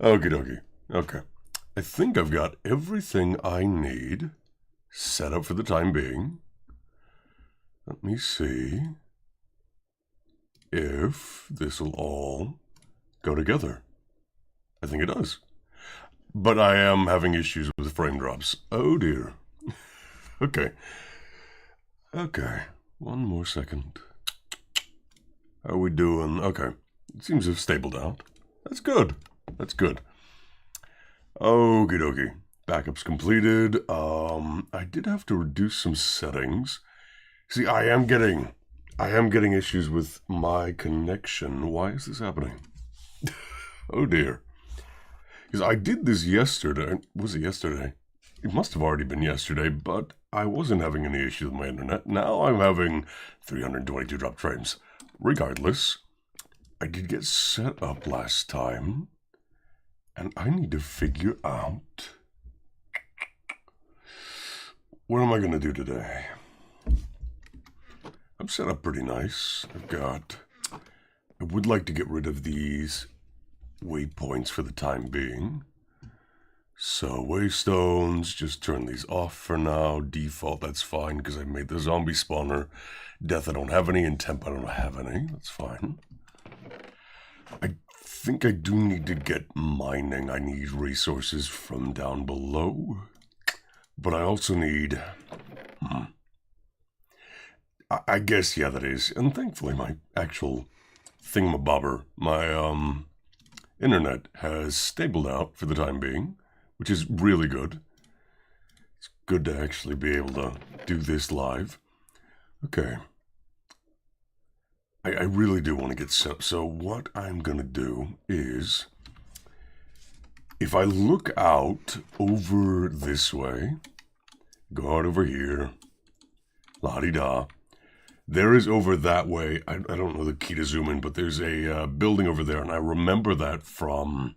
Okie dokie. Okay. I think I've got everything I need set up for the time being. Let me see if this will all go together. I think it does. But I am having issues with frame drops. Oh dear. Okay. Okay. One more second. How are we doing? Okay. It seems to have stabled out. That's good. That's good. Okie dokie. Backup's completed. I did have to reduce some settings. See, I am getting issues with my connection. Why is this happening? Oh dear. Because I did this yesterday. Was it yesterday? It must have already been yesterday, but I wasn't having any issues with my internet. Now I'm having 322 dropped frames. Regardless, I did get set up last time, and I need to figure out what am I going to do today. I'm set up pretty nice. I would like to get rid of these waypoints for the time being. So waystones, just turn these off for now. Default, that's fine because I made the zombie spawner. Death, I don't have any, and temp, I don't have any. That's fine. I think I do need to get mining. I need resources from down below. But I also need... I guess, yeah, that is. And thankfully, my actual thingamabobber, my internet has stabled out for the time being, which is really good. It's good to actually be able to do this live. Okay. I really do want to get set up. So what I'm going to do is, if I look out over this way, go out over here, la-di-da, there is over that way, I don't know the key to zoom in, but there's a building over there, and I remember that from,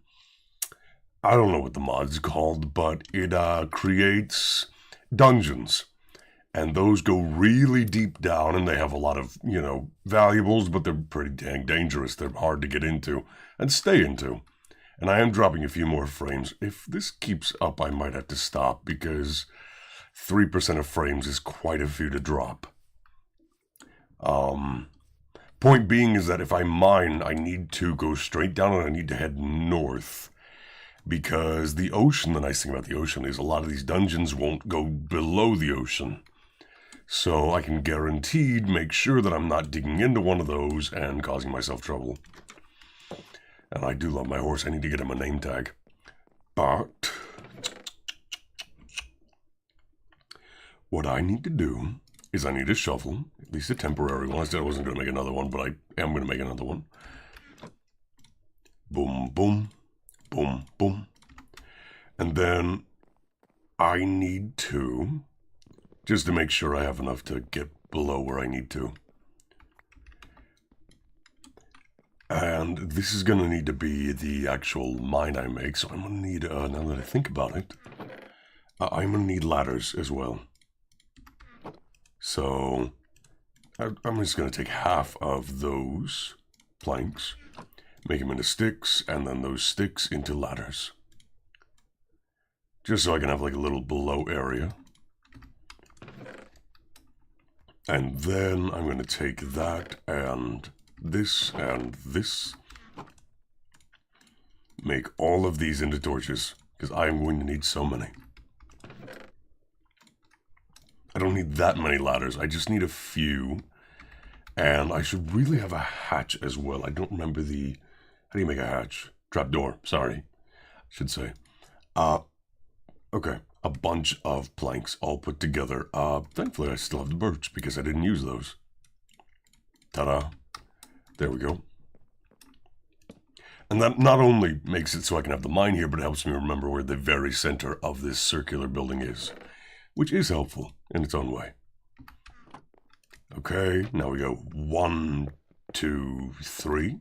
I don't know what the mod's called, but it creates dungeons. And those go really deep down, and they have a lot of, valuables, but they're pretty dang dangerous. They're hard to get into and stay into. And I am dropping a few more frames. If this keeps up, I might have to stop, because 3% of frames is quite a few to drop. Point being is that if I mine, I need to go straight down and I need to head north. Because the ocean, the nice thing about the ocean is a lot of these dungeons won't go below the ocean. So I can guaranteed make sure that I'm not digging into one of those and causing myself trouble. And I do love my horse. I need to get him a name tag. But what I need to do is I need a shovel, at least a temporary one. I said I wasn't going to make another one, but I am going to make another one. Boom, boom, boom, boom. And then I need to, just to make sure I have enough to get below where I need to. And this is going to need to be the actual mine I make, so I'm going to need, now that I think about it, I'm going to need ladders as well. So I'm just going to take half of those planks, make them into sticks, and then those sticks into ladders. Just so I can have like a little below area. And then I'm going to take that and this, make all of these into torches, because I am going to need so many. I don't need that many ladders, I just need a few. And I should really have a hatch as well. I don't remember how do you make a hatch? Trapdoor, sorry, I should say. Okay, a bunch of planks all put together. Thankfully I still have the birch because I didn't use those. Ta-da. There we go. And that not only makes it so I can have the mine here, but it helps me remember where the very center of this circular building is, which is helpful in its own way. Okay, now we go 1, 2, 3.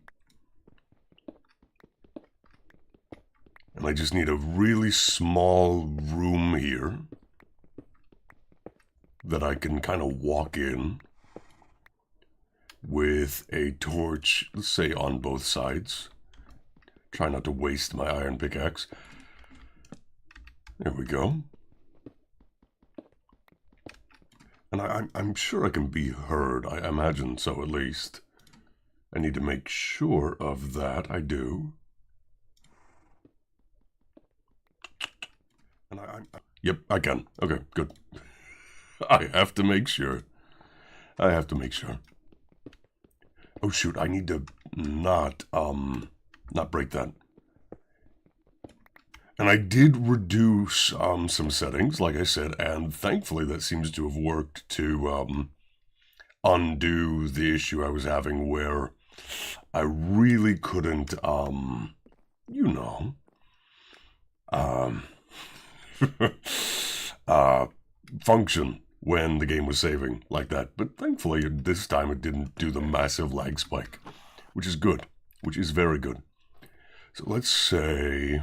And I just need a really small room here that I can kind of walk in with a torch, let's say on both sides. Try not to waste my iron pickaxe. There we go. And I'm sure I can be heard. I imagine so, at least. I need to make sure of that. I do. And yep, I can. Okay, good. I have to make sure. I have to make sure. Oh shoot, I need to not break that. And I did reduce some settings, like I said, and thankfully that seems to have worked to undo the issue I was having where I really couldn't, you know, function when the game was saving like that. But thankfully, this time it didn't do the massive lag spike, which is good, which is very good. So let's say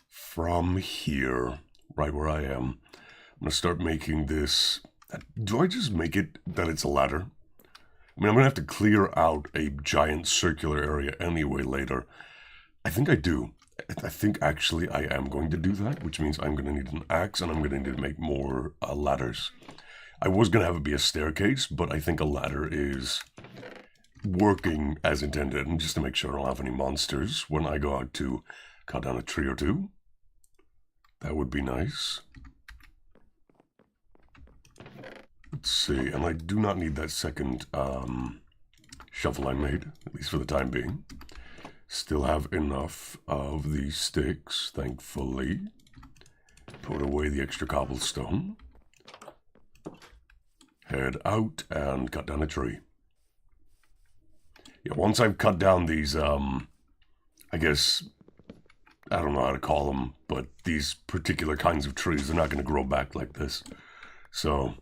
from here, right where I am, I'm going to start making this. Do I just make it that it's a ladder? I mean, I'm going to have to clear out a giant circular area anyway later. I think I do. I think actually I am going to do that, which means I'm going to need an axe and I'm going to need to make more ladders. I was going to have it be a staircase, but I think a ladder is working as intended. And just to make sure I don't have any monsters when I go out to cut down a tree or two. That would be nice. Let's see, and I do not need that second shovel I made, at least for the time being. Still have enough of these sticks, thankfully. Put away the extra cobblestone. Head out and cut down a tree. Yeah, once I've cut down these, I guess, I don't know how to call them, but these particular kinds of trees, they're not going to grow back like this. So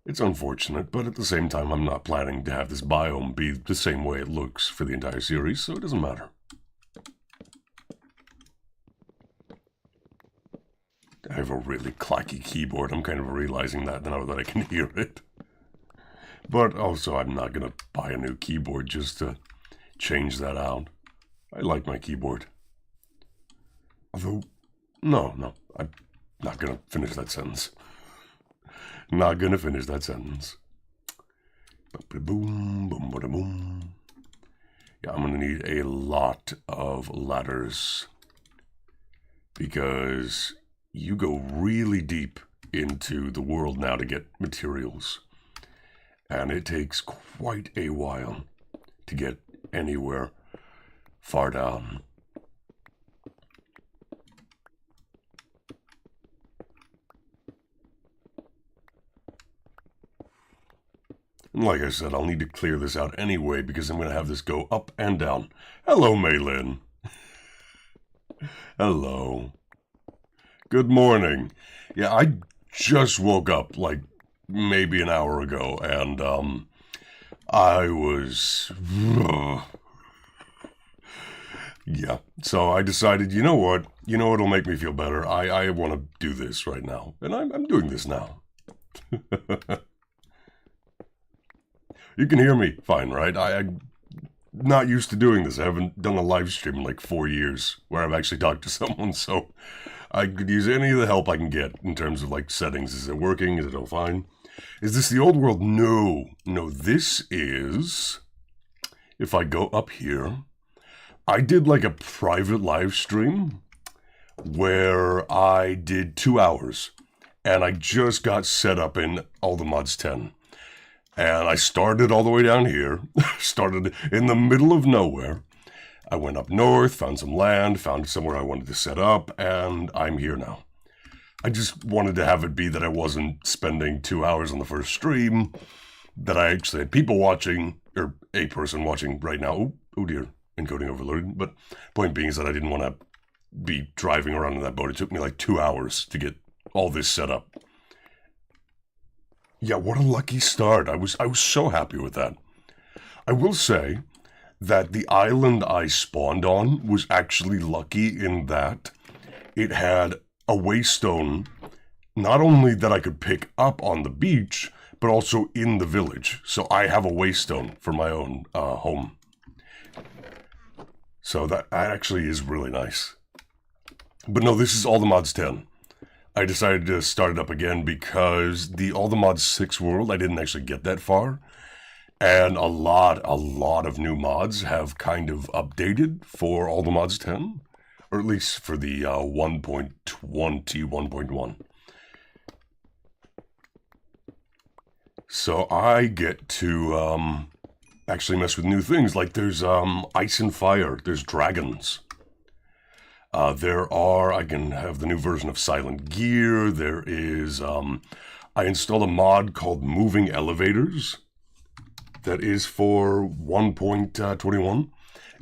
it's unfortunate, but at the same time, I'm not planning to have this biome be the same way it looks for the entire series, so it doesn't matter. I have a really clacky keyboard. I'm kind of realizing that now that I can hear it. But also, I'm not going to buy a new keyboard just to change that out. I like my keyboard. Although, no, I'm not going to finish that sentence. Not gonna finish that sentence. Boom, boom, boom, boom. Yeah, I'm gonna need a lot of ladders because you go really deep into the world now to get materials, and it takes quite a while to get anywhere far down. Like I said, I'll need to clear this out anyway because I'm going to have this go up and down. Hello, Maylin. Hello. Good morning. Yeah, I just woke up like maybe an hour ago and I was... yeah, so I decided, you know what? You know what'll make me feel better? I want to do this right now. And I'm doing this now. You can hear me fine, right? I'm not used to doing this. I haven't done a live stream in like 4 years where I've actually talked to someone, so I could use any of the help I can get in terms of like settings. Is it working? Is it all fine? Is this the old world? No, this is, if I go up here, I did like a private live stream where I did 2 hours and I just got set up in all the mods 10. And I started all the way down here, started in the middle of nowhere. I went up north, found some land, found somewhere I wanted to set up, and I'm here now. I just wanted to have it be that I wasn't spending 2 hours on the first stream, that I actually had people watching, or a person watching right now. Oh dear, encoding overloaded. But point being is that I didn't want to be driving around in that boat. It took me like 2 hours to get all this set up. Yeah, what a lucky start. I was so happy with that. I will say that the island I spawned on was actually lucky in that it had a waystone, not only that I could pick up on the beach, but also in the village. So I have a waystone for my own home. So that actually is really nice. But no, this is All the Mods 10. I decided to start it up again because the All the Mods 6 world, I didn't actually get that far. And a lot of new mods have kind of updated for All the Mods 10. Or at least for the 1.20, 1.1. So I get to actually mess with new things. Like there's ice and fire, there's dragons. I can have the new version of Silent Gear. There is, I installed a mod called Moving Elevators. That is for 1.21.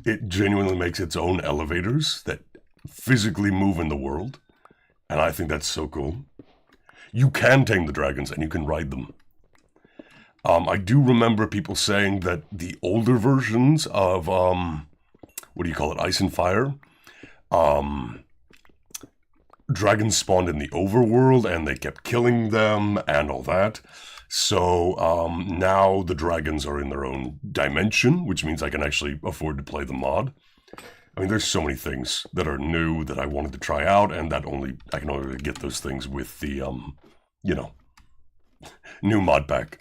It genuinely makes its own elevators that physically move in the world. And I think that's so cool. You can tame the dragons and you can ride them. I do remember people saying that the older versions of, Ice and Fire, dragons spawned in the overworld and they kept killing them and all that. So now the dragons are in their own dimension, which means I can actually afford to play the mod. I mean, there's so many things that are new that I wanted to try out, and I can only get those things with the, new mod pack.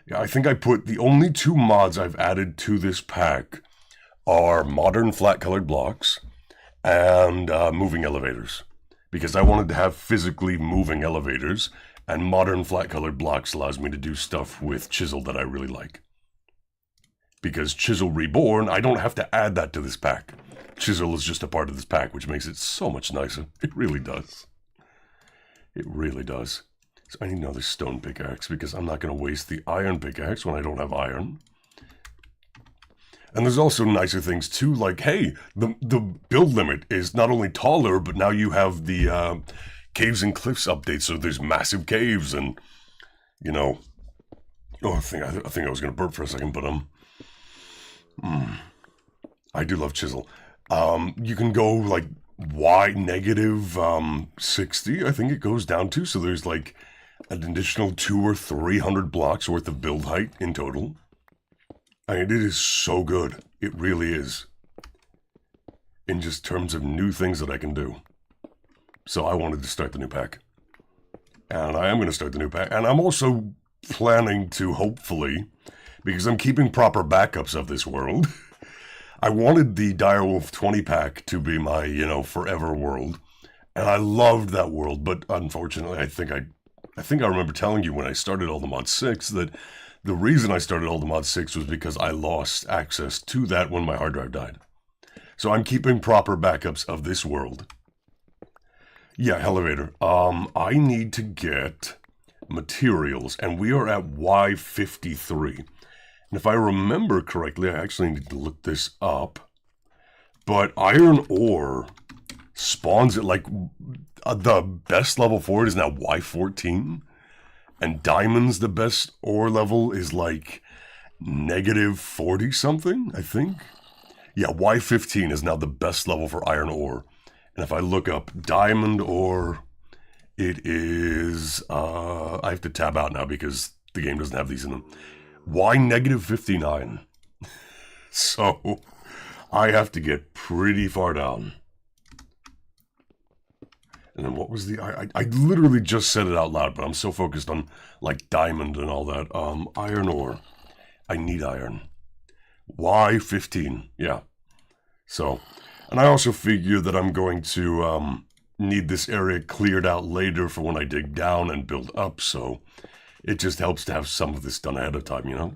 Yeah, I think I put the only 2 mods I've added to this pack are modern flat-colored blocks and moving elevators. Because I wanted to have physically moving elevators, and modern flat-colored blocks allows me to do stuff with Chisel that I really like. Because Chisel Reborn, I don't have to add that to this pack. Chisel is just a part of this pack, which makes it so much nicer. It really does. It really does. So I need another stone pickaxe because I'm not going to waste the iron pickaxe when I don't have iron. And there's also nicer things too, like, hey, the build limit is not only taller, but now you have the caves and cliffs update, so there's massive caves and, oh, I think I was going to burp for a second, but, I do love Chisel. You can go, like, negative 60, I think it goes down to, so there's, like, an additional 200 or 300 blocks worth of build height in total. I mean, it is so good. It really is. In just terms of new things that I can do. So I wanted to start the new pack. And I am going to start the new pack. And I'm also planning to, hopefully, because I'm keeping proper backups of this world, I wanted the Direwolf 20 pack to be my, forever world. And I loved that world, but unfortunately, I think I remember telling you when I started All the Mod 6 that the reason I started All the Mod 6 was because I lost access to that when my hard drive died. So I'm keeping proper backups of this world. Yeah, elevator. I need to get materials, and we are at Y53. And if I remember correctly, I actually need to look this up. But iron ore spawns at like the best level for it is now Y14. And diamonds, the best ore level is like negative 40 something, I think. Yeah, Y15 is now the best level for iron ore. And if I look up diamond ore, it is, I have to tab out now because the game doesn't have these in them. Y negative 59. So I have to get pretty far down. And then what was I literally just said it out loud, but I'm so focused on, like, diamond and all that. Iron ore. I need iron. Y15, yeah. So, and I also figure that I'm going to need this area cleared out later for when I dig down and build up, so it just helps to have some of this done ahead of time,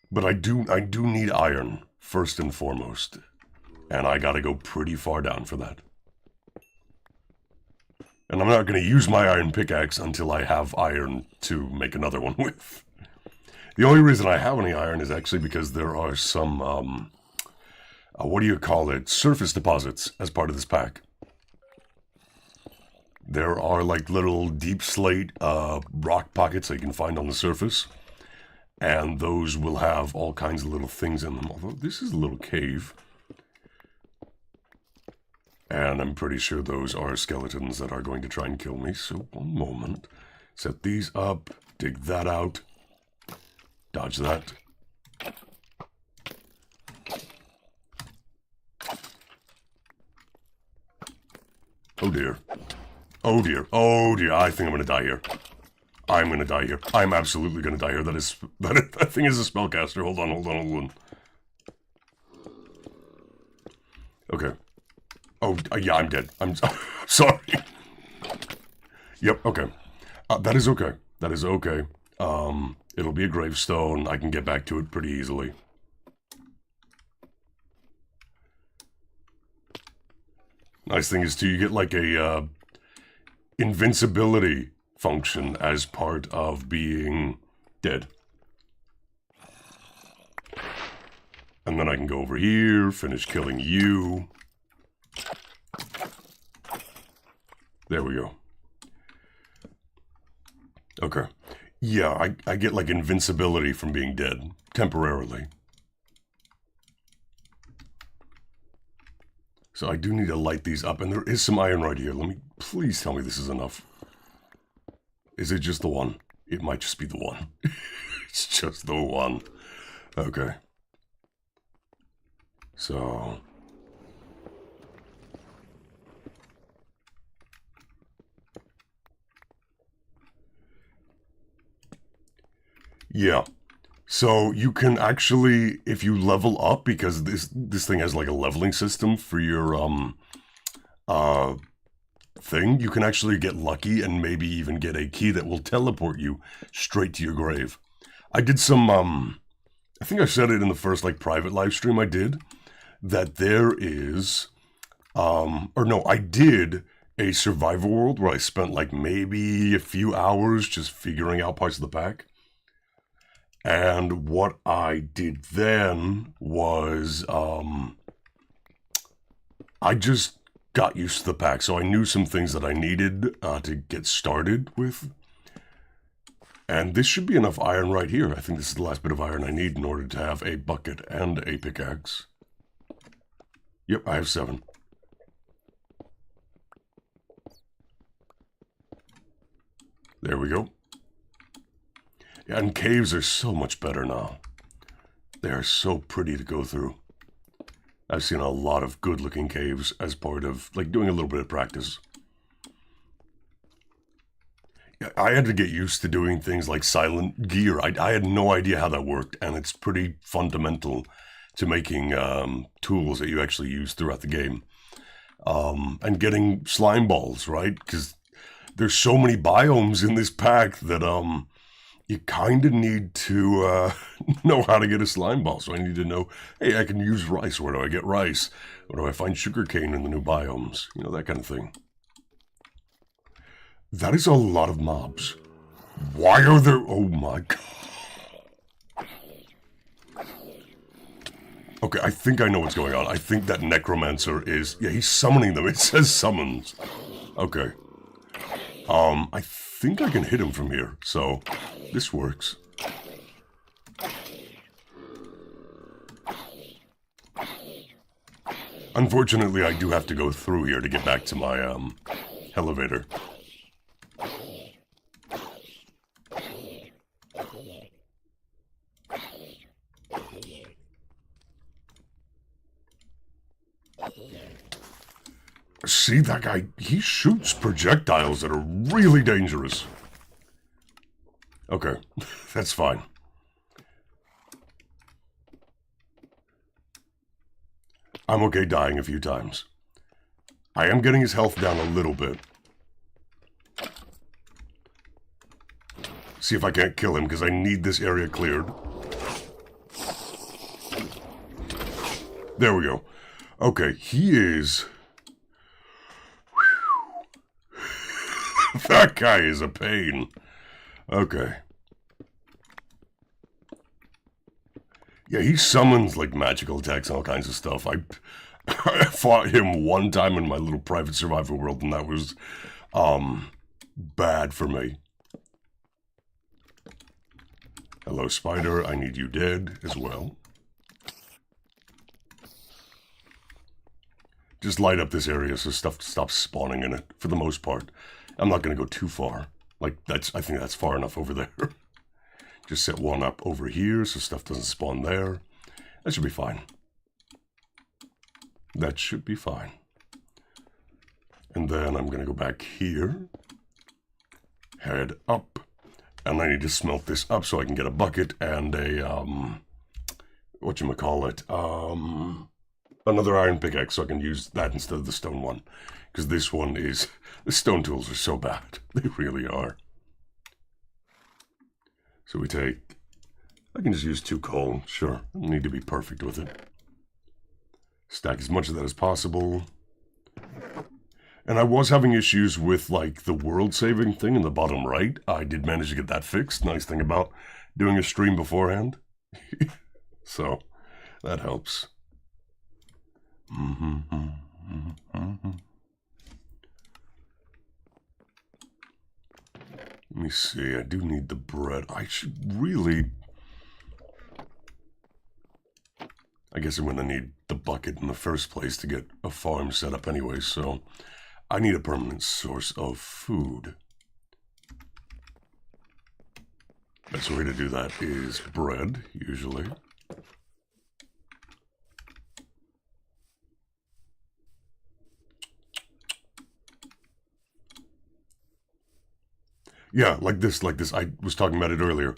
But I do need iron, first and foremost. And I gotta go pretty far down for that. And I'm not going to use my iron pickaxe until I have iron to make another one with. The only reason I have any iron is actually because there are some, surface deposits as part of this pack. There are like little deep slate rock pockets that you can find on the surface. And those will have all kinds of little things in them. Although this is a little cave. And I'm pretty sure those are skeletons that are going to try and kill me. So, one moment. Set these up. Dig that out. Dodge that. Oh dear. Oh dear. Oh dear. I think I'm gonna die here. I'm gonna die here. I'm absolutely gonna die here. That thing is a spellcaster. Hold on. Okay. Oh, yeah, I'm dead. I'm sorry. Yep, okay. That is okay. That is okay. It'll be a gravestone. I can get back to it pretty easily. Nice thing is, too, you get like a invincibility function as part of being dead. And then I can go over here, finish killing you. There we go. Okay. Yeah, I get like invincibility from being dead, temporarily. So I do need to light these up, and there is some iron right here. Please tell me this is enough. Is it just the one? It might just be the one. It's just the one. Okay. So... yeah. So you can actually, if you level up, because this thing has like a leveling system for your thing, you can actually get lucky and maybe even get a key that will teleport you straight to your grave. I did some I think I said it in the first like private live stream I did, that there is I did a survival world where I spent like maybe a few hours just figuring out parts of the pack. And what I did then was, I just got used to the pack. So I knew some things that I needed to get started with. And this should be enough iron right here. I think this is the last bit of iron I need in order to have a bucket and a pickaxe. Yep, I have 7. There we go. And caves are so much better now. They are so pretty to go through. I've seen a lot of good-looking caves as part of, like, doing a little bit of practice. I had to get used to doing things like silent gear. I had no idea how that worked, and it's pretty fundamental to making tools that you actually use throughout the game. And getting slime balls, right? Because there's so many biomes in this pack that, you kind of need to know how to get a slime ball. So I need to know, hey, I can use rice. Where do I get rice? Where do I find sugarcane in the new biomes? You know, that kind of thing. That is a lot of mobs. Why are there... oh my god. Okay, I think I know what's going on. I think that necromancer is... yeah, he's summoning them. It says summons. Okay. I think I can hit him from here, so this works. Unfortunately, I do have to go through here to get back to my elevator. See, that guy, he shoots projectiles that are really dangerous. Okay, that's fine. I'm okay dying a few times. I am getting his health down a little bit. See if I can't kill him, because I need this area cleared. There we go. Okay, he is... that guy is a pain. Okay. Yeah, he summons, like, magical attacks and all kinds of stuff. I fought him one time in my little private survival world, and that was, bad for me. Hello, spider. I need you dead as well. Just light up this area so stuff stops spawning in it, for the most part. I'm not going to go too far. Like, I think that's far enough over there. Just set one up over here so stuff doesn't spawn there. That should be fine. That should be fine. And then I'm going to go back here, head up, and I need to smelt this up so I can get a bucket and a, whatchamacallit, another iron pickaxe so I can use that instead of the stone one. Because this one is, the stone tools are so bad. They really are. So we take, I can just use 2 coal, sure. I don't need to be perfect with it. Stack as much of that as possible. And I was having issues with, like, the world saving thing in the bottom right. I did manage to get that fixed. Nice thing about doing a stream beforehand. So, that helps. Let me see. I do need the bread. I should really... I guess I'm going to need the bucket in the first place to get a farm set up anyway, so I need a permanent source of food. Best way to do that is bread, usually. Yeah, like this. I was talking about it earlier.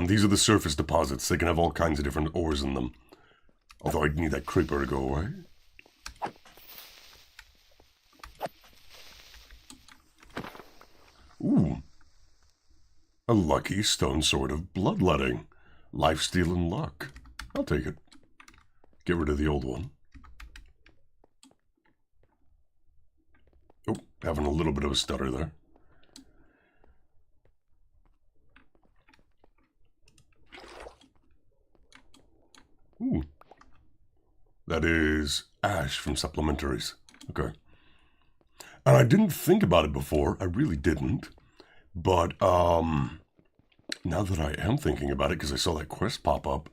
These are the surface deposits. They can have all kinds of different ores in them. Although I'd need that creeper to go away. Ooh. A lucky stone sword of bloodletting. Lifesteal and luck. I'll take it. Get rid of the old one. Oh, having a little bit of a stutter there. Ooh. That is ash from supplementaries. Okay. And I didn't think about it before. I really didn't. But now that I am thinking about it, because I saw that quest pop up,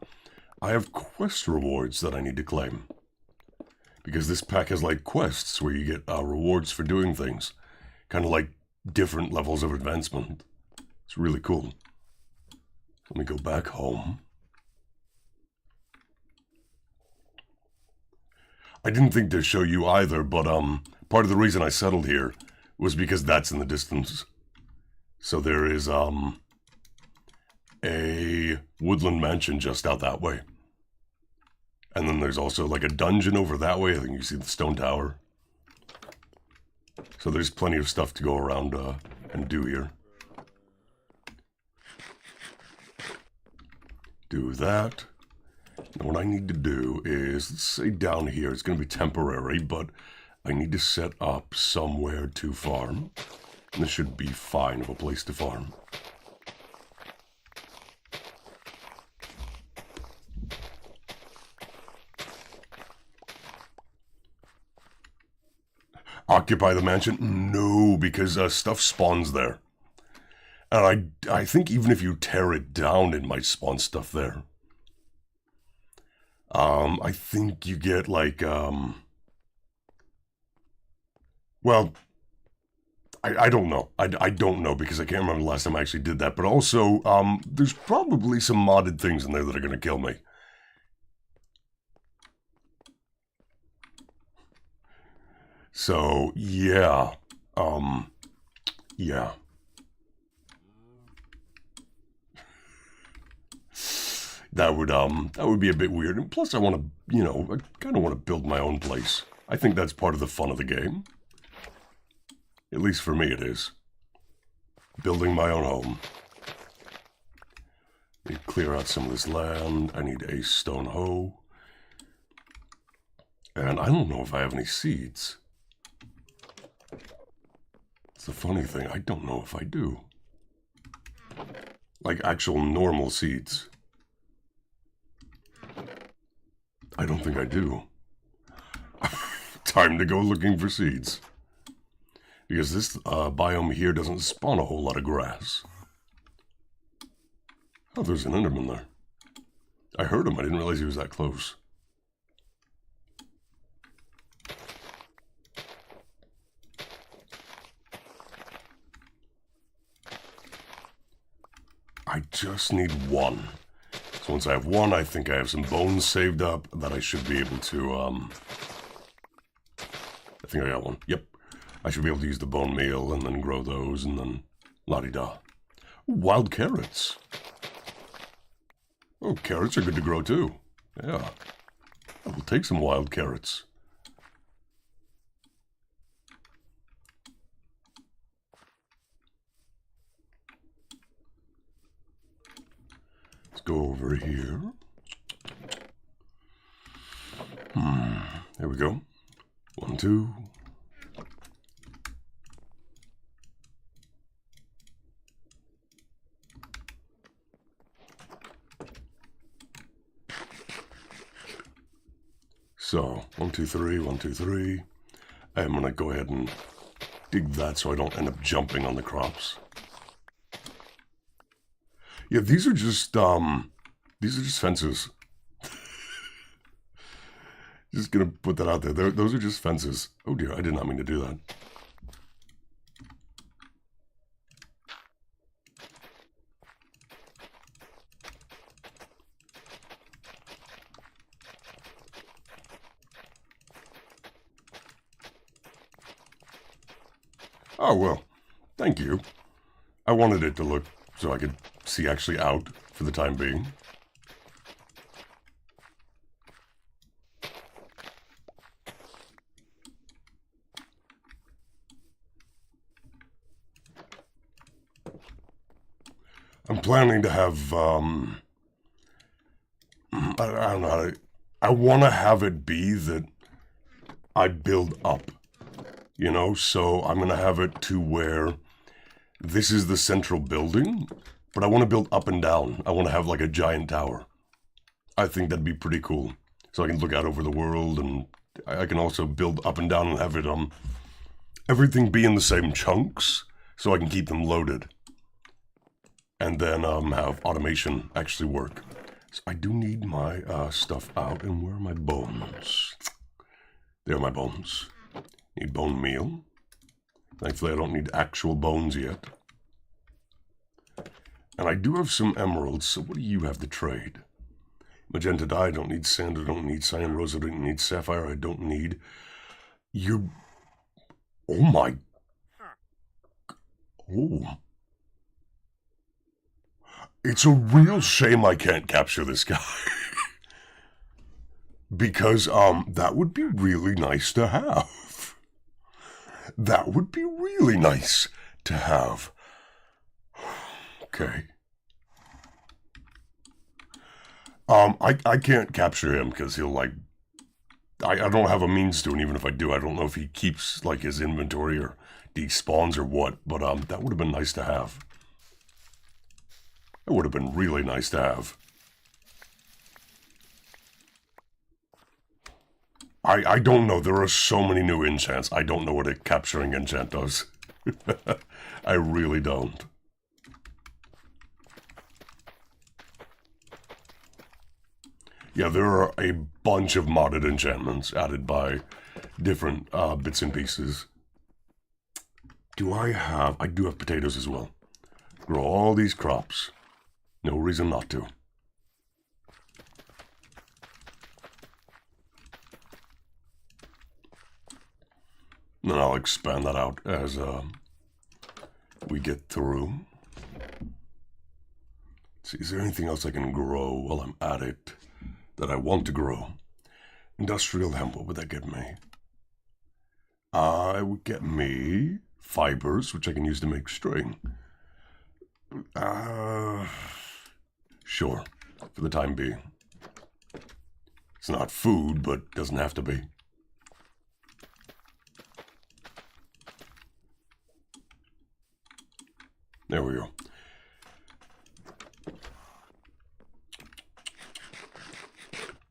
I have quest rewards that I need to claim. Because this pack has like quests where you get rewards for doing things. Kind of like different levels of advancement. It's really cool. Let me go back home. I didn't think to show you either, but part of the reason I settled here was because that's in the distance. So there is a woodland mansion just out that way. And then there's also like a dungeon over that way. I think you see the stone tower. So there's plenty of stuff to go around and do here. Do that. Now what I need to do is, let's say down here, it's going to be temporary, but I need to set up somewhere to farm. And this should be fine of a place to farm. Occupy the mansion? No, because stuff spawns there. And I think even if you tear it down, it might spawn stuff there. I think you get like, well, I don't know. I don't know because I can't remember the last time I actually did that. But also, there's probably some modded things in there that are going to kill me. So, yeah. Yeah. That would be a bit weird. And plus I want to, you know, I kind of want to build my own place. I think that's part of the fun of the game. At least for me it is. Building my own home. Let me clear out some of this land. I need a stone hoe. And I don't know if I have any seeds. It's the funny thing, I don't know if I do. Like actual normal seeds. I don't think I do. Time to go looking for seeds. Because this biome here doesn't spawn a whole lot of grass. Oh, there's an Enderman there. I heard him, I didn't realize he was that close. I just need one. So once I have one, I think I have some bones saved up that I should be able to, I think I got one. Yep. I should be able to use the bone meal and then grow those and then la-di-da. Wild carrots. Oh, carrots are good to grow too. Yeah. I will take some wild carrots. Let's go over here. There we go. 1, 2. So, 1, 2, 3, 1, 2, 3. I'm gonna go ahead and dig that so I don't end up jumping on the crops. Yeah, these are just fences. Just gonna put that out there. Those are just fences. Oh dear, I did not mean to do that. Oh, well, thank you. I wanted it to look so I could see actually out for the time being. I'm planning to have, I don't know how to, I want to have it be that I build up, you know, so I'm going to have it to where this is the central building, but I want to build up and down. I want to have like a giant tower. I think that'd be pretty cool. So I can look out over the world, and I can also build up and down and have it, everything be in the same chunks, so I can keep them loaded. And then have automation actually work. So I do need my stuff out. And where are my bones? There are my bones. Need bone meal. Thankfully I don't need actual bones yet. And I do have some emeralds, so what do you have to trade? Magenta dye, I don't need sand, I don't need cyan rose, I don't need sapphire, I don't need... You... Oh my... Oh... It's a real shame I can't capture this guy. Because, that would be really nice to have. That would be really nice to have. Okay. I can't capture him because he'll, like... I don't have a means to, and even if I do, I don't know if he keeps, like, his inventory or despawns or what, but, that would have been nice to have. It would have been really nice to have. I don't know. There are so many new enchants. I don't know what a capturing enchant does. I really don't. Yeah, there are a bunch of modded enchantments added by different bits and pieces. I do have potatoes as well. Grow all these crops. No reason not to. Then I'll expand that out as we get through. Let's see, is there anything else I can grow while I'm at it that I want to grow? Industrial hemp, what would that get me? It would get me fibers, which I can use to make string. Sure, for the time being. It's not food, but doesn't have to be. There we go.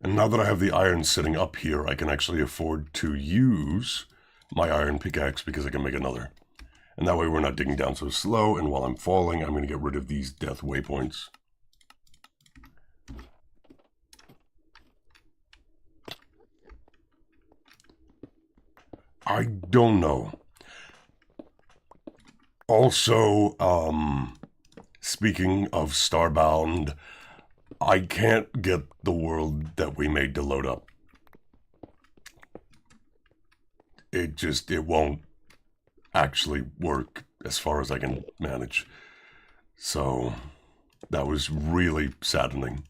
And now that I have the iron sitting up here, I can actually afford to use my iron pickaxe because I can make another. And that way we're not digging down so slow, and while I'm falling, I'm going to get rid of these death waypoints. I don't know. Also, speaking of Starbound, I can't get the world that we made to load up. It won't. actually work as far as I can manage. So that was really saddening.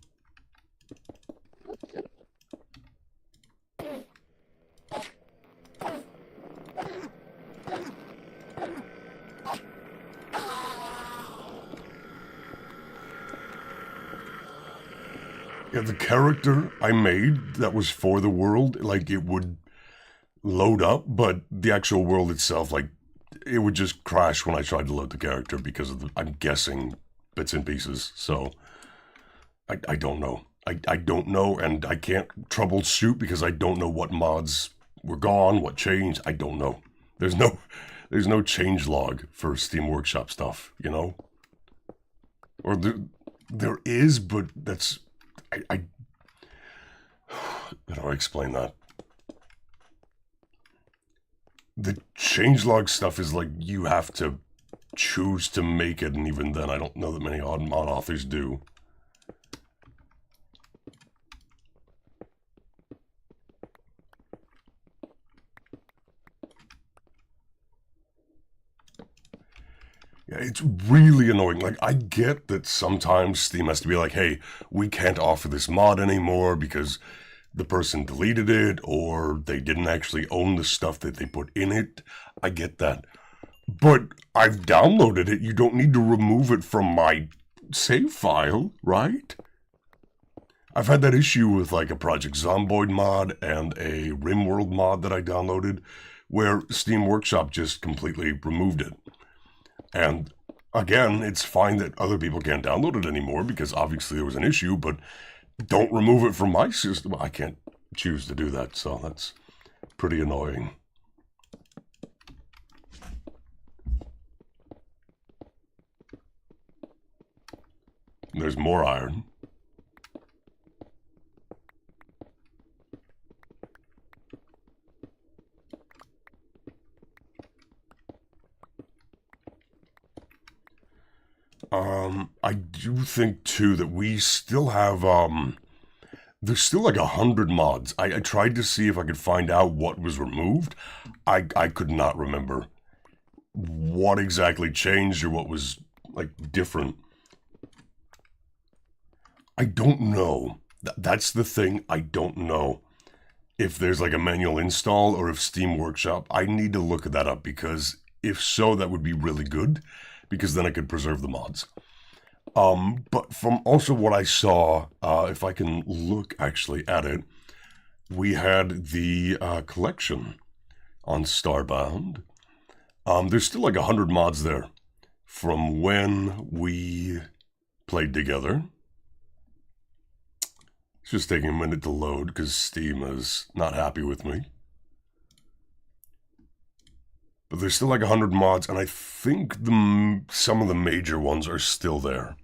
Yeah, the character I made that was for the world, like, it would load up, but the actual world itself, like, it would just crash when I tried to load the character because of the, I'm guessing, bits and pieces. So I don't know. I don't know, and I can't troubleshoot because I don't know what mods were gone, what changed. I don't know. There's no change log for Steam Workshop stuff, you know? Or there is, but that's... how do I explain that? The changelog stuff is like, you have to choose to make it, and even then I don't know that many mod authors do. Yeah, it's really annoying. Like, I get that sometimes Steam has to be like, hey, we can't offer this mod anymore because the person deleted it, or they didn't actually own the stuff that they put in it. I get that. But I've downloaded it. You don't need to remove it from my save file, right? I've had that issue with like a Project Zomboid mod and a RimWorld mod that I downloaded, where Steam Workshop just completely removed it. And again, it's fine that other people can't download it anymore because obviously there was an issue, but don't remove it from my system. I can't choose to do that, so that's pretty annoying. And there's more iron. I do think too that we still have there's still like 100 mods. I tried to see if I could find out what was removed. I could not remember what exactly changed or what was like different. I don't know. That's the thing. I don't know if there's like a manual install or if Steam Workshop. I need to look that up because if so, that would be really good because then I could preserve the mods. But from also what I saw, if I can look actually at it, we had the collection on Starbound. There's still like 100 mods there from when we played together. It's just taking a minute to load because Steam is not happy with me. But there's still like 100 mods, and I think some of the major ones are still there.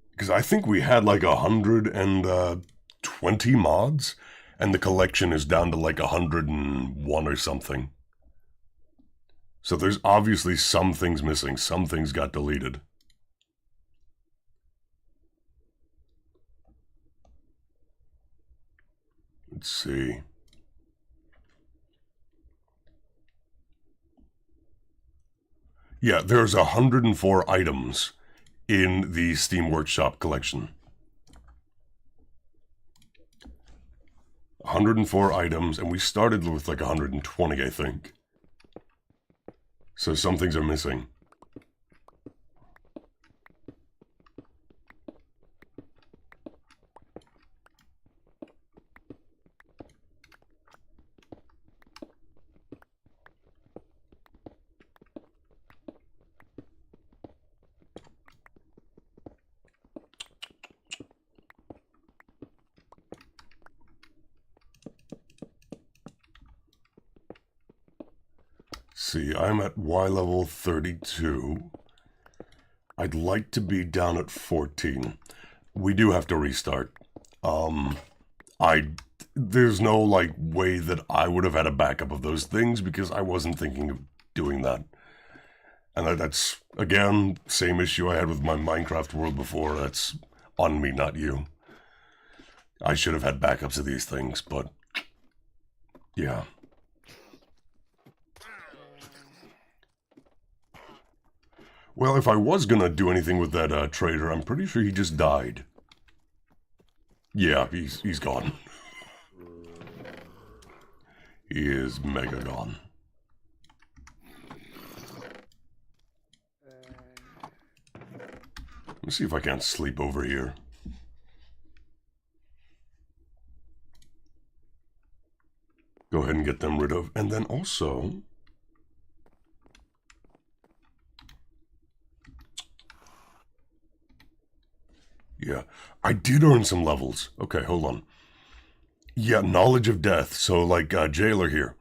Because I think we had like 120 mods, and the collection is down to like 101 or something. So there's obviously some things missing, some things got deleted. Let's see. Yeah, there's 104 items in the Steam Workshop collection. 104 items, and we started with like 120, I think. So some things are missing. See, I'm at Y level 32. I'd like to be down at 14. We do have to restart. There's no like way that I would have had a backup of those things because I wasn't thinking of doing that. And that's, again, same issue I had with my Minecraft world before. That's on me, not you. I should have had backups of these things, but yeah. Well, if I was gonna do anything with that trader, I'm pretty sure he just died. Yeah, he's gone. He is mega gone. Let me see if I can't sleep over here. Go ahead and get them rid of. And then also... yeah, I did earn some levels. Okay, hold on. Yeah, knowledge of death. So like Jailer here.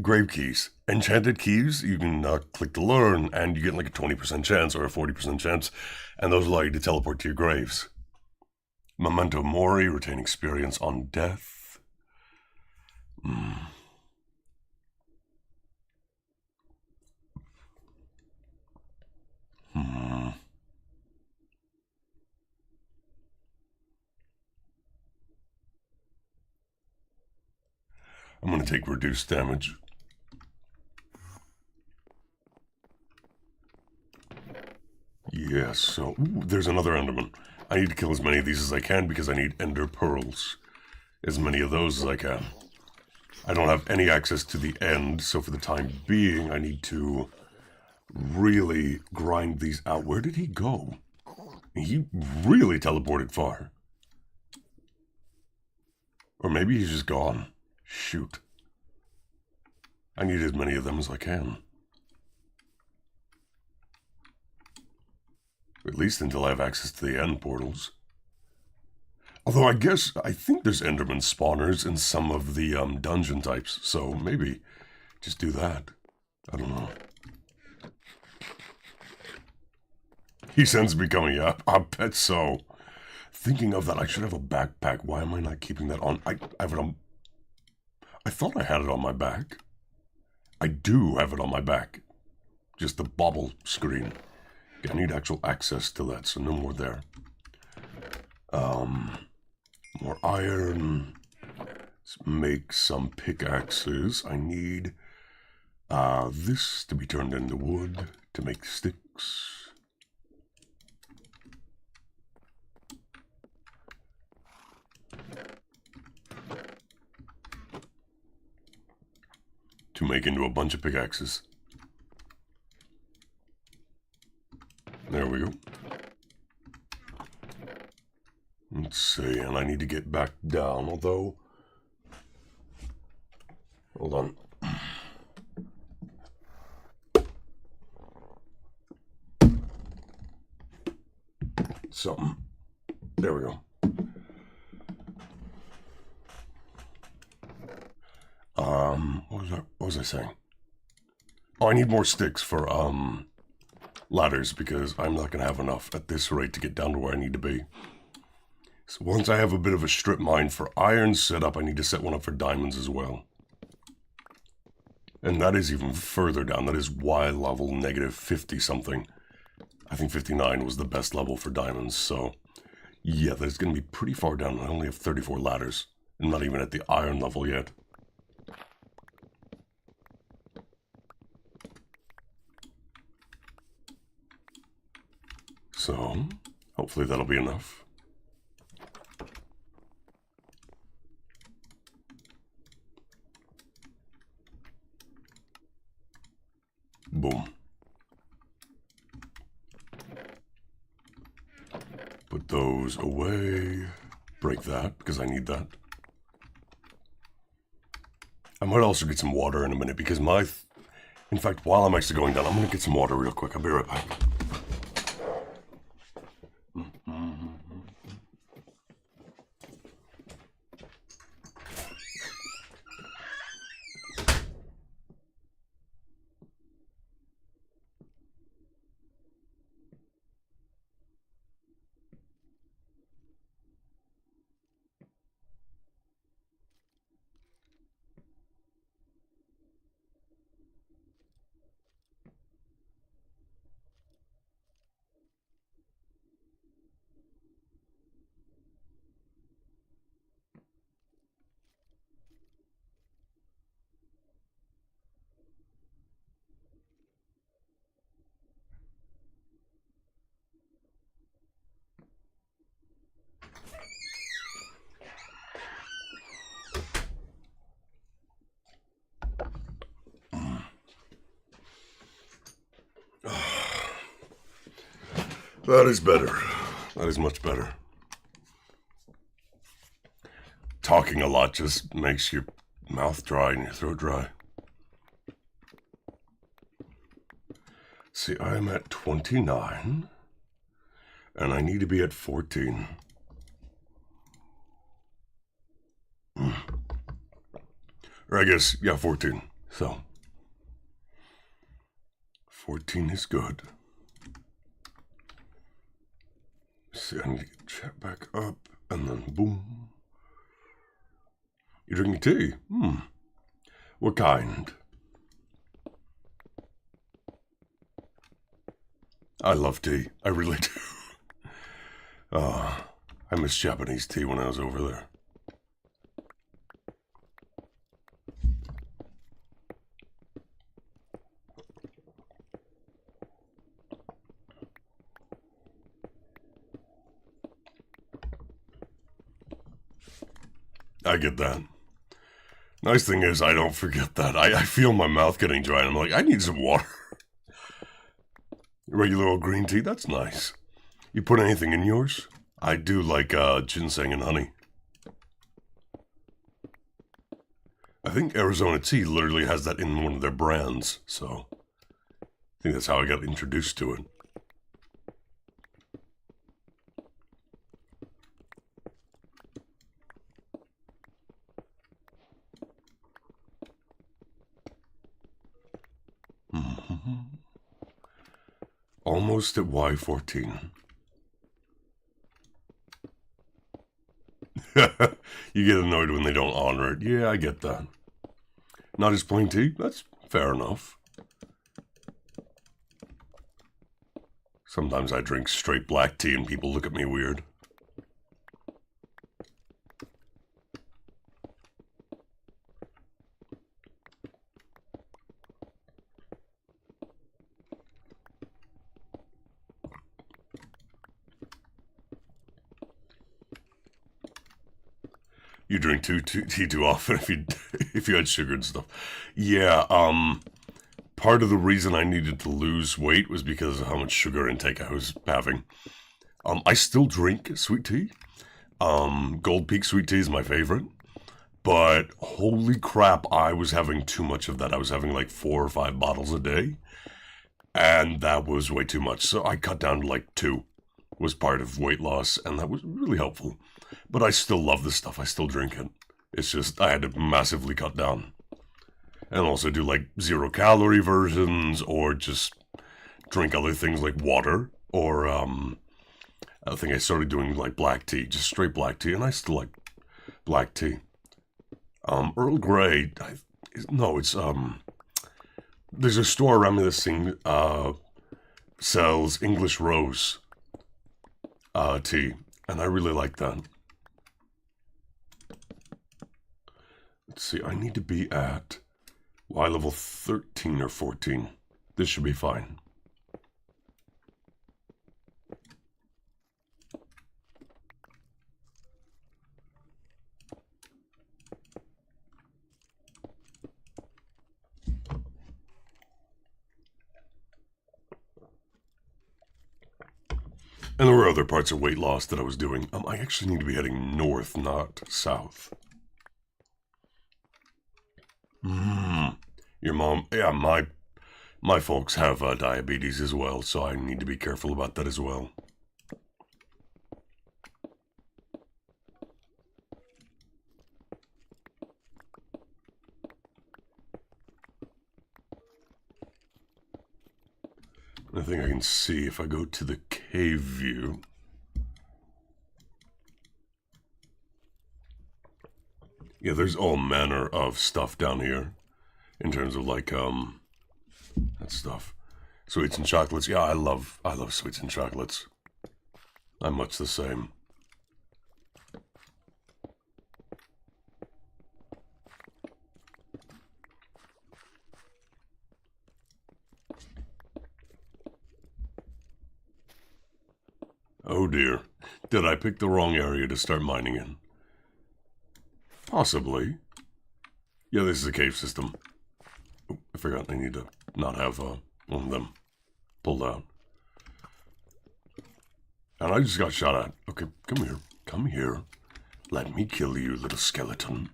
Grave keys. Enchanted keys, you can click to learn, and you get like a 20% chance or a 40% chance, and those allow you to teleport to your graves. Memento Mori, retain experience on death. I'm going to take reduced damage. Yes, so... ooh, there's another Enderman. I need to kill as many of these as I can because I need Ender Pearls. As many of those as I can. I don't have any access to the end, so for the time being, I need to really grind these out. Where did he go? He really teleported far. Or maybe he's just gone. Shoot. I need as many of them as I can. At least until I have access to the end portals. Although I think there's Enderman spawners in some of the dungeon types, so maybe just do that. I don't know. He sends me coming up. I bet so. Thinking of that, I should have a backpack. Why am I not keeping that on? I have it on... I thought I had it on my back. I do have it on my back. Just the bobble screen. I need actual access to that, so no more there. More iron. Let's make some pickaxes. I need this to be turned into wood to make sticks. To make into a bunch of pickaxes. There we go. Let's see, and I need to get back down, although... hold on. Something. There we go. What was I saying? Oh, I need more sticks for, ladders, because I'm not going to have enough at this rate to get down to where I need to be. So once I have a bit of a strip mine for iron set up, I need to set one up for diamonds as well. And that is even further down. That is Y level negative 50 something. I think 59 was the best level for diamonds, so... yeah, that's going to be pretty far down. I only have 34 ladders. I'm not even at the iron level yet. So, hopefully that'll be enough. Boom. Put those away. Break that, because I need that. I might also get some water in a minute, because in fact, while I'm actually going down, I'm going to get some water real quick. I'll be right back. That is better. That is much better. Talking a lot just makes your mouth dry and your throat dry. See, I'm at 29, and I need to be at 14. Or I guess, yeah, 14. So, 14 is good. See, I need to get chat back up, and then boom. You drinking tea? What kind? I love tea. I really do. I miss Japanese tea when I was over there. I get that. Nice thing is, I don't forget that. I feel my mouth getting dry, and I'm like, I need some water. Regular old green tea, that's nice. You put anything in yours? I do like ginseng and honey. I think Arizona Tea literally has that in one of their brands, so I think that's how I got introduced to it. Almost at Y14. You get annoyed when they don't honor it. Yeah, I get that. Not just plain tea? That's fair enough. Sometimes I drink straight black tea and people look at me weird. You drink tea too often if you had sugar and stuff. Yeah, part of the reason I needed to lose weight was because of how much sugar intake I was having. I still drink sweet tea. Gold Peak sweet tea is my favorite. But holy crap, I was having too much of that. I was having like 4 or 5 bottles a day. And that was way too much. So I cut down to like 2. Was part of weight loss, and that was really helpful. But I still love this stuff. I still drink it. It's just I had to massively cut down. And also do like 0-calorie versions, or just drink other things like water, or I think I started doing like black tea, just straight black tea, and I still like black tea. Earl Grey, there's a store around me that sells English Rose tea, and I really like that. Let's see, I need to be at Y level 13 or 14. This should be fine. And there were other parts of weight loss that I was doing. I actually need to be heading north, not south. Your mom, yeah, my folks have diabetes as well, so I need to be careful about that as well. I think I can see if I go to the cave view. Yeah, there's all manner of stuff down here in terms of like that stuff. Sweets and chocolates. Yeah, I love sweets and chocolates. I'm much the same. Oh dear. Did I pick the wrong area to start mining in? Possibly. Yeah, this is a cave system. Oh, I forgot I need to not have one of them pulled out. And I just got shot at. Okay, come here. Come here. Let me kill you, little skeleton.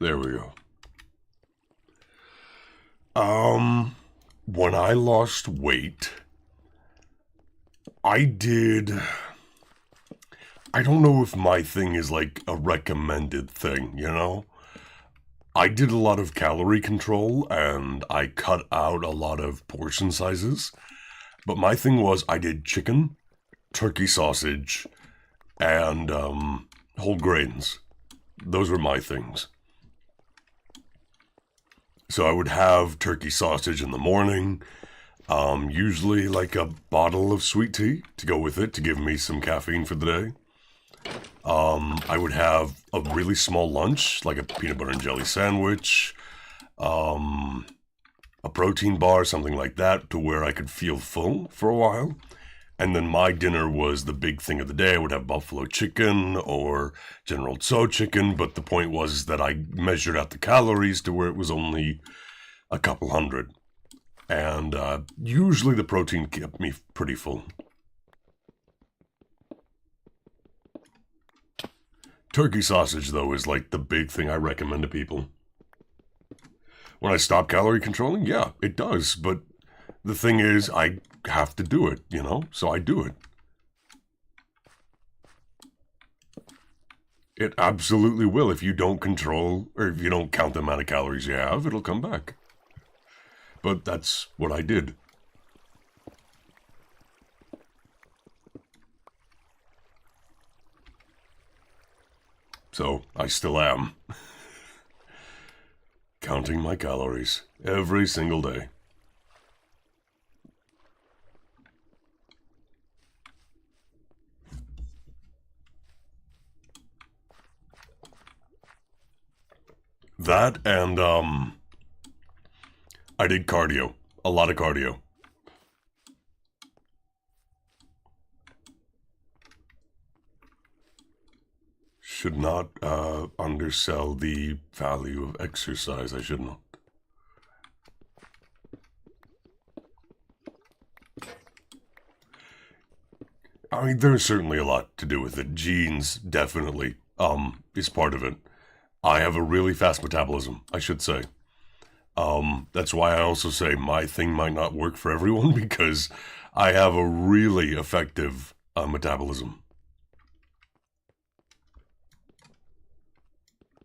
There we go. When I lost weight, I don't know if my thing is like a recommended thing, you know? I did a lot of calorie control and I cut out a lot of portion sizes. But my thing was I did chicken, turkey sausage, and whole grains. Those were my things. So I would have turkey sausage in the morning, usually like a bottle of sweet tea to go with it to give me some caffeine for the day. I would have a really small lunch, like a peanut butter and jelly sandwich, a protein bar, something like that, to where I could feel full for a while. And then my dinner was the big thing of the day. I would have buffalo chicken or General Tso chicken, but the point was that I measured out the calories to where it was only a couple hundred. And usually the protein kept me pretty full. Turkey sausage, though, is like the big thing I recommend to people. When I stop calorie controlling, yeah, it does. But the thing is, I have to do it, you know? So I do it. It absolutely will. If you don't control, or if you don't count the amount of calories you have, it'll come back. But that's what I did. So, I still am. Counting my calories every single day. That and, I did cardio. A lot of cardio. Should not undersell the value of exercise. I should not. I mean, there's certainly a lot to do with it. Genes, definitely, is part of it. I have a really fast metabolism, I should say. That's why I also say my thing might not work for everyone, because I have a really effective metabolism.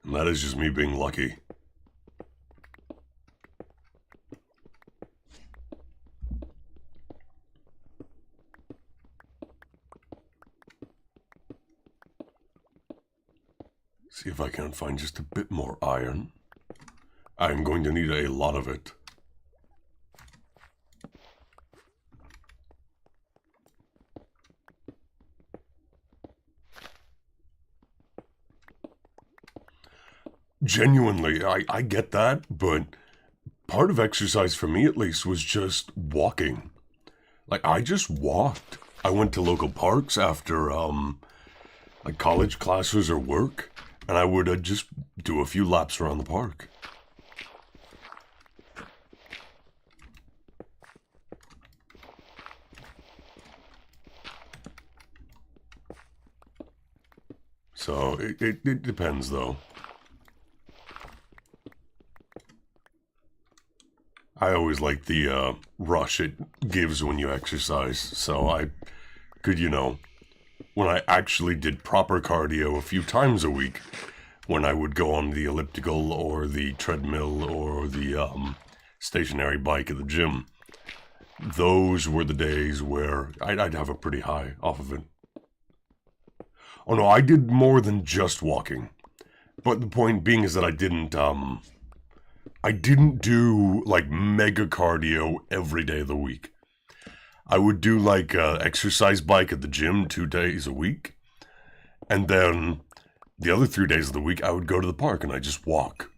And that is just me being lucky. See if I can find just a bit more iron. I'm going to need a lot of it. Genuinely, I get that, but part of exercise for me at least was just walking. Like, I just walked. I went to local parks after, like college classes or work, and I would just do a few laps around the park. So, it depends, though. I always like the rush it gives when you exercise, so I could, you know, when I actually did proper cardio a few times a week, when I would go on the elliptical or the treadmill or the stationary bike at the gym, those were the days where I'd have a pretty high off of it. Oh no, I did more than just walking. But the point being is that I didn't do like mega cardio every day of the week. I would do like exercise bike at the gym 2 days a week. And then the other 3 days of the week, I would go to the park and I'd just walk.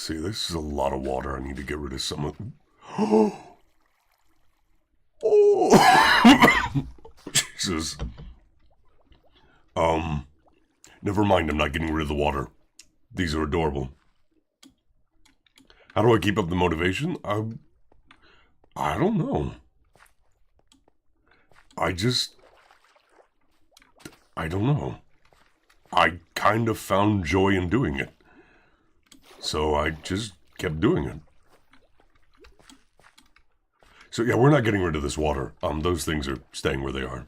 see, this is a lot of water. I need to get rid of some of... Oh! Jesus. Never mind, I'm not getting rid of the water. These are adorable. How do I keep up the motivation? I don't know. I don't know. I kind of found joy in doing it. So I just kept doing it. So yeah, we're not getting rid of this water. Those things are staying where they are.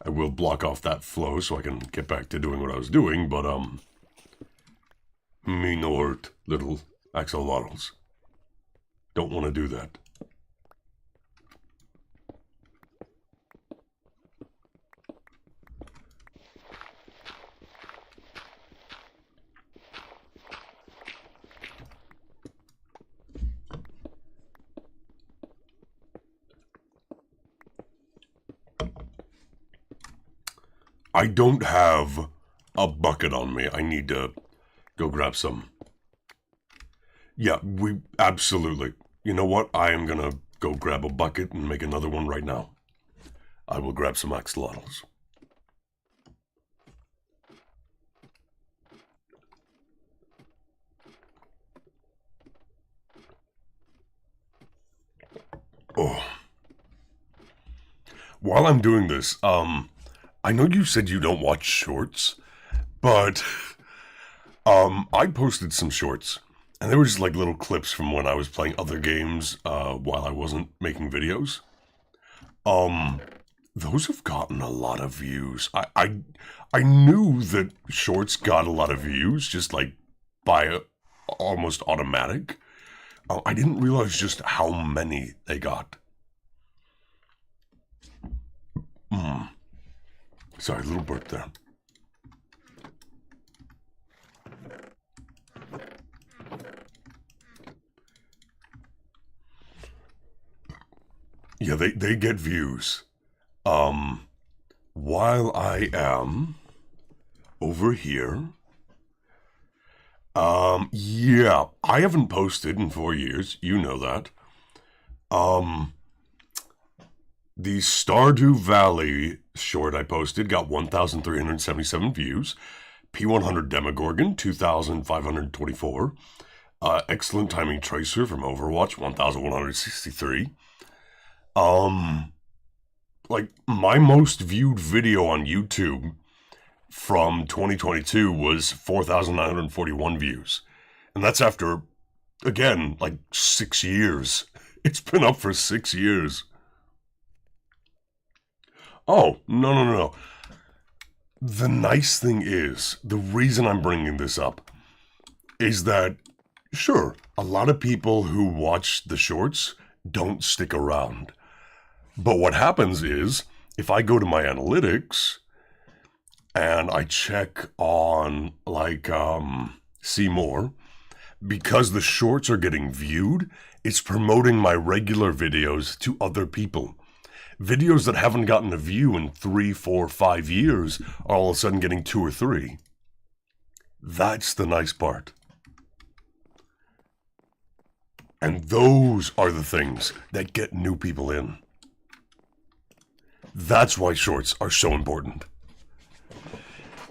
I will block off that flow so I can get back to doing what I was doing, but me no hurt, little axolotls. Don't want to do that. I don't have a bucket on me. I need to go grab some. Yeah, we absolutely. You know what? I am gonna go grab a bucket and make another one right now. I will grab some axolotls. Oh. While I'm doing this, I know you said you don't watch shorts, but I posted some shorts, and they were just like little clips from when I was playing other games while I wasn't making videos. Those have gotten a lot of views. I knew that shorts got a lot of views, just like by almost automatic. I didn't realize just how many they got. Sorry, little burp there. Yeah, they get views. While I am over here, yeah, I haven't posted in 4 years. You know that. The Stardew Valley short I posted got 1,377 views. P100 Demogorgon, 2,524. Excellent Timing Tracer from Overwatch, 1,163. Like, my most viewed video on YouTube from 2022 was 4,941 views. And that's after, again, like 6 years. It's been up for 6 years. Oh, no. The nice thing is, the reason I'm bringing this up is that, sure, a lot of people who watch the shorts don't stick around. But what happens is, if I go to my analytics and I check on, like, see more, because the shorts are getting viewed, it's promoting my regular videos to other people. Videos that haven't gotten a view in 3, 4, 5 years are all of a sudden getting 2 or 3. That's the nice part. And those are the things that get new people in. That's why shorts are so important.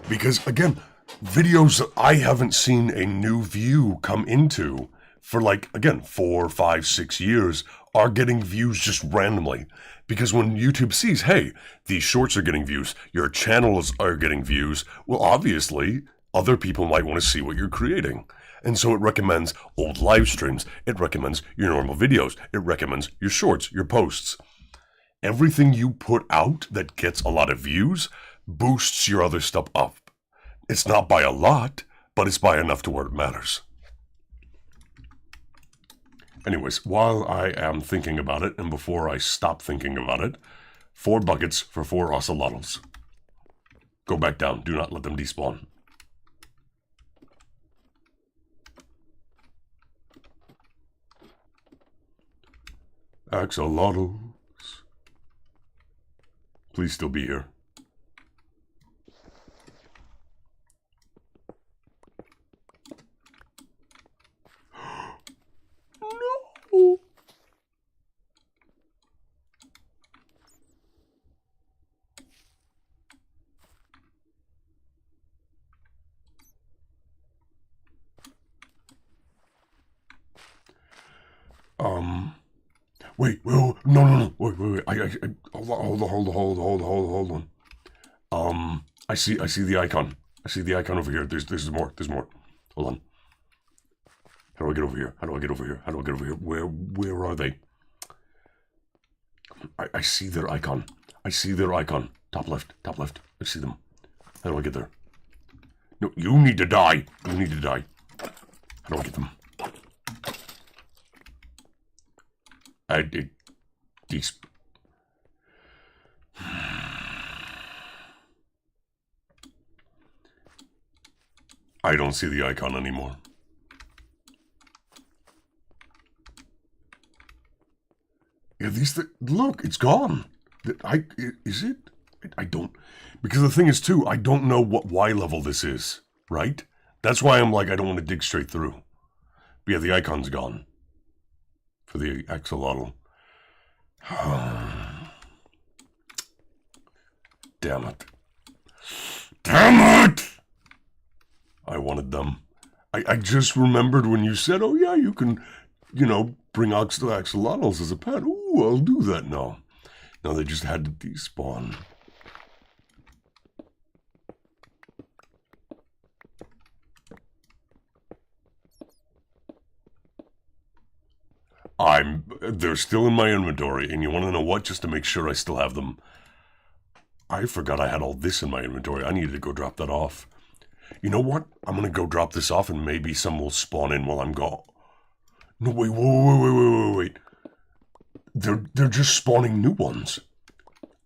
Because, again, videos that I haven't seen a new view come into for, like, again, 4, 5, 6 years are getting views just randomly. Because when YouTube sees, hey, these shorts are getting views, your channels are getting views, well, obviously, other people might want to see what you're creating. And so it recommends old live streams, it recommends your normal videos, it recommends your shorts, your posts. Everything you put out that gets a lot of views boosts your other stuff up. It's not by a lot, but it's by enough to where it matters. Anyways, while I am thinking about it, and before I stop thinking about it, 4 buckets for 4 ocelotls. Go back down. Do not let them despawn. Axolotls. Please still be here. Wait, no. Wait. Hold on. I see the icon. I see the icon over here. There's more. Hold on. How do I get over here? Where are they? I see their icon. Top left. I see them. How do I get there? No, you need to die. How do I get them? These. I don't see the icon anymore. Yeah, look, it's gone. Is it? I don't, because the thing is too, I don't know what Y level this is, right? That's why I'm like, I don't want to dig straight through. But yeah, the icon's gone. For the axolotl. Damn it. I wanted them. I just remembered when you said, oh yeah, you can, bring axolotls as a pet. Ooh, I'll do that now. No, they just had to despawn. They're still in my inventory, and you want to know what? Just to make sure I still have them. I forgot I had all this in my inventory. I needed to go drop that off. You know what? I'm going to go drop this off, and maybe some will spawn in while I'm gone. No, wait. They're just spawning new ones.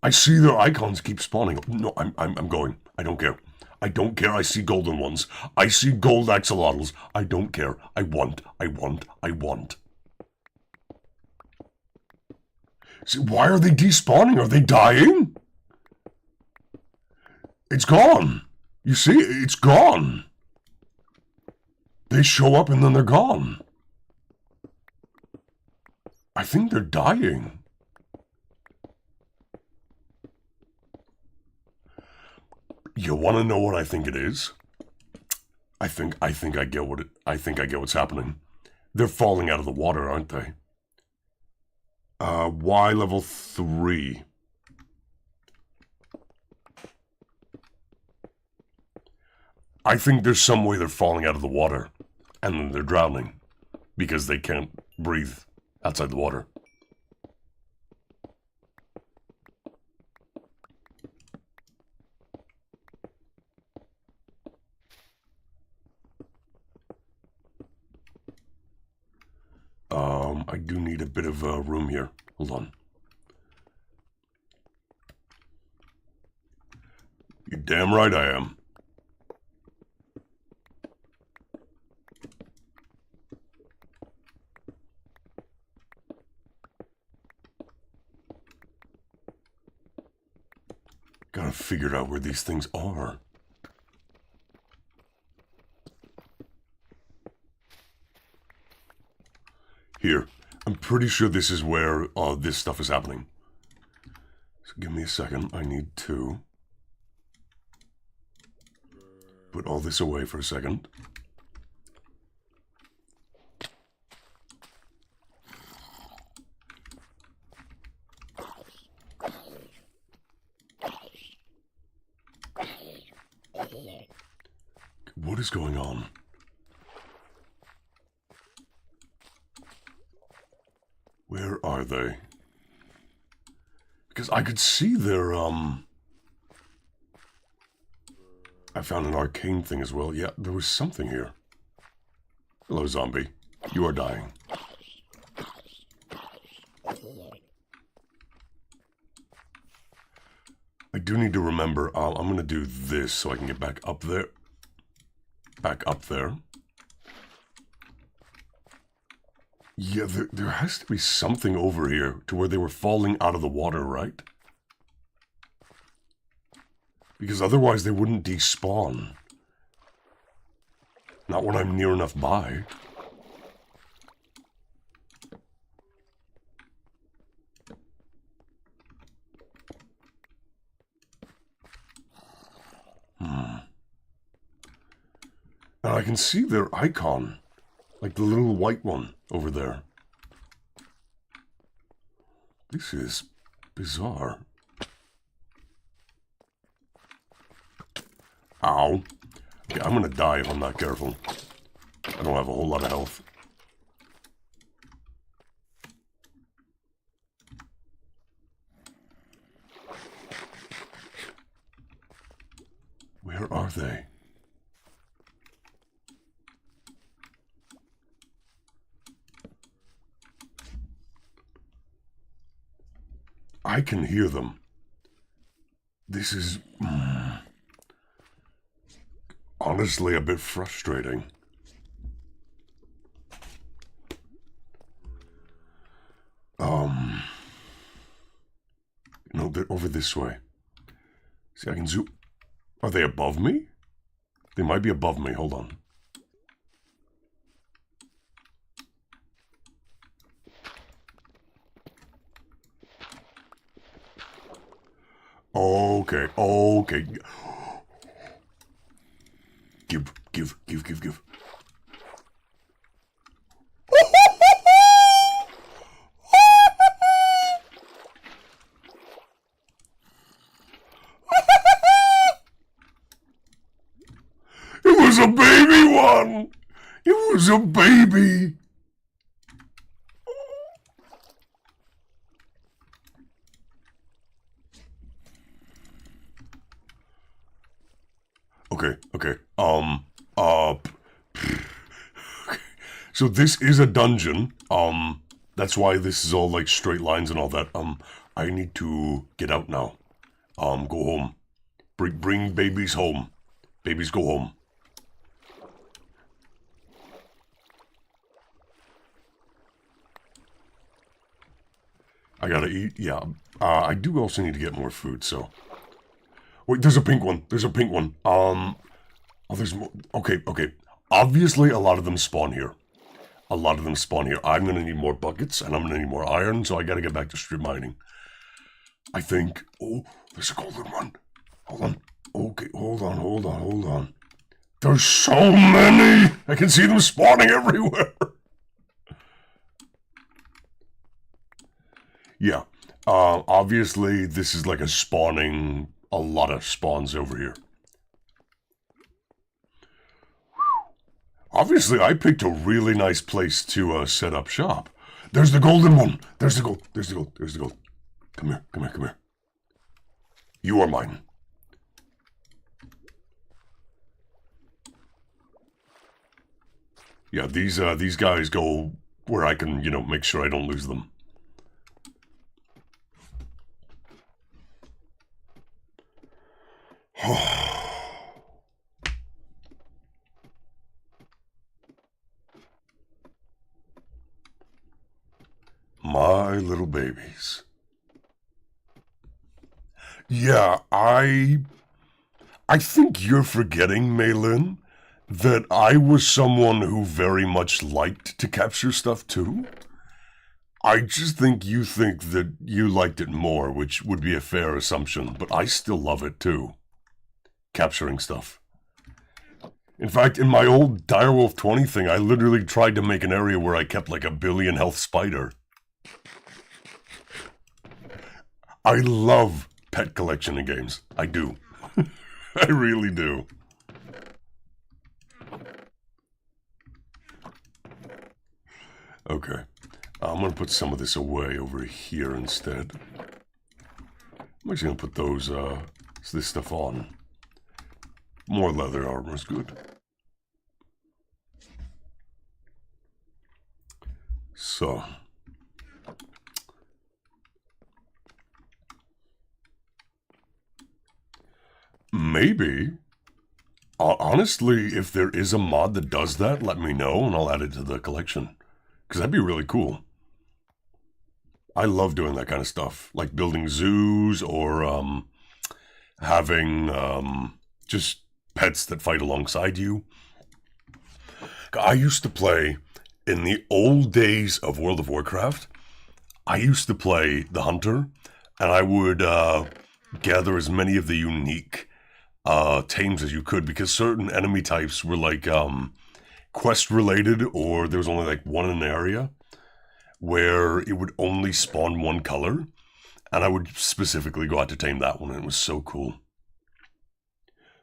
I see their icons keep spawning. No, I'm going. I don't care. I see golden ones. I see gold axolotls. I don't care. I want. See, why are they despawning? Are they dying? It's gone. You see, it's gone. They show up and then they're gone. I think they're dying. You want to know what I think it is? I think I get what's happening. They're falling out of the water, aren't they? Y level 3. I think there's some way they're falling out of the water, and then they're drowning, because they can't breathe outside the water. I do need a bit of room here. Hold on. You're damn right I am. Gotta figure out where these things are. Here. I'm pretty sure this is where this stuff is happening. So give me a second. I need to put all this away for a second. What is going on? Where are they? Because I could see their, I found an arcane thing as well. Yeah, there was something here. Hello, zombie. You are dying. I do need to remember, I'm going to do this so I can get back up there. Yeah, there has to be something over here to where they were falling out of the water, right? Because otherwise they wouldn't despawn. Not when I'm near enough by. And I can see their icon. Like the little white one over there. This is bizarre. Ow. Okay, I'm gonna die if I'm not careful. I don't have a whole lot of health. Where are they? I can hear them. This is honestly a bit frustrating. No, they're over this way. See, I can zoom. Are they above me? They might be above me. Hold on. Okay, okay. Give. It was a baby one! It was a baby! Okay. So this is a dungeon. That's why this is all like straight lines and all that. I need to get out now. Go home. Bring babies home. Babies go home. I gotta eat, yeah. I do also need to get more food, so... Wait, there's a pink one. There's a pink one. Oh, there's more. Okay. Obviously, a lot of them spawn here. I'm gonna need more buckets, and I'm gonna need more iron, so I gotta get back to strip mining. I think... Oh, there's a golden one. Hold on. Okay, hold on. There's so many! I can see them spawning everywhere! Yeah. Obviously, this is like a lot of spawns over here. Obviously, I picked a really nice place to set up shop. There's the golden one. There's the gold. Come here. You are mine. Yeah, these guys go where I can, make sure I don't lose them. My little babies. Yeah, I think you're forgetting, Maylin, that I was someone who very much liked to capture stuff too. I just think you think that you liked it more, which would be a fair assumption, but I still love it too. Capturing stuff. In fact, in my old Direwolf 20 thing, I literally tried to make an area where I kept like a 1 billion health spider. I love pet collection in games. I do. I really do. Okay. I'm going to put some of this away over here instead. I'm actually going to put this stuff on. More leather armor is good. So. Maybe. Honestly, if there is a mod that does that, let me know and I'll add it to the collection. Because that'd be really cool. I love doing that kind of stuff. Like building zoos or having just pets that fight alongside you. I used to play, in the old days of World of Warcraft, I used to play the Hunter, and I would gather as many of the unique tames as you could, because certain enemy types were like quest related, or there was only like one in an area. where it would only spawn one color, and I would specifically go out to tame that one, and it was so cool.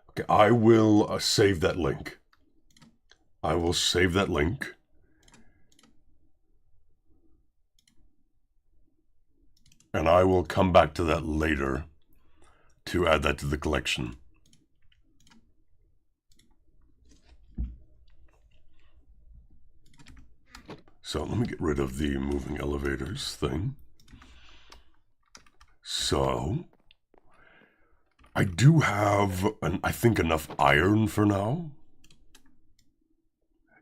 Okay, I will save that link. I will save that link. And I will come back to that later to add that to the collection. So let me get rid of the moving elevators thing. So I do have, I think, enough iron for now.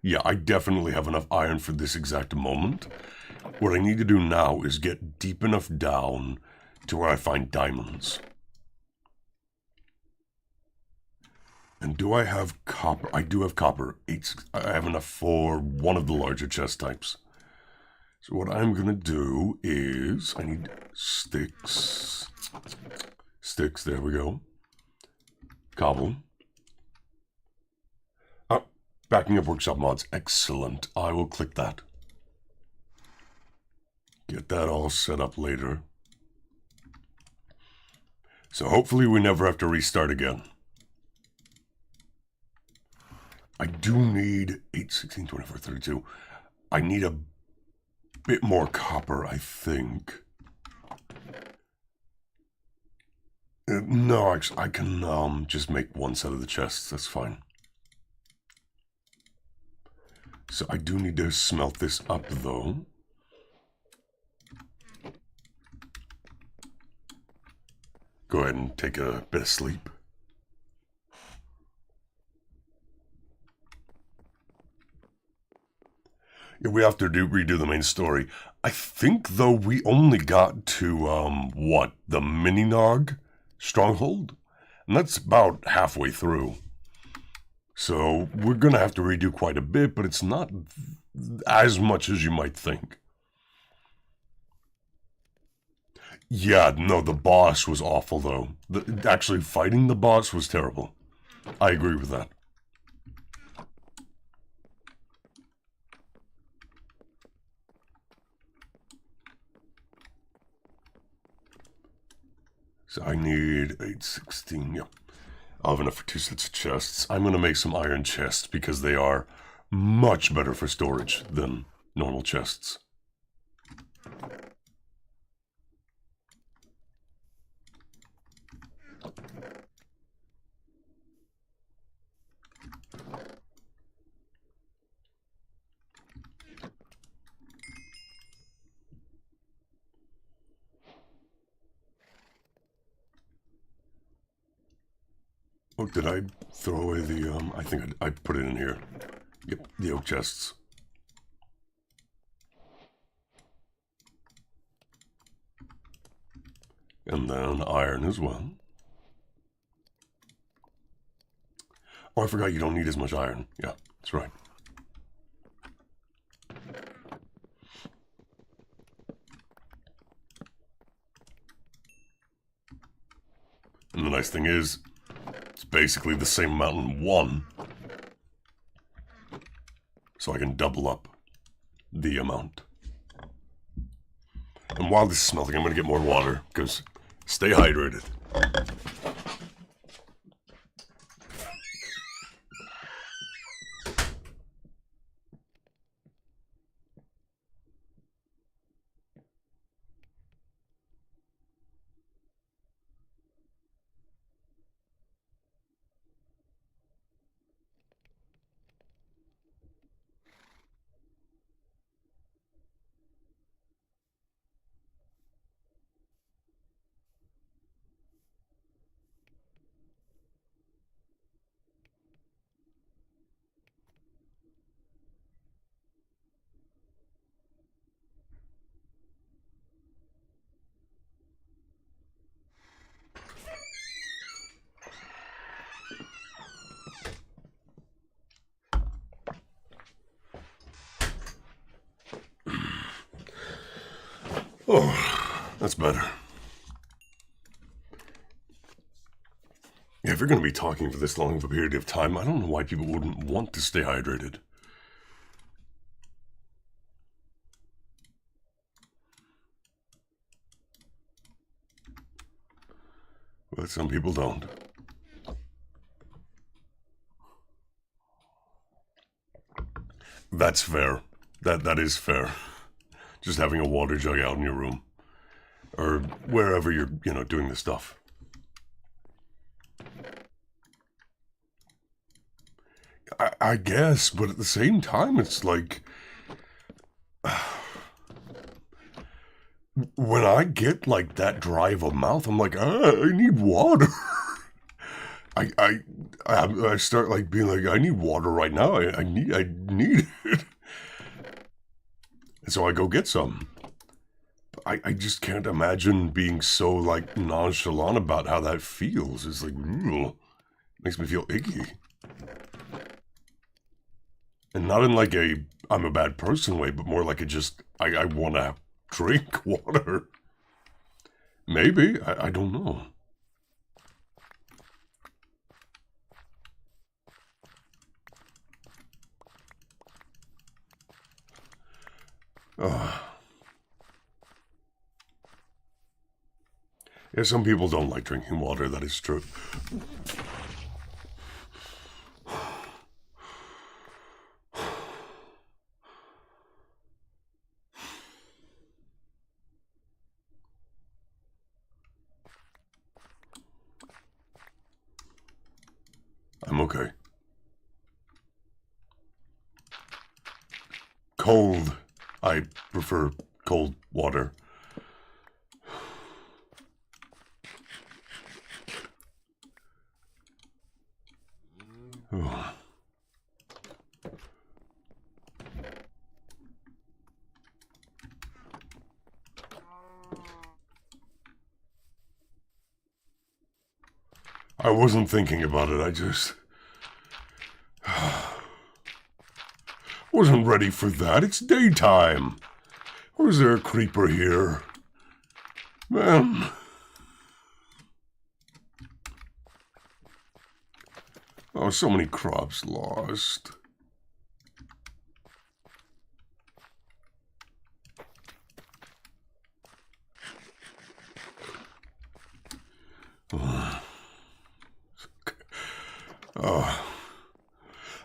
Yeah, I definitely have enough iron for this exact moment. What I need to do now is get deep enough down to where I find diamonds. And do I have copper? I do have copper. I have enough for one of the larger chest types. So what I'm going to do is, I need sticks. Sticks, there we go. Cobble. Oh, backing up workshop mods. Excellent. I will click that. Get that all set up later. So hopefully we never have to restart again. I do need 8, 16, 24, 32. I need a bit more copper, I think. No, actually, I can just make one set of the chests. That's fine. So I do need to smelt this up, though. Go ahead and take a bit of sleep. Yeah, we have to redo the main story. I think, though, we only got to, what? The Mini-Nog stronghold? And that's about halfway through. So we're going to have to redo quite a bit, but it's not as much as you might think. Yeah, no, the boss was awful, though. Actually, fighting the boss was terrible. I agree with that. So I need 8, 16, yeah. I'll have enough for 2 sets of chests. I'm going to make some iron chests because they are much better for storage than normal chests. Oh, did I throw away the, I think I put it in here. Yep, the oak chests. And then iron as well. Oh, I forgot you don't need as much iron. Yeah, that's right. And the nice thing is, it's basically the same amount in one. So I can double up the amount. And while this is smelting, I'm going to get more water, because stay hydrated. Oh, that's better. Yeah, if you're going to be talking for this long of a period of time, I don't know why people wouldn't want to stay hydrated. But some people don't. That's fair. That is fair. Just having a water jug out in your room. Or wherever you're, doing this stuff. I guess, but at the same time, it's like... when I get, like, that dry of a mouth, I'm like, I need water. I start, like, being like, I need water right now. I need it. And so I go get some. I just can't imagine being so, like, nonchalant about how that feels. It's like, makes me feel icky. And not in, like, I'm a bad person way, but more like I want to drink water. Maybe. I don't know. Yeah, some people don't like drinking water, that is true. I'm okay. Cold. I prefer cold water. I wasn't thinking about it, I just... wasn't ready for that, it's daytime. Or is there a creeper here? Man. Oh, so many crops lost.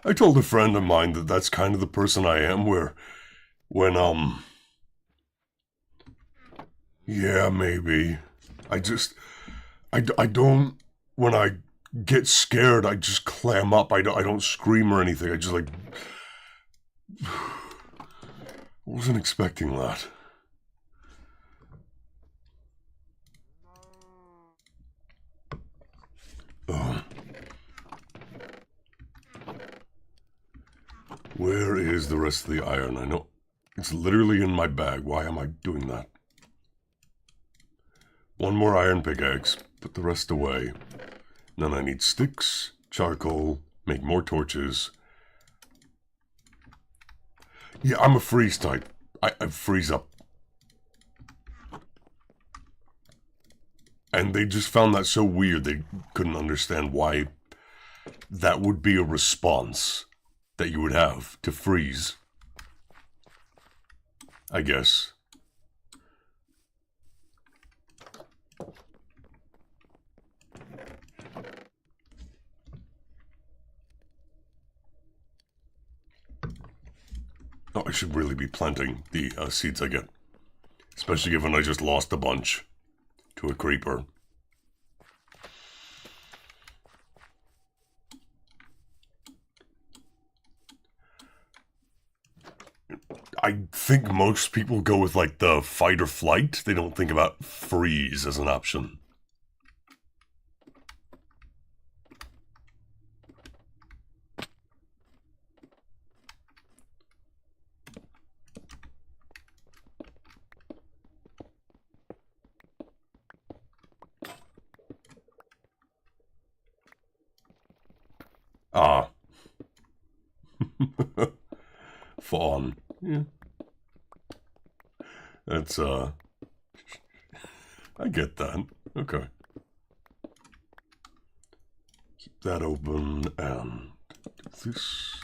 I told a friend of mine that that's kind of the person I am, where when, yeah, maybe. I don't, when I get scared, I just clam up. I don't scream or anything. I just, like, wasn't expecting that. Where is the rest of the iron? I know it's literally in my bag. Why am I doing that? One more iron pickaxe. Put the rest away. Then I need sticks, charcoal, make more torches. Yeah, I'm a freeze type. I freeze up. And they just found that so weird they couldn't understand why that would be a response that you would have to freeze. I guess. Oh, I should really be planting the seeds I get. Especially given I just lost a bunch to a creeper. I think most people go with, like, the fight or flight. They don't think about freeze as an option. Ah. Fawn. Yeah. That's, I get that. Okay. Keep that open and do this.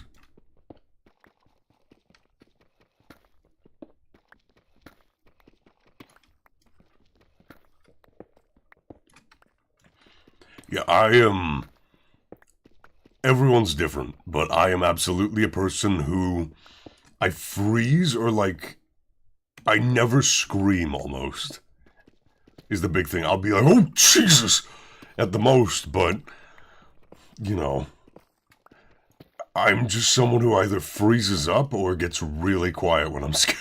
Yeah, I am... Everyone's different, but I am absolutely a person who... I freeze or, like... I never scream, almost. Is the big thing. I'll be like, oh, Jesus! At the most, but... You know... I'm just someone who either freezes up or gets really quiet when I'm scared.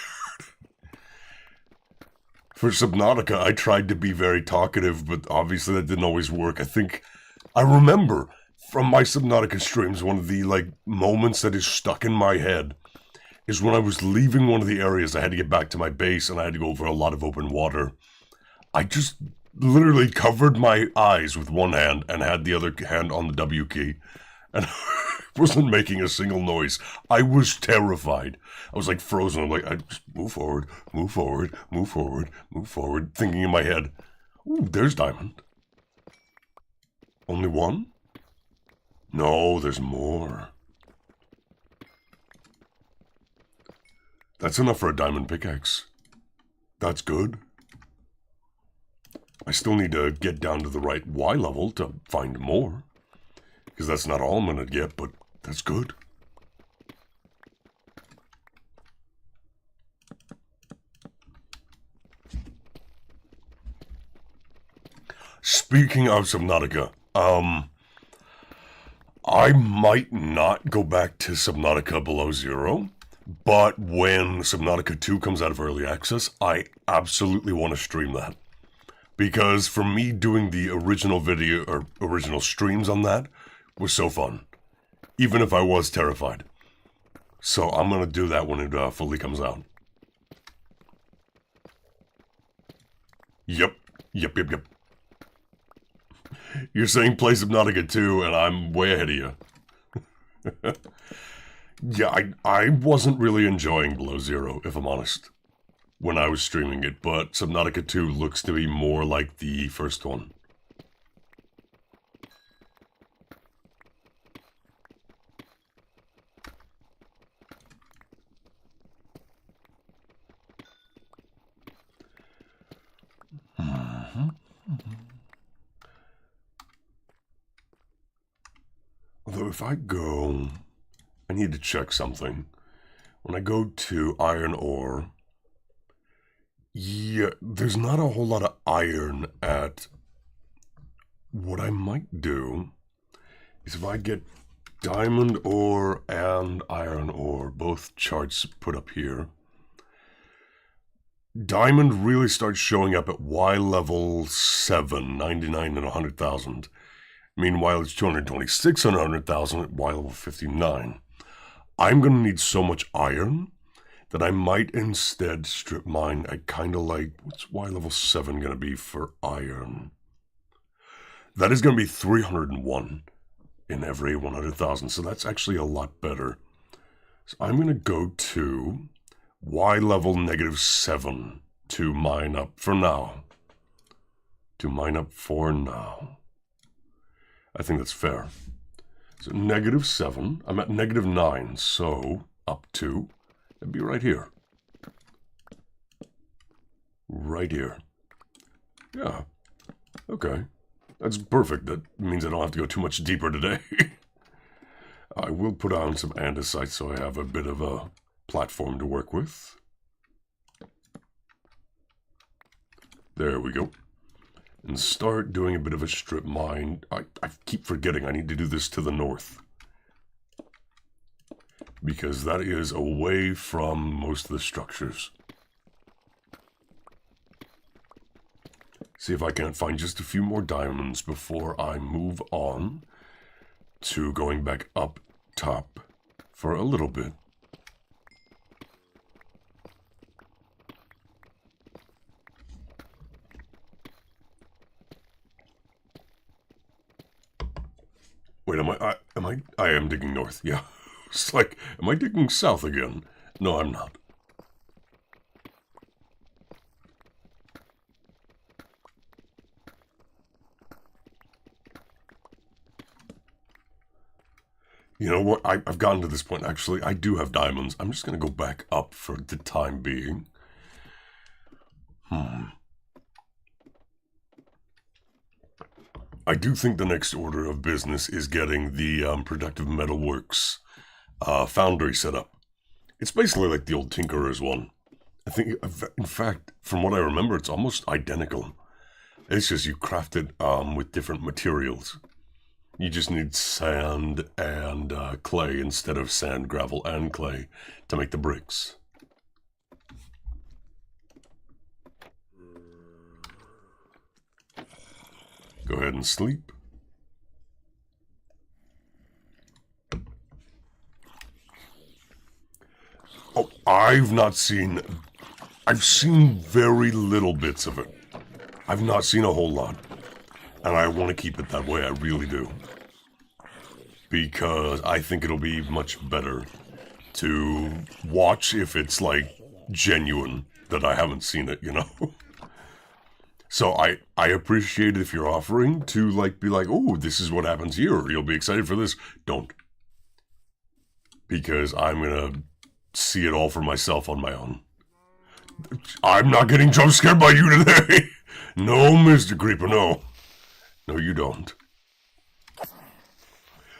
For Subnautica, I tried to be very talkative, but obviously that didn't always work. I remember from my Subnautica streams, one of the, like, moments that is stuck in my head is when I was leaving one of the areas. I had to get back to my base, and I had to go over a lot of open water. I just literally covered my eyes with one hand and had the other hand on the W key. And wasn't making a single noise. I was terrified. I was like frozen. I'm like, I just move forward, move forward, move forward, move forward, thinking in my head, ooh, there's diamond. Only one? No, there's more. That's enough for a diamond pickaxe. That's good. I still need to get down to the right Y level to find more. Because that's not all I'm gonna get, but that's good. Speaking of Subnautica, I might not go back to Subnautica Below Zero, but when Subnautica 2 comes out of early access, I absolutely want to stream that. Because for me, doing the original video, or original streams on that, was so fun. Even if I was terrified. So I'm gonna do that when it fully comes out. Yep. You're saying play Subnautica 2, and I'm way ahead of you. Yeah, I wasn't really enjoying Below Zero, if I'm honest, when I was streaming it, but Subnautica 2 looks to be more like the first one. Although if I go... I need to check something. When I go to iron ore... Yeah, there's not a whole lot of iron at... What I might do is if I get diamond ore and iron ore, both charts put up here, diamond really starts showing up at Y level 7, 99 and 100,000. Meanwhile, it's 226 and 100,000 at Y level 59. I'm going to need so much iron that I might instead strip mine. I kind of like, what's Y level 7 going to be for iron? That is going to be 301 in every 100,000, so that's actually a lot better. So I'm going to go to Y level -7 to mine up for now. I think that's fair. So -7, I'm at -9, so up to, it'd be right here. Right here. Yeah, okay. That's perfect. That means I don't have to go too much deeper today. I will put on some andesite so I have a bit of a platform to work with. There we go. And start doing a bit of a strip mine. I keep forgetting I need to do this to the north. Because that is away from most of the structures. See if I can't find just a few more diamonds before I move on to going back up top for a little bit. Wait, I am digging north, yeah. It's like, am I digging south again? No, I'm not. You know what? I've gotten to this point, actually. I do have diamonds. I'm just going to go back up for the time being. I do think the next order of business is getting the Productive Metalworks Foundry set up. It's basically like the old Tinkerer's one. I think, in fact, from what I remember, it's almost identical. It's just you craft it with different materials. You just need sand and clay instead of sand, gravel, and clay to make the bricks. Go ahead and sleep. Oh, I've seen very little bits of it. I've not seen a whole lot. And I want to keep it that way, I really do. Because I think it'll be much better to watch if it's, like, genuine that I haven't seen it, you know? So I appreciate it if you're offering to, like, be like, oh, this is what happens here. You'll be excited for this. Don't. Because I'm gonna see it all for myself on my own. I'm not getting jump scared by you today. No, Mr. Creeper, no. No, you don't.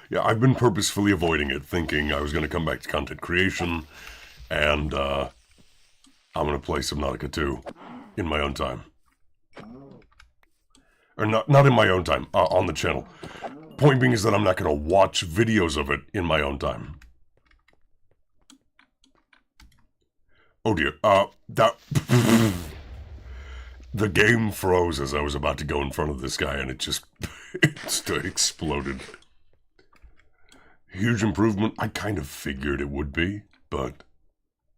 Yeah, I've been purposefully avoiding it, thinking I was going to come back to content creation, and I'm going to play Subnautica 2 in my own time. Or not in my own time, on the channel. Point being is that I'm not going to watch videos of it in my own time. Oh dear, the game froze as I was about to go in front of this guy, and it just exploded. Huge improvement. I kind of figured it would be, but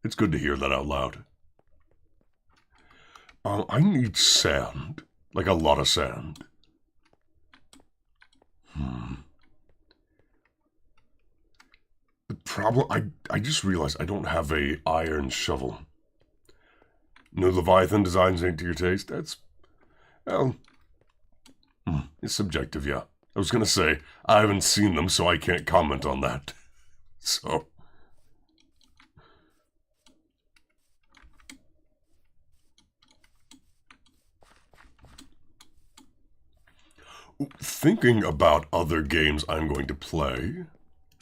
it's good to hear that out loud. I need sand. Like a lot of sand. The problem... I just realized I don't have a iron shovel. No Leviathan designs ain't to your taste? That's... well... it's subjective, yeah. I was gonna say, I haven't seen them, so I can't comment on that. So... thinking about other games I'm going to play...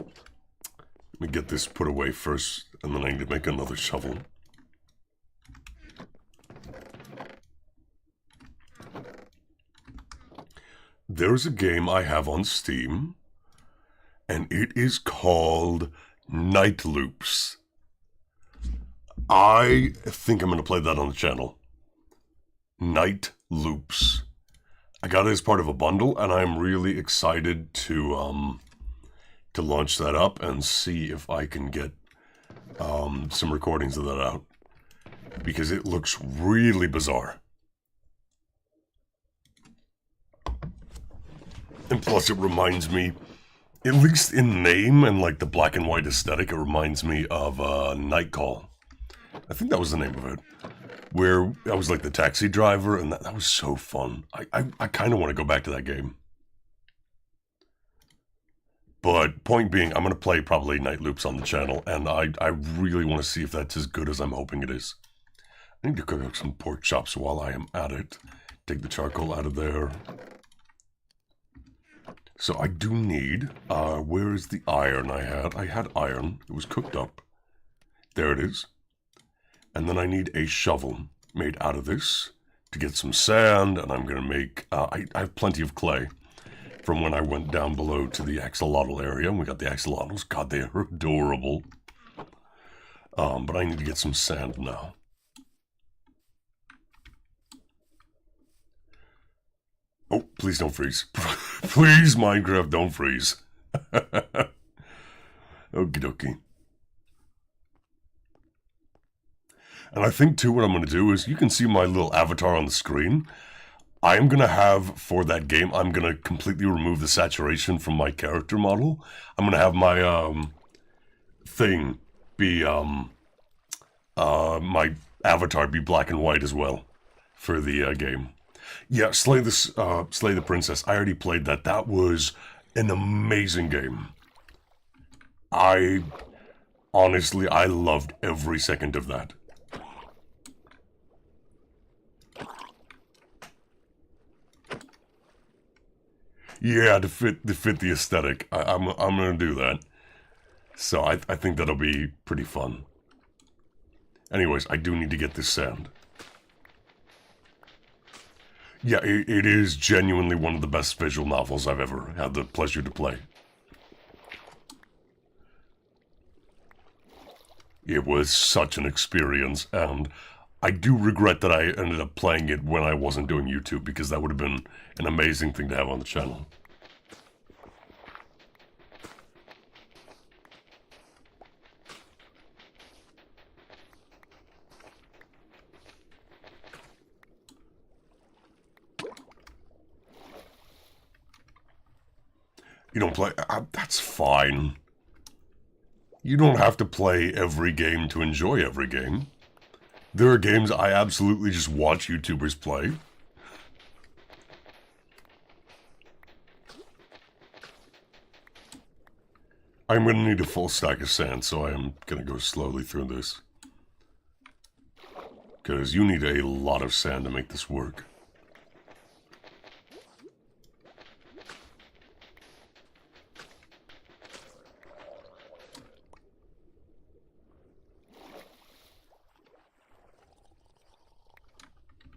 let me get this put away first, and then I need to make another shovel. There's a game I have on Steam, and it is called Night Loops. I think I'm going to play that on the channel. Night Loops. I got it as part of a bundle, and I'm really excited to launch that up and see if I can get some recordings of that out. Because it looks really bizarre. And plus it reminds me, at least in name and like the black and white aesthetic, it reminds me of Night Call. I think that was the name of it. Where I was like the taxi driver, and that was so fun. I kind of want to go back to that game. But point being, I'm going to play probably Night Loops on the channel, and I really want to see if that's as good as I'm hoping it is. I need to cook up some pork chops while I am at it. Take the charcoal out of there. So I do need, where is the iron I had? I had iron. It was cooked up. There it is. And then I need a shovel made out of this to get some sand, and I'm going to make, I have plenty of clay from when I went down below to the axolotl area, and we got the axolotls. God, they are adorable. But I need to get some sand now. Oh, please don't freeze. Please, Minecraft, don't freeze. Okie dokie. And I think, too, what I'm going to do is, you can see my little avatar on the screen. I am going to have, for that game, I'm going to completely remove the saturation from my character model. I'm going to have my, thing be, my avatar be black and white as well for the, game. Yeah, Slay the Princess. I already played that. That was an amazing game. Honestly, I loved every second of that. Yeah, to fit the aesthetic. I'm gonna do that. So I think that'll be pretty fun. Anyways, I do need to get this sand. Yeah, it is genuinely one of the best visual novels I've ever had the pleasure to play. It was such an experience, and I do regret that I ended up playing it when I wasn't doing YouTube, because that would have been an amazing thing to have on the channel. You don't play... that's fine. You don't have to play every game to enjoy every game. There are games I absolutely just watch YouTubers play. I'm going to need a full stack of sand, so I am going to go slowly through this. Because you need a lot of sand to make this work.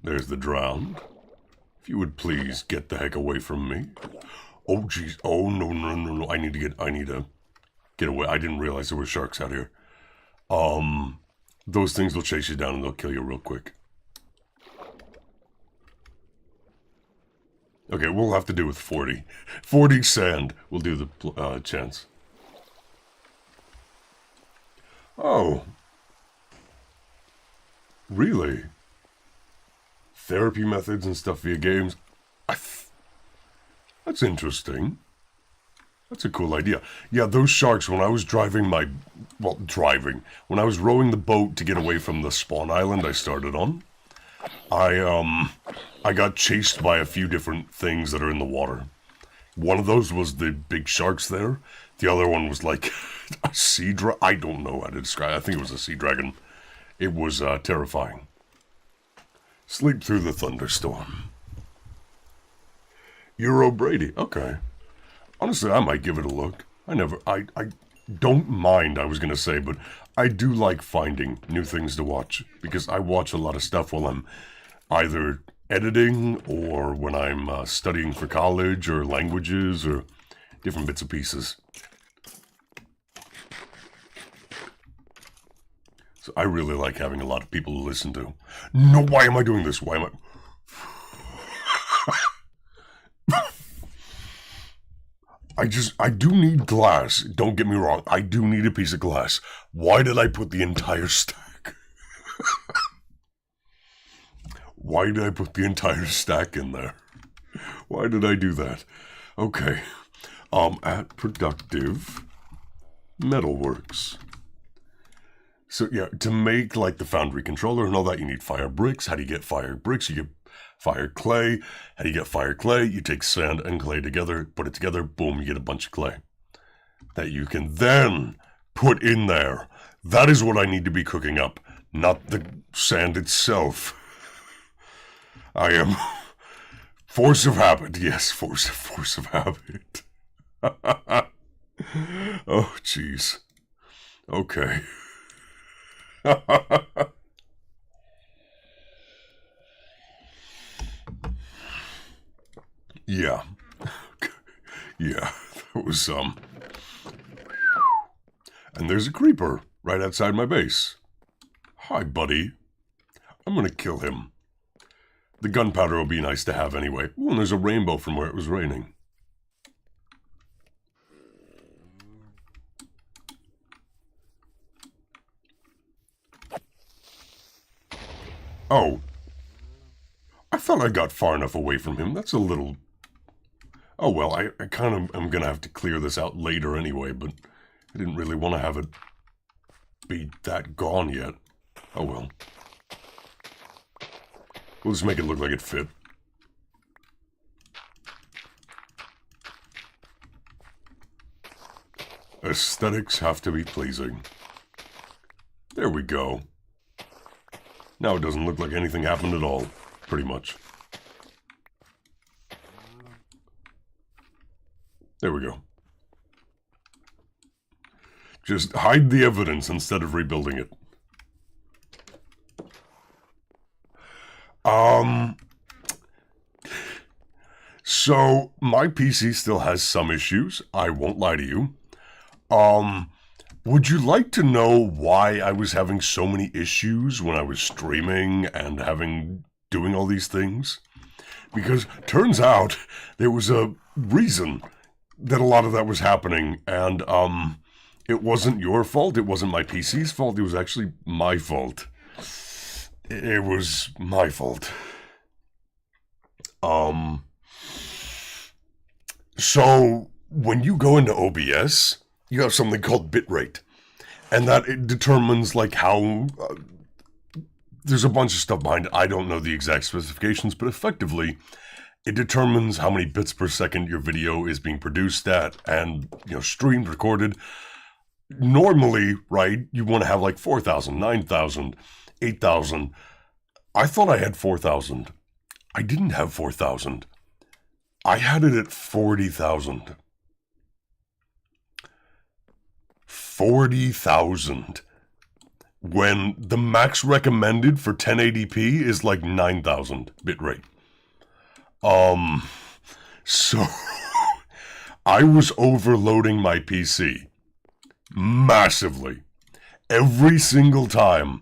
There's the drowned. If you would please get the heck away from me. Oh, jeez. Oh, no. I need to get away. I didn't realize there were sharks out here. Those things will chase you down and they'll kill you real quick. Okay, we'll have to do with 40. 40 sand will do the chance. Oh. Really? Therapy methods and stuff via games. That's interesting. That's a cool idea. Yeah, those sharks, when I was driving when I was rowing the boat to get away from the spawn island I started on, I got chased by a few different things that are in the water. One of those was the big sharks there. The other one was like a sea dragon. I don't know how to describe it. I think it was a sea dragon. It was terrifying. Sleep through the thunderstorm. Euro Brady. Okay. Honestly, I might give it a look. I don't mind, I was going to say, but I do like finding new things to watch, because I watch a lot of stuff while I'm either editing or when I'm studying for college or languages or different bits and pieces. So I really like having a lot of people to listen to. No, why am I doing this? Why am I... I do need glass. Don't get me wrong. I do need a piece of glass. Why did I put the entire stack? Why did I put the entire stack in there? Why did I do that? Okay. At productive Metalworks. So yeah, to make like the Foundry controller and all that, you need fire bricks. How do you get fire bricks? You get fire clay. How do you get fire clay? You take sand and clay together, put it together, boom, you get a bunch of clay that you can then put in there. That is what I need to be cooking up, not the sand itself. I am force of habit. Yes, force of habit. Oh, jeez. Okay. Yeah. Yeah, that was and there's a creeper right outside my base. Hi, buddy. I'm gonna kill him. The gunpowder will be nice to have anyway. Ooh, and there's a rainbow from where it was raining. Oh. I thought I got far enough away from him. That's a little... Oh, well, I kind of am going to have to clear this out later anyway, but I didn't really want to have it be that gone yet. Oh, well. We'll just make it look like it fit. Aesthetics have to be pleasing. There we go. Now it doesn't look like anything happened at all, pretty much. There we go. Just hide the evidence instead of rebuilding it. So my PC still has some issues. I won't lie to you. Would you like to know why I was having so many issues when I was streaming and doing all these things? Because turns out there was a reason that a lot of that was happening, and it wasn't your fault, it wasn't my PC's fault, it was actually my fault. It was my fault. So when you go into OBS, you have something called bitrate, and that it determines like how there's a bunch of stuff behind it. I don't know the exact specifications, but effectively it determines how many bits per second your video is being produced at and, streamed, recorded. Normally, right, you want to have like 4,000, 9,000, 8,000. I thought I had 4,000. I didn't have 4,000. I had it at 40,000. 40,000. When the max recommended for 1080p is like 9,000 bitrate. So I was overloading my PC massively. Every single time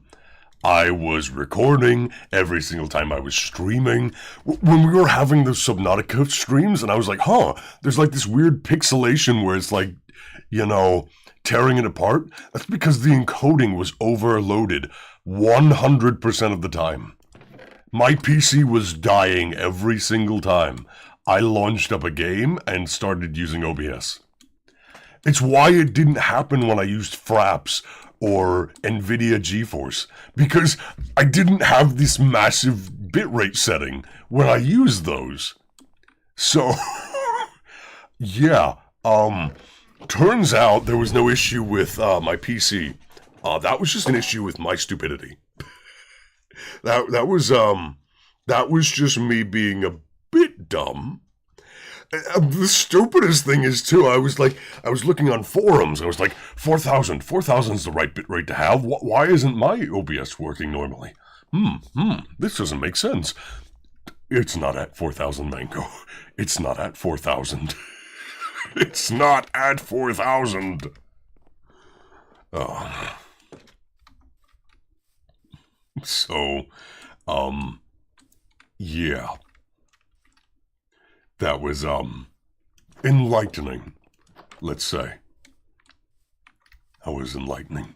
I was recording, every single time I was streaming. When we were having the Subnautica streams, and I was like, there's like this weird pixelation where it's like, tearing it apart. That's because the encoding was overloaded 100% of the time. My PC was dying every single time I launched up a game and started using OBS. It's why it didn't happen when I used Fraps or NVIDIA GeForce, because I didn't have this massive bitrate setting when I used those. So, yeah, turns out there was no issue with my PC. That was just an issue with my stupidity. That was just me being a bit dumb. The stupidest thing is, too, I was looking on forums. I was like, 4,000. 4,000 is the right bitrate to have. Why isn't my OBS working normally? This doesn't make sense. It's not at 4,000, Mango. It's not at 4,000. It's not at 4,000. So, yeah. That was, enlightening, let's say. That was enlightening.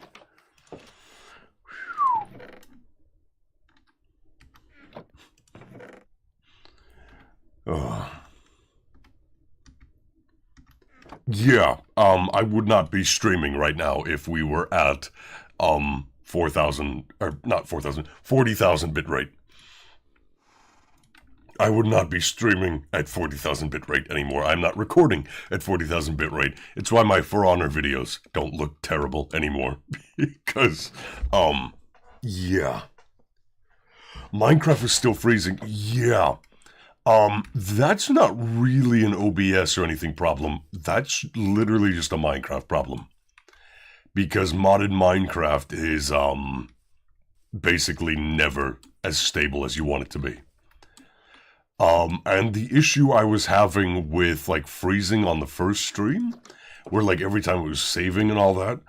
Yeah, I would not be streaming right now if we were at, 4,000, or not 4,000, 40,000 bitrate. I would not be streaming at 40,000 bitrate anymore. I'm not recording at 40,000 bitrate. It's why my For Honor videos don't look terrible anymore. Because, yeah. Minecraft is still freezing. Yeah. That's not really an OBS or anything problem. That's literally just a Minecraft problem. Because modded Minecraft is, basically never as stable as you want it to be. And the issue I was having with, like, freezing on the first stream, where, like, every time it was saving and all that,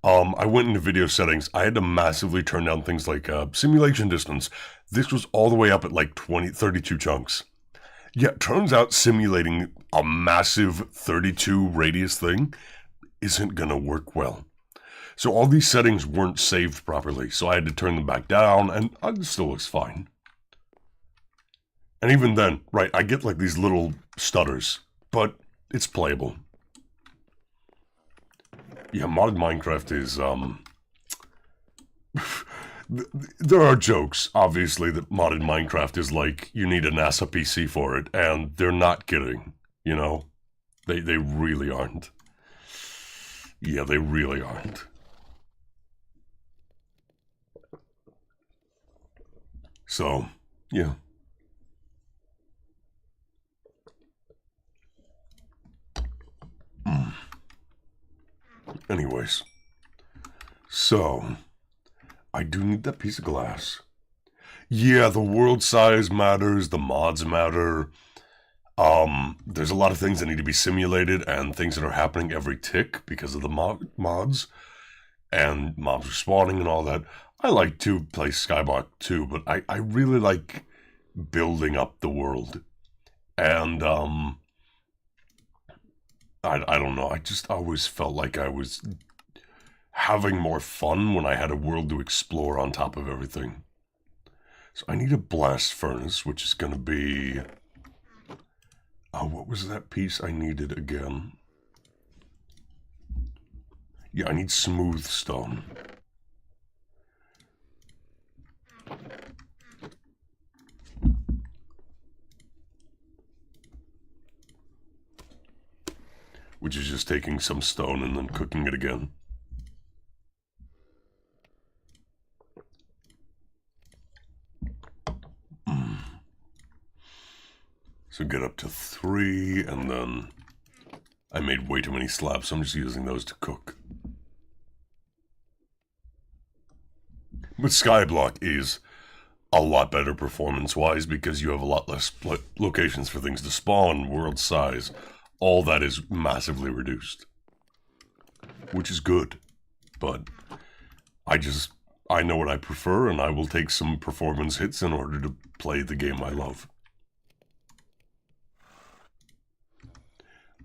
I went into video settings. I had to massively turn down things like, simulation distance. This was all the way up at, like, 32 chunks. Yeah, turns out simulating a massive 32 radius thing isn't gonna work well. So all these settings weren't saved properly, so I had to turn them back down, and it still looks fine. And even then, right, I get like these little stutters, but it's playable. Yeah, modded Minecraft is, there are jokes, obviously, that modded Minecraft is like, you need a NASA PC for it, and they're not kidding, you know? They really aren't. Yeah, they really aren't. So, yeah. Anyways. So, I do need that piece of glass. Yeah, the world size matters, the mods matter. There's a lot of things that need to be simulated and things that are happening every tick because of the mods. And mobs are spawning and all that. I like to play Skyblock too, but I really like building up the world. And, I don't know, I just always felt like I was having more fun when I had a world to explore on top of everything. So I need a blast furnace, which is going to be... what was that piece I needed again? Yeah, I need smooth stone. Which is just taking some stone and then cooking it again. So get up to 3, and then I made way too many slabs, so I'm just using those to cook. But Skyblock is a lot better performance-wise because you have a lot less locations for things to spawn, world size. All that is massively reduced. Which is good. But I know what I prefer, and I will take some performance hits in order to play the game I love.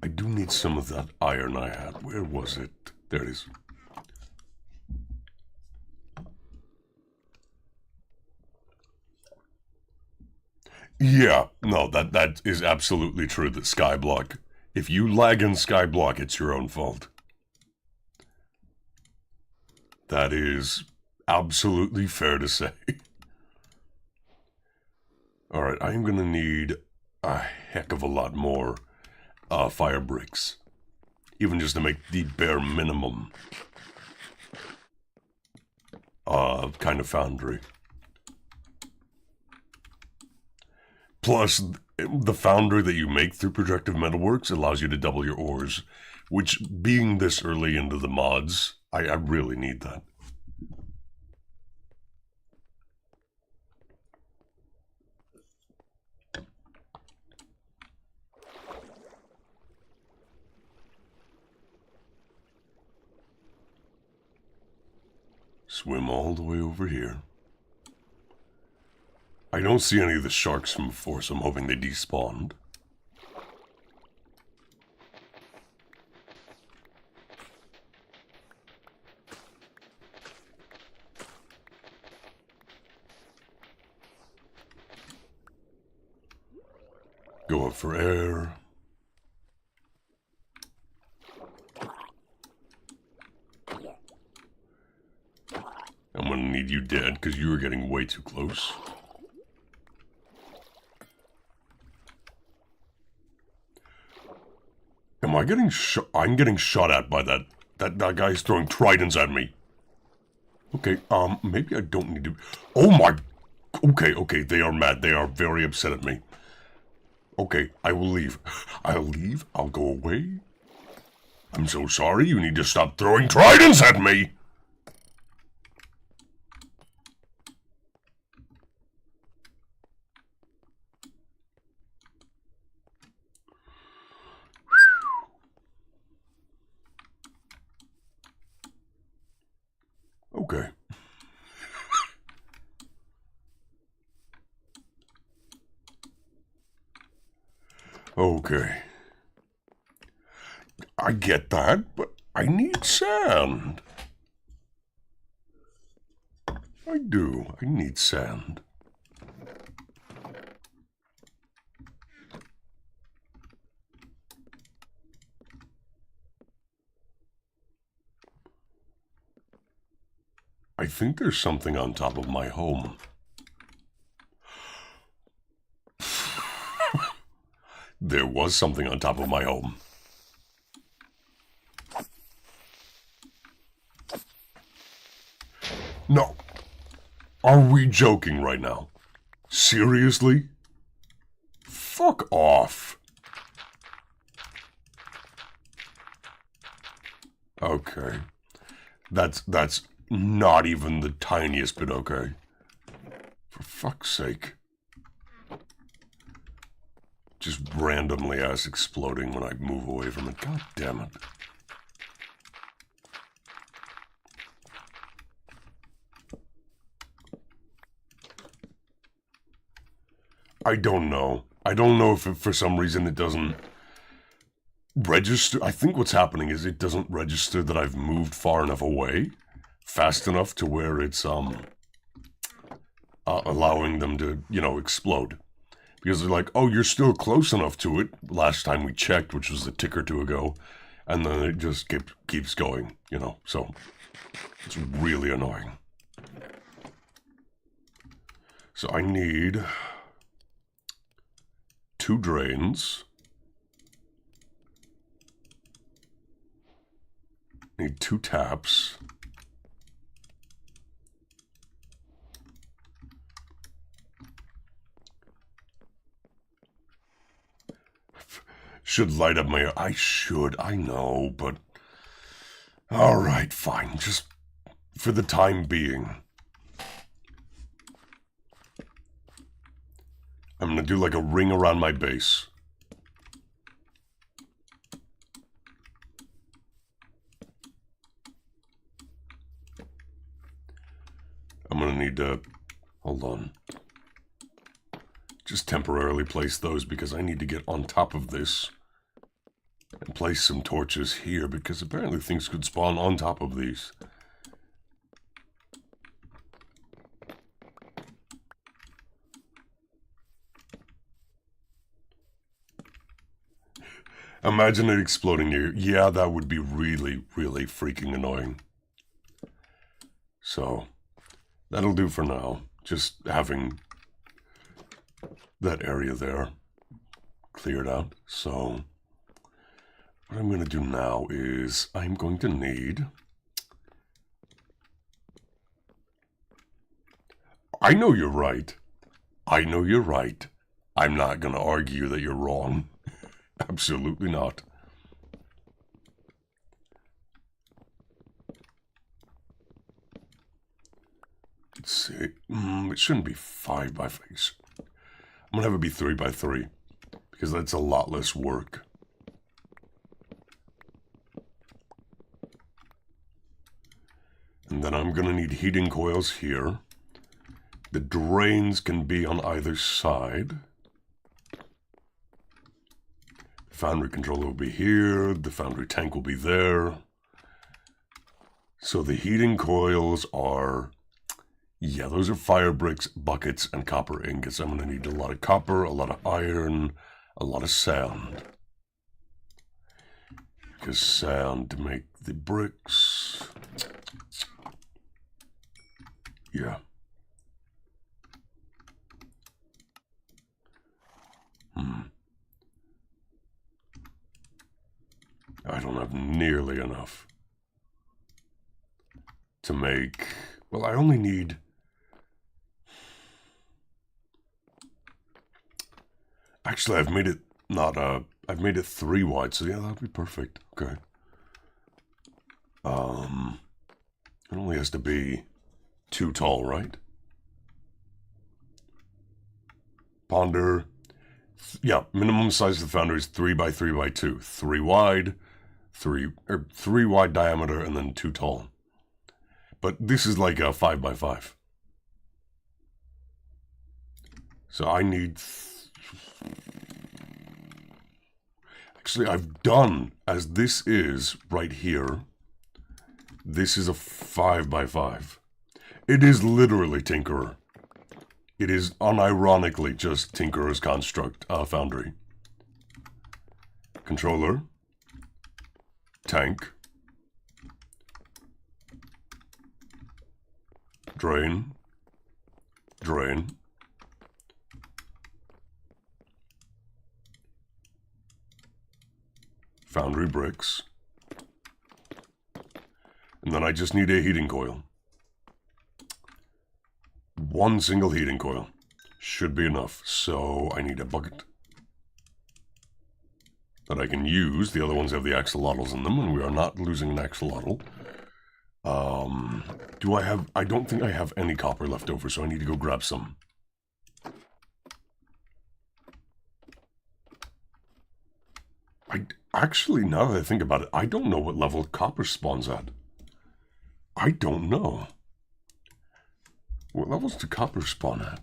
I do need some of that iron I had. Where was it? There it is. Yeah, no, that is absolutely true, that Skyblock, if you lag in Skyblock, it's your own fault. That is absolutely fair to say. Alright, I'm gonna need a heck of a lot more fire bricks. Even just to make the bare minimum kind of foundry. Plus, the foundry that you make through Projective Metalworks allows you to double your ores, which, being this early into the mods, I really need that. Swim all the way over here. I don't see any of the sharks from before, so I'm hoping they despawned. Go up for air. I'm gonna need you dead, because you are getting way too close. Am I getting shot? I'm getting shot at by that guy's throwing tridents at me. Okay, maybe I don't need to... Oh my... Okay, they are mad. They are very upset at me. Okay, I will leave. I'll leave. I'll go away. I'm so sorry. You need to stop throwing tridents at me. Okay. Okay. I get that, but I need sand. I do. I need sand. I think there's something on top of my home. There was something on top of my home. No. Are we joking right now? Seriously? Fuck off. Okay. That's not even the tiniest bit okay. For fuck's sake. Just randomly ass exploding when I move away from it. God damn it. I don't know. I don't know if for some reason it doesn't register. I think what's happening is it doesn't register that I've moved far enough away, fast enough to where it's allowing them to, explode. Because they're like, oh, you're still close enough to it last time we checked, which was a tick or two ago, and then it just keeps going, so it's really annoying. So I need 2 drains. Need 2 taps. Should light up my... I know, but... Alright, fine. Just for the time being. I'm gonna do like a ring around my base. I'm gonna need to... Hold on. Just temporarily place those because I need to get on top of this. And place some torches here because apparently things could spawn on top of these. Imagine it exploding here. Yeah, that would be really, really freaking annoying. So, that'll do for now. Just having that area there cleared out. So, what I'm going to do now is I'm going to need... I know you're right. I know you're right. I'm not going to argue that you're wrong. Absolutely not. Let's see. It shouldn't be 5 by 5. I'm going to have it be 3 by 3 because that's a lot less work. And then I'm going to need heating coils here. The drains can be on either side. The Foundry controller will be here. The Foundry tank will be there. So the heating coils are... Yeah, those are fire bricks, buckets, and copper ingots. I'm going to need a lot of copper, a lot of iron, a lot of sand. Because sand to make the bricks... Yeah. I don't have nearly enough to make... Well, I only need... Actually, I've made it not I've made it 3 wide, so yeah, that'd be perfect. Okay. It only has to be 2 tall, right? Ponder. Yeah, minimum size of the Foundry is 3 by 3 by 2. 3 wide, 3 wide diameter, and then 2 tall. But this is like a 5 by 5. So I need... Actually, I've done, as this is right here, this is a 5 by 5. It is literally Tinkerer. It is unironically just Tinkerer's construct, Foundry. Controller. Tank. Drain. Drain. Foundry bricks. And then I just need a heating coil. 1 single heating coil. Should be enough. So I need a bucket. that I can use. The other ones have the axolotls in them, and we are not losing an axolotl. Do I have... I don't think I have any copper left over, so I need to go grab some. Actually, now that I think about it, I don't know what level copper spawns at. I don't know. What levels do copper spawn at?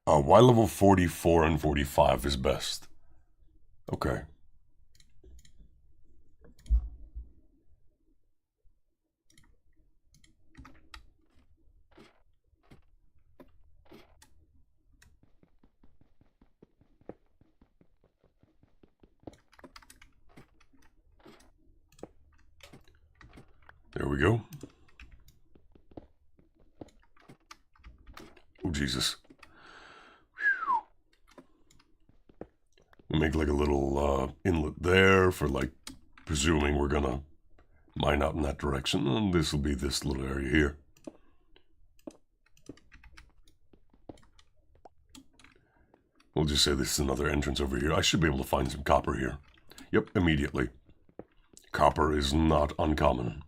Why level 44 and 45 is best? Okay. There we go. Oh, Jesus. We'll make like a little inlet there for like, presuming we're gonna mine out in that direction, and this will be this little area here. We'll just say this is another entrance over here. I should be able to find some copper here. Yep, immediately. Copper is not uncommon.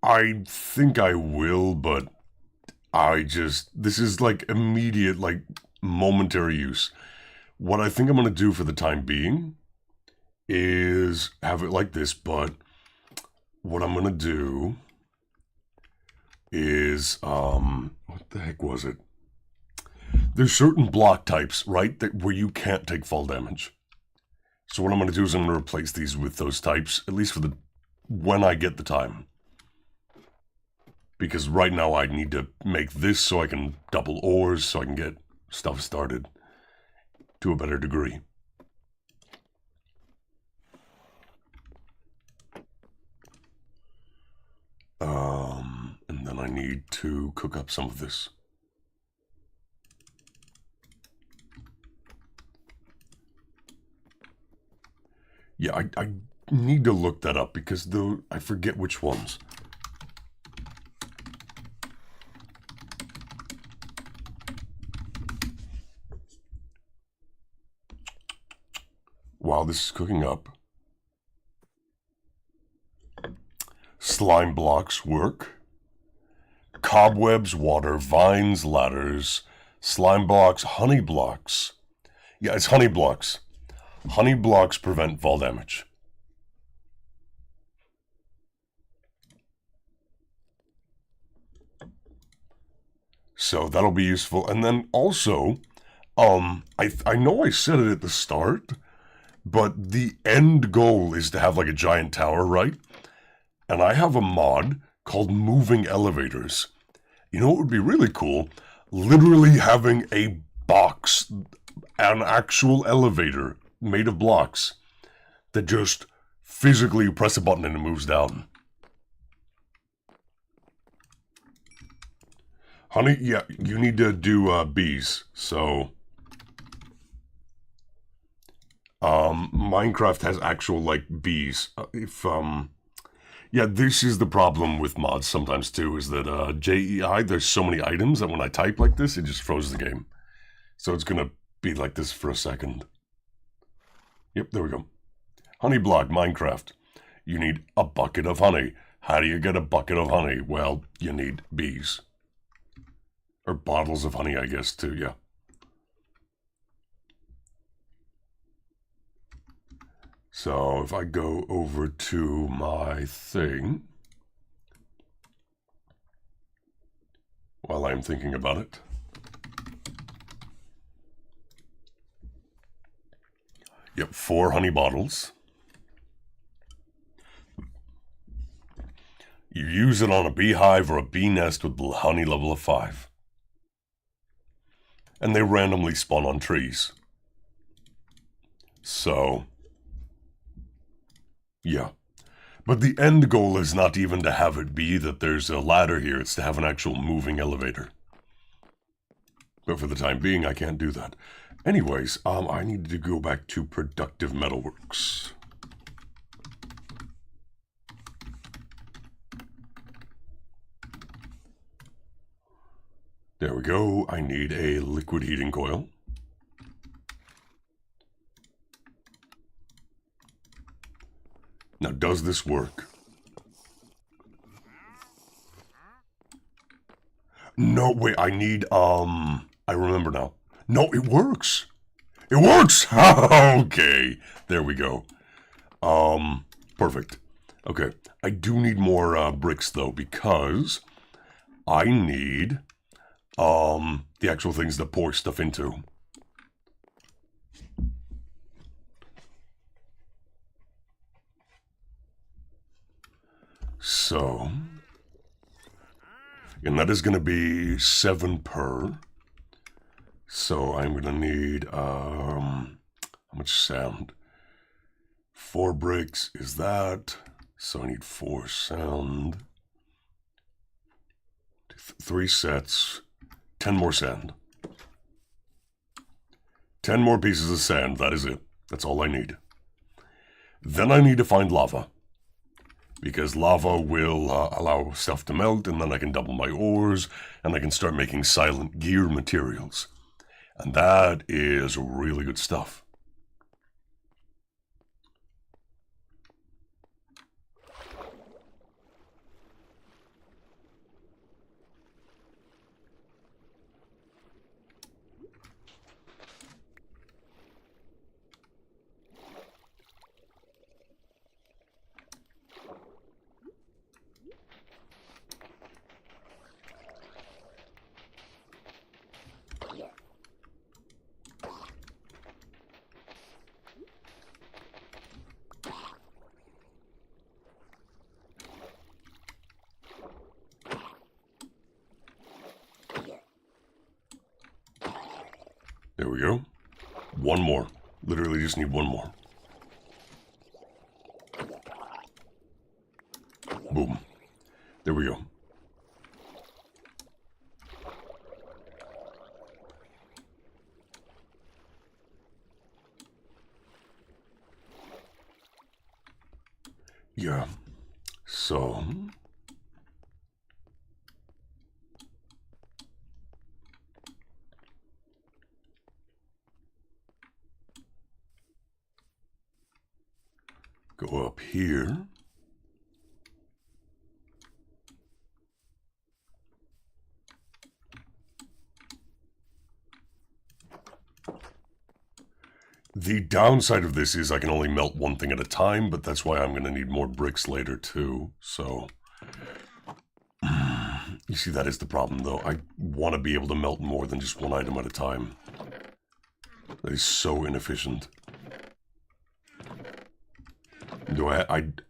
I think I will, but this is like immediate, like momentary use. What I think I'm going to do for the time being is have it like this, but what I'm going to do is, what the heck was it? There's certain block types, right, where you can't take fall damage. So what I'm going to do is I'm going to replace these with those types, at least for when I get the time. Because right now I need to make this so I can double ores, so I can get stuff started to a better degree. And then I need to cook up some of this. Yeah, I need to look that up because I forget which ones. While this is cooking up, slime blocks work. Cobwebs, water, vines, ladders, slime blocks, honey blocks. Yeah, it's honey blocks. Honey blocks prevent fall damage. So that'll be useful. And then also, I know I said it at the start, but the end goal is to have like a giant tower, right? And I have a mod called moving elevators. You know what would be really cool? Literally having a box, an actual elevator made of blocks that just physically you press a button and it moves down. Honey, yeah, you need to do bees, so... Minecraft has actual, like, bees. Yeah, this is the problem with mods sometimes, too, is that, JEI, there's so many items that when I type like this, it just froze the game. So it's gonna be like this for a second. Yep, there we go. Honey block, Minecraft. You need a bucket of honey. How do you get a bucket of honey? Well, you need bees. Or bottles of honey, I guess, too, yeah. So if I go over to my thing, while I'm thinking about it, yep, 4 honey bottles. You use it on a beehive or a bee nest with honey level of 5. And they randomly spawn on trees. So... yeah, But the end goal is not even to have it be that there's a ladder here, it's to have an actual moving elevator. But for the time being, I can't do that. Anyways, I need to go back to Productive Metalworks. There we go. I need a liquid heating coil. Now, does this work? No, wait, I need, I remember now. No, it works. It works! Okay, there we go. Perfect. Okay, I do need more bricks, though, because I need, the actual things to pour stuff into. So, and that is going to be 7 per. So I'm going to need, how much sand? 4 bricks is that. So I need 4 sand. 3 sets. 10 more sand. 10 more pieces of sand, that is it. That's all I need. Then I need to find lava. Because lava will allow stuff to melt, and then I can double my ores, and I can start making silent gear materials. And that is really good stuff. There we go. 1 more. Literally just need 1 more. Boom. There we go. Yeah. So... go up here. The downside of this is I can only melt 1 thing at a time, but that's why I'm going to need more bricks later too, so... You see, that is the problem though. I want to be able to melt more than just 1 item at a time. That is so inefficient.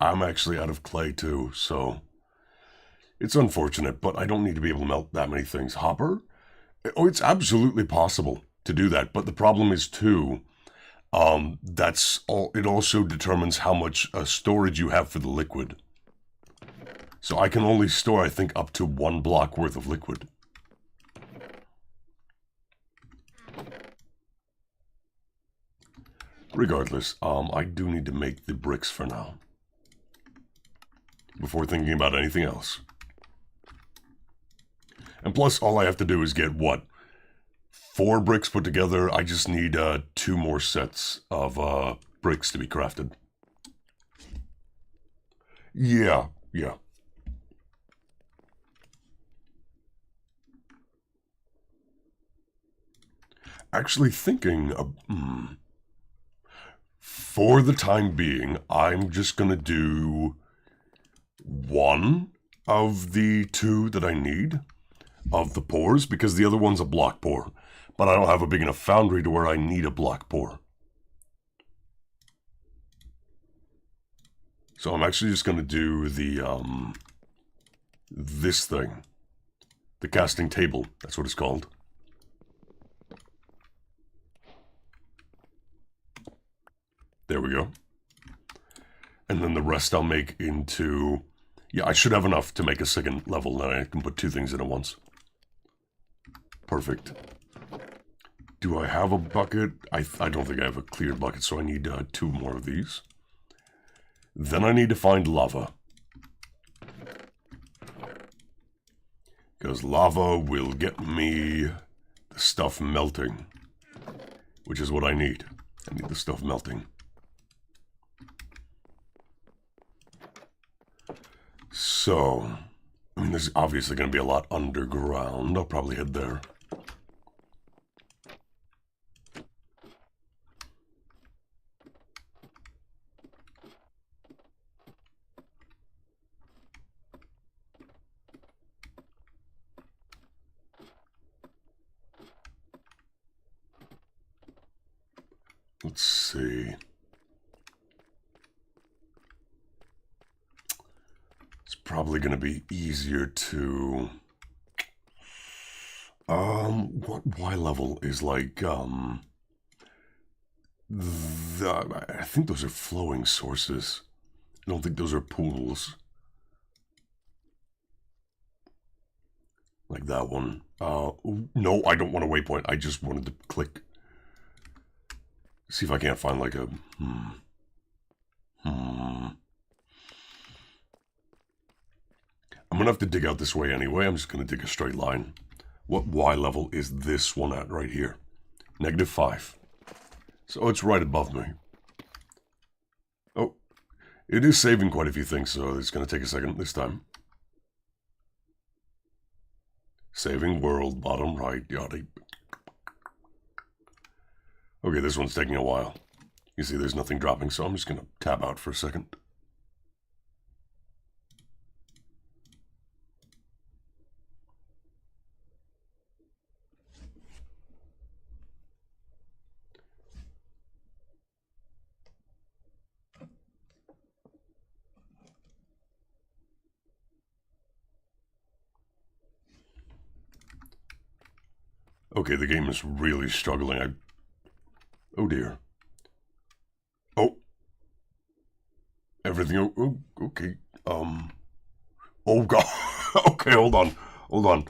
I'm actually out of clay too, so... It's unfortunate, but I don't need to be able to melt that many things. Hopper? Oh, it's absolutely possible to do that, but the problem is too... that's all. It also determines how much storage you have for the liquid. So I can only store, I think, up to 1 block worth of liquid. Regardless, I do need to make the bricks for now. Before thinking about anything else. And plus, all I have to do is get, what? 4 bricks put together. I just need 2 more sets of bricks to be crafted. Yeah. Actually thinking, for the time being, I'm just gonna do 1 of the 2 that I need of the pours, because the other one's a block pour. But I don't have a big enough foundry to where I need a block pour. So I'm actually just going to do the, this thing. The casting table, that's what it's called. There we go. And then the rest I'll make into... Yeah, I should have enough to make a second level, then I can put 2 things in at once. Perfect. Do I have a bucket? I don't think I have a clear bucket, so I need 2 more of these. Then I need to find lava. Because lava will get me the stuff melting. Which is what I need. I need the stuff melting. So, I mean, there's obviously going to be a lot underground. I'll probably head there. Let's see. It's probably going to be easier to... what Y level is like, I think those are flowing sources. I don't think those are pools. Like that one. No, I don't want a waypoint. I just wanted to click. See if I can't find like a... I'm gonna have to dig out this way anyway. I'm just gonna dig a straight line. What Y level is this one at right here? -5. So it's right above me. Oh, it is saving quite a few things, so it's gonna take a second this time. Saving world, bottom right, yada. Okay, this one's taking a while. You see there's nothing dropping, so I'm just gonna tab out for a second. Okay, the game is really struggling. Oh dear. Oh. Everything. Oh, okay. Oh god. Okay, hold on. Hold on.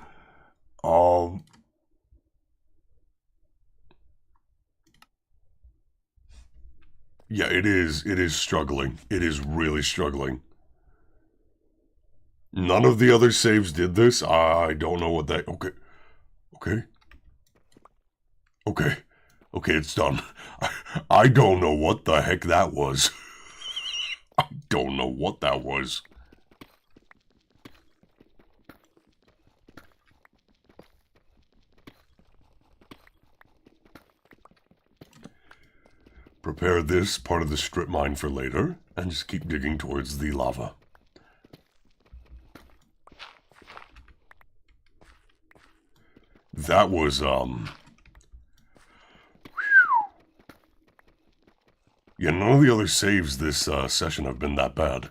Yeah, it is. It is struggling. It is really struggling. None of the other saves did this. I don't know what that... Okay. Okay. Okay. Okay, it's done. I don't know what the heck that was. I don't know what that was. Prepare this part of the strip mine for later, and just keep digging towards the lava. That was, yeah, none of the other saves this session have been that bad.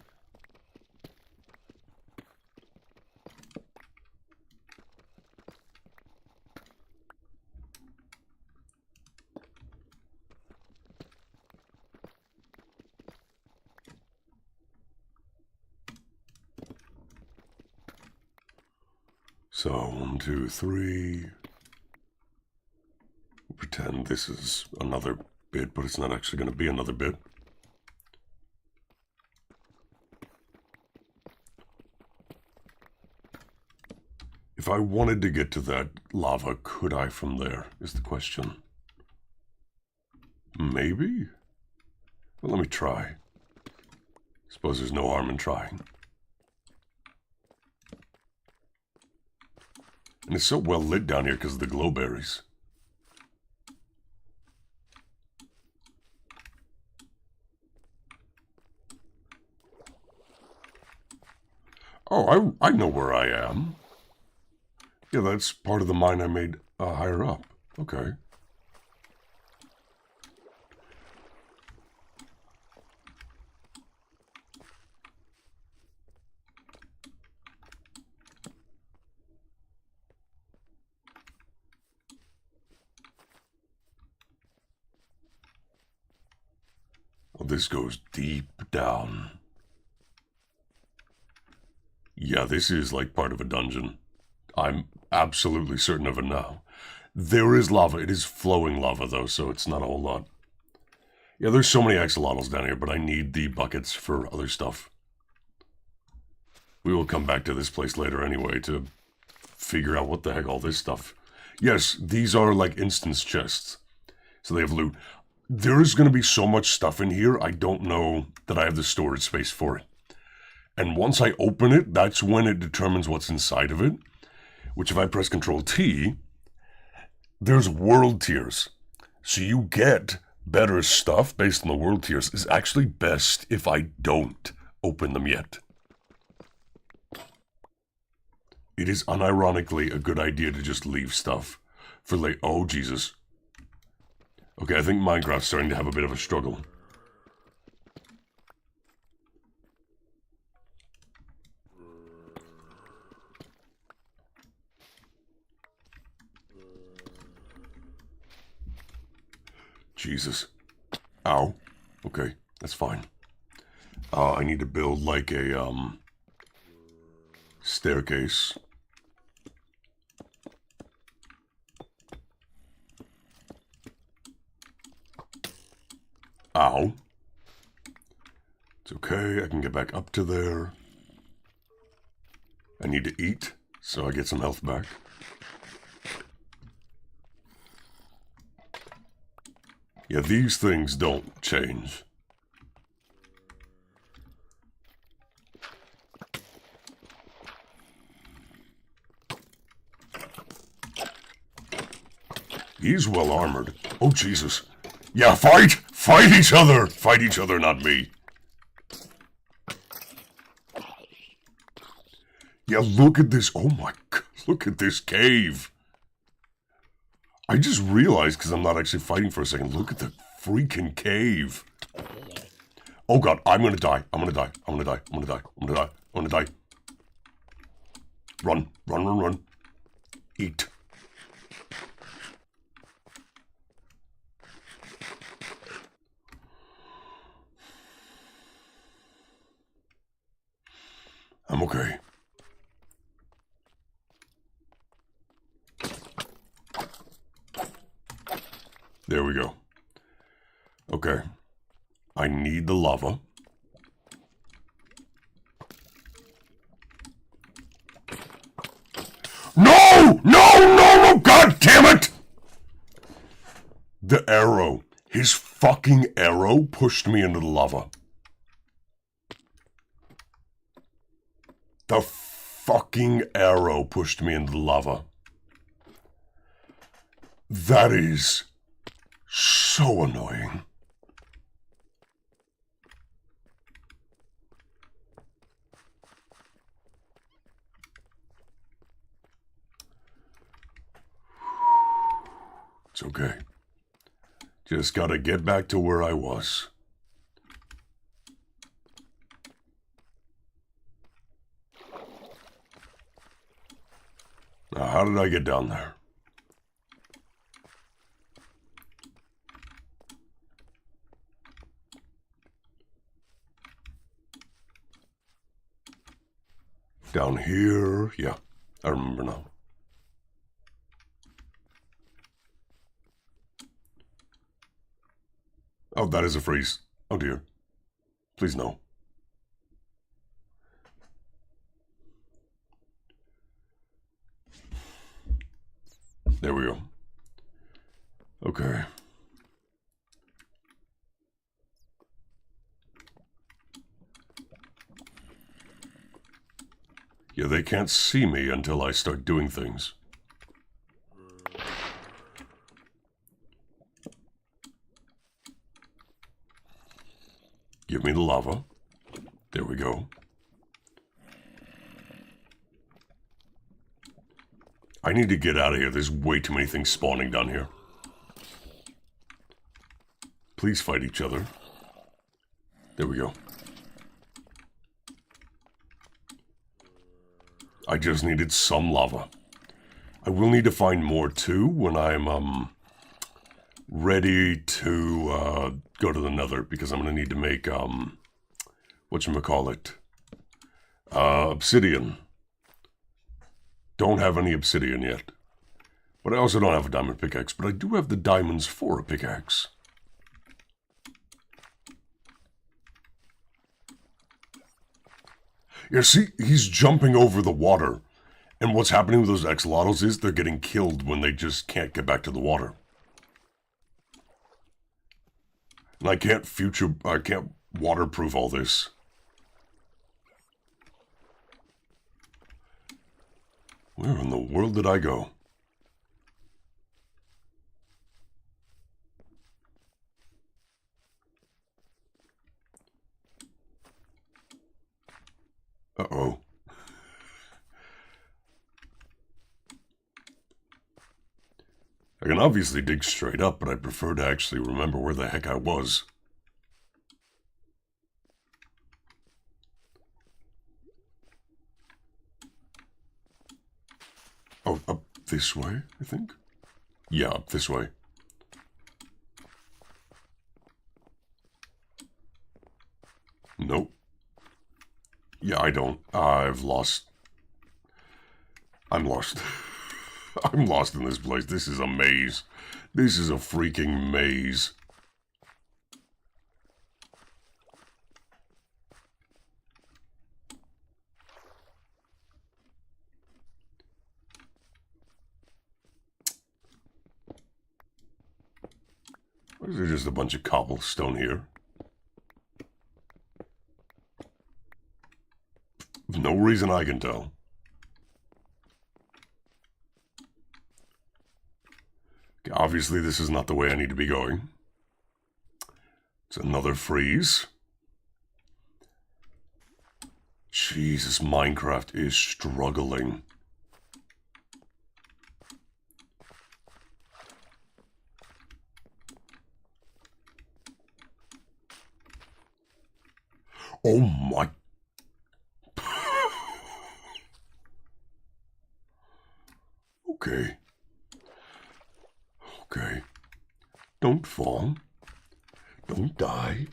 So, 1, 2, 3. We'll pretend this is another bit, but it's not actually going to be another bit. If I wanted to get to that lava, could I from there, is the question. Maybe? Well, let me try. Suppose there's no harm in trying. And it's so well lit down here because of the glowberries. Oh, I know where I am. Yeah, that's part of the mine I made higher up. Okay. Well, this goes deep down. Yeah, this is like part of a dungeon. I'm absolutely certain of it now. There is lava. It is flowing lava, though, so it's not a whole lot. Yeah, there's so many axolotls down here, but I need the buckets for other stuff. We will come back to this place later anyway to figure out what the heck all this stuff. Yes, these are like instance chests. So they have loot. There is going to be so much stuff in here, I don't know that I have the storage space for it. And once I open it, that's when it determines what's inside of it. Which if I press Control-T, there's world tiers. So you get better stuff based on the world tiers. It's actually best if I don't open them yet. It is unironically a good idea to just leave stuff for late. Oh, Jesus. Okay, I think Minecraft's starting to have a bit of a struggle. Jesus. Ow. Okay, that's fine. I need to build like a, staircase. Ow. It's okay, I can get back up to there. I need to eat, so I get some health back. Yeah, these things don't change. He's well armored. Oh, Jesus. Yeah, fight! Fight each other! Fight each other, not me. Yeah, look at this. Oh my God, look at this cave. I just realized, because I'm not actually fighting for a second, look at the freaking cave. Oh God, I'm gonna die. I'm gonna die. I'm gonna die. I'm gonna die. I'm gonna die. I'm gonna die. Run. Run, run, run. Eat. I'm okay. There we go. Okay. I need the lava. No! No! No! No! God damn it! The arrow. His fucking arrow pushed me into the lava. The fucking arrow pushed me into the lava. That is so annoying. It's okay. Just gotta get back to where I was. Now, how did I get down there? Down here, yeah, I remember now. Oh, that is a freeze. Oh dear. Please no. There we go. Okay. Yeah, they can't see me until I start doing things. Give me the lava. There we go. I need to get out of here. There's way too many things spawning down here. Please fight each other. There we go. I just needed some lava. I will need to find more too when I'm ready to go to the Nether, because I'm gonna need to make whatchamacallit, Obsidian. Don't have any obsidian yet. But I also don't have a diamond pickaxe, but I do have the diamonds for a pickaxe. Yeah, see, he's jumping over the water. And what's happening with those axolotls is they're getting killed when they just can't get back to the water. And I can't waterproof all this. Where in the world did I go? Uh-oh. I can obviously dig straight up, but I prefer to actually remember where the heck I was. Oh, up this way, I think? Yeah, up this way. Nope. Yeah, I don't. I'm lost. I'm lost in this place. This is a maze. This is a freaking maze. Or is there just a bunch of cobblestone here? No reason I can tell. Okay, obviously, this is not the way I need to be going. It's another freeze. Jesus, Minecraft is struggling. Oh my... Okay. Okay. Don't fall. Don't die.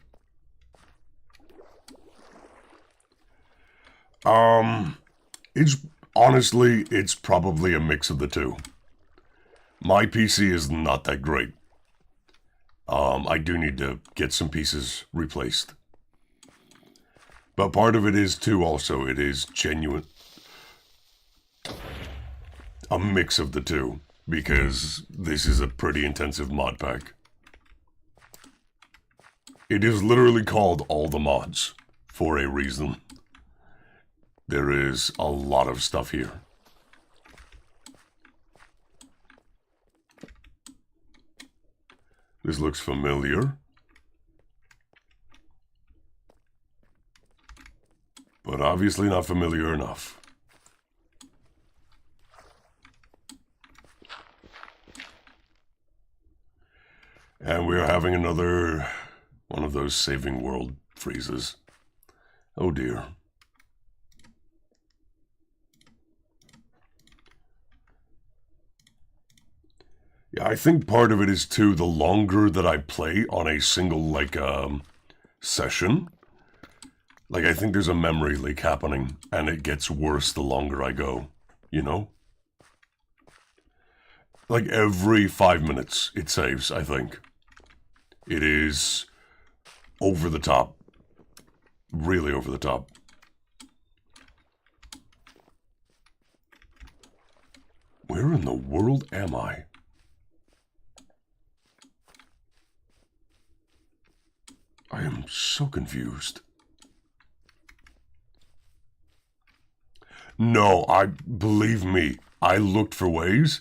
It's probably a mix of the two. My PC is not that great. I do need to get some pieces replaced. But part of it is too also, it is genuine. A mix of the two, because this is a pretty intensive mod pack. It is literally called All the Mods, for a reason. There is a lot of stuff here. This looks familiar. But obviously not familiar enough. And we're having another one of those saving world freezes. Oh dear. Yeah, I think part of it is too, the longer that I play on a single, session, I think there's a memory leak happening, and it gets worse the longer I go, you know? Every 5 minutes, it saves, I think. It is over the top. Really over the top. Where in the world am I? I am so confused. No, believe me, I looked for ways.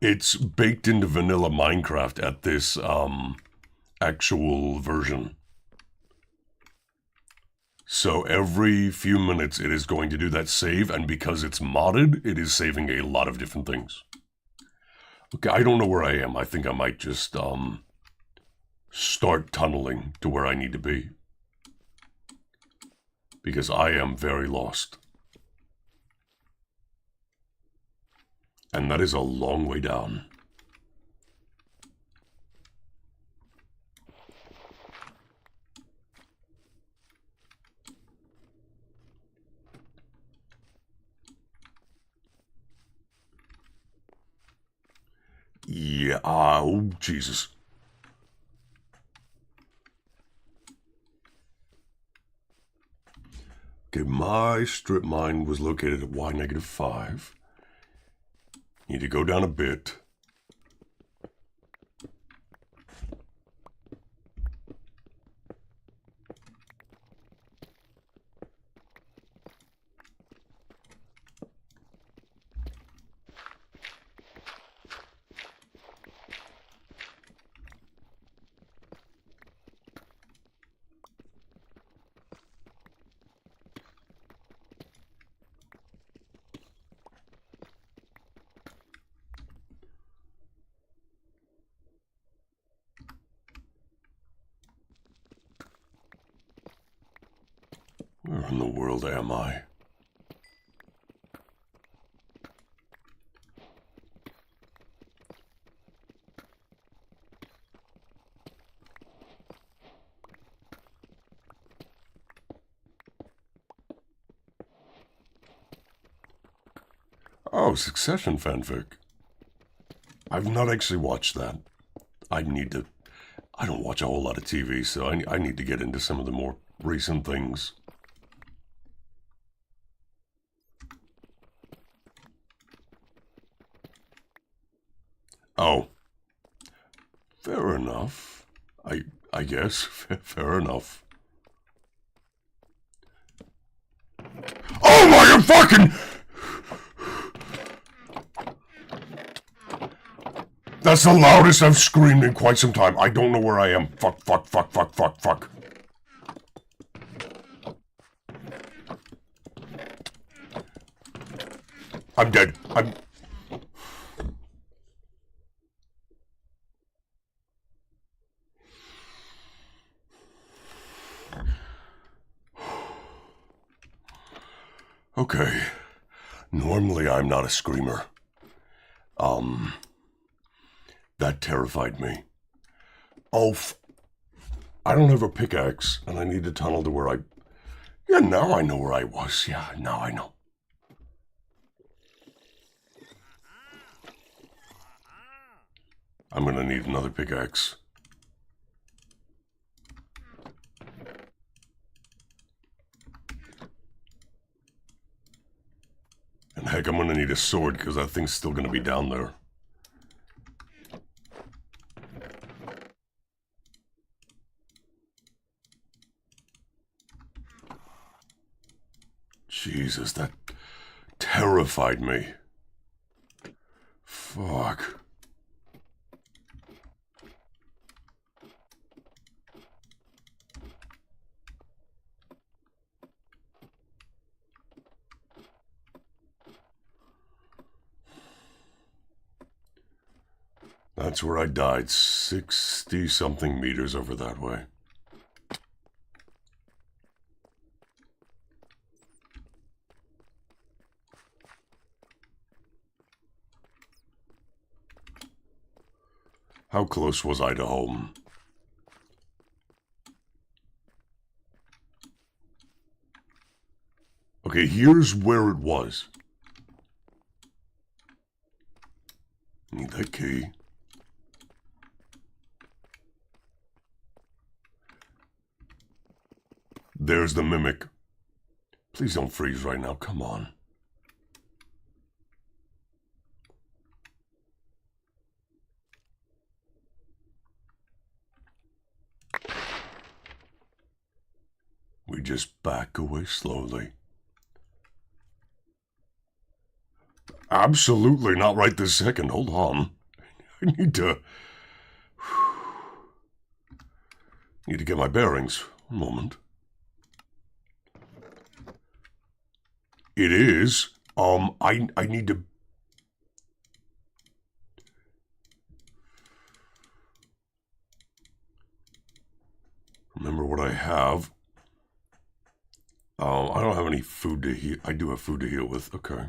It's baked into vanilla Minecraft at this, actual version. So every few minutes it is going to do that save, and because it's modded, it is saving a lot of different things. Okay, I don't know where I am. I think I might just, start tunneling to where I need to be. Because I am very lost. And that is a long way down. yeah. Oh, Jesus. Okay, my strip mine was located at y-5. Need to go down a bit. Where in the world am I? Oh, Succession fanfic. I've not actually watched that. I don't watch a whole lot of TV, so I need to get into some of the more recent things. Oh. Fair enough. I guess. Fair enough. Oh my fucking... That's the loudest I've screamed in quite some time. I don't know where I am. Fuck. I'm dead. Okay. Normally I'm not a screamer. That terrified me. Oh, I don't have a pickaxe, and I need to tunnel to where I... Yeah, now I know where I was. Yeah, now I know. I'm gonna need another pickaxe. And heck, I'm gonna need a sword, because that thing's still gonna be down there. Jesus, that terrified me. Fuck. That's where I died, 60-something meters over that way. How close was I to home? Okay, here's where it was. Need that key. There's the mimic. Please don't freeze right now, come on. We just back away slowly. Absolutely not right this second. Hold on. I need to get my bearings. One moment. It is. I need to... Remember what I have. I don't have any food to heal. I do have food to heal with. Okay.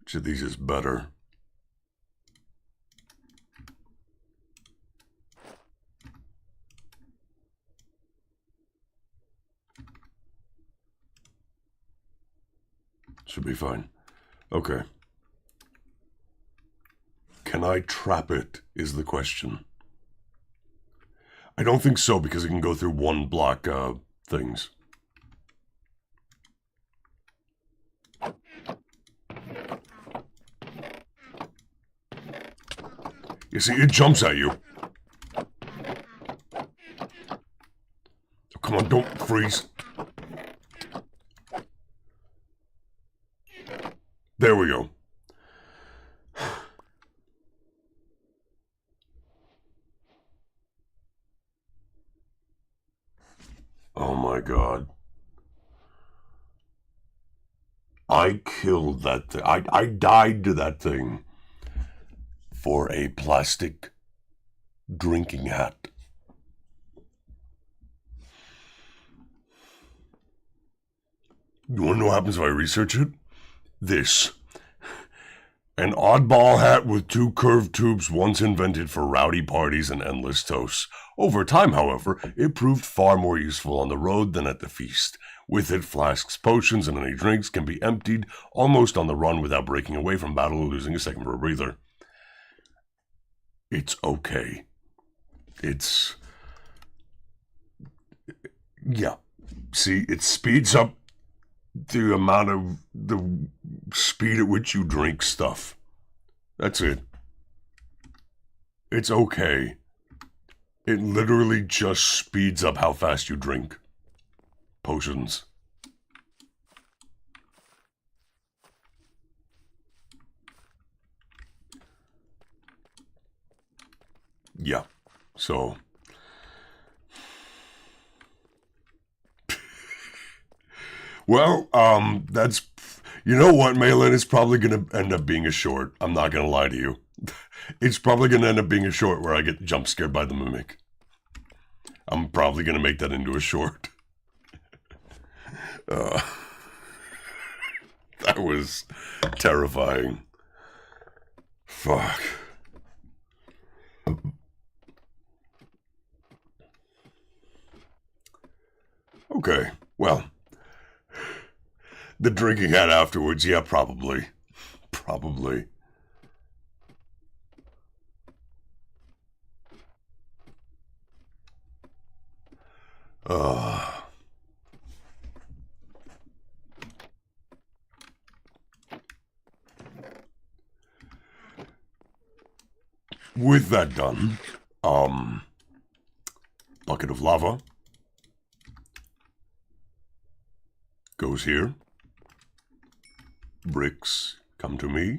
Which of these is better? Should be fine. Okay. Can I trap it, is the question. I don't think so, because it can go through one block things. You see, it jumps at you. Oh, come on, don't freeze. There we go. Oh my god. I killed that thing. I died to that thing for a plastic drinking hat. You want to know what happens if I research it? This. An oddball hat with 2 curved tubes once invented for rowdy parties and endless toasts. Over time, however, it proved far more useful on the road than at the feast. With it, flasks, potions, and any drinks can be emptied almost on the run without breaking away from battle or losing a second for a breather. It's okay. It's... yeah. See, it speeds up the amount of the speed at which you drink stuff. That's it. It's okay. It literally just speeds up how fast you drink potions. Yeah. So well, that's, you know what, Malin, it's probably going to end up being a short. I'm not going to lie to you. It's probably going to end up being a short where I get jump scared by the mimic. I'm probably going to make that into a short. That was terrifying. Fuck. Okay, well... the drinking hat afterwards, yeah, probably. Probably. With that done, bucket of lava goes here. Bricks come to me.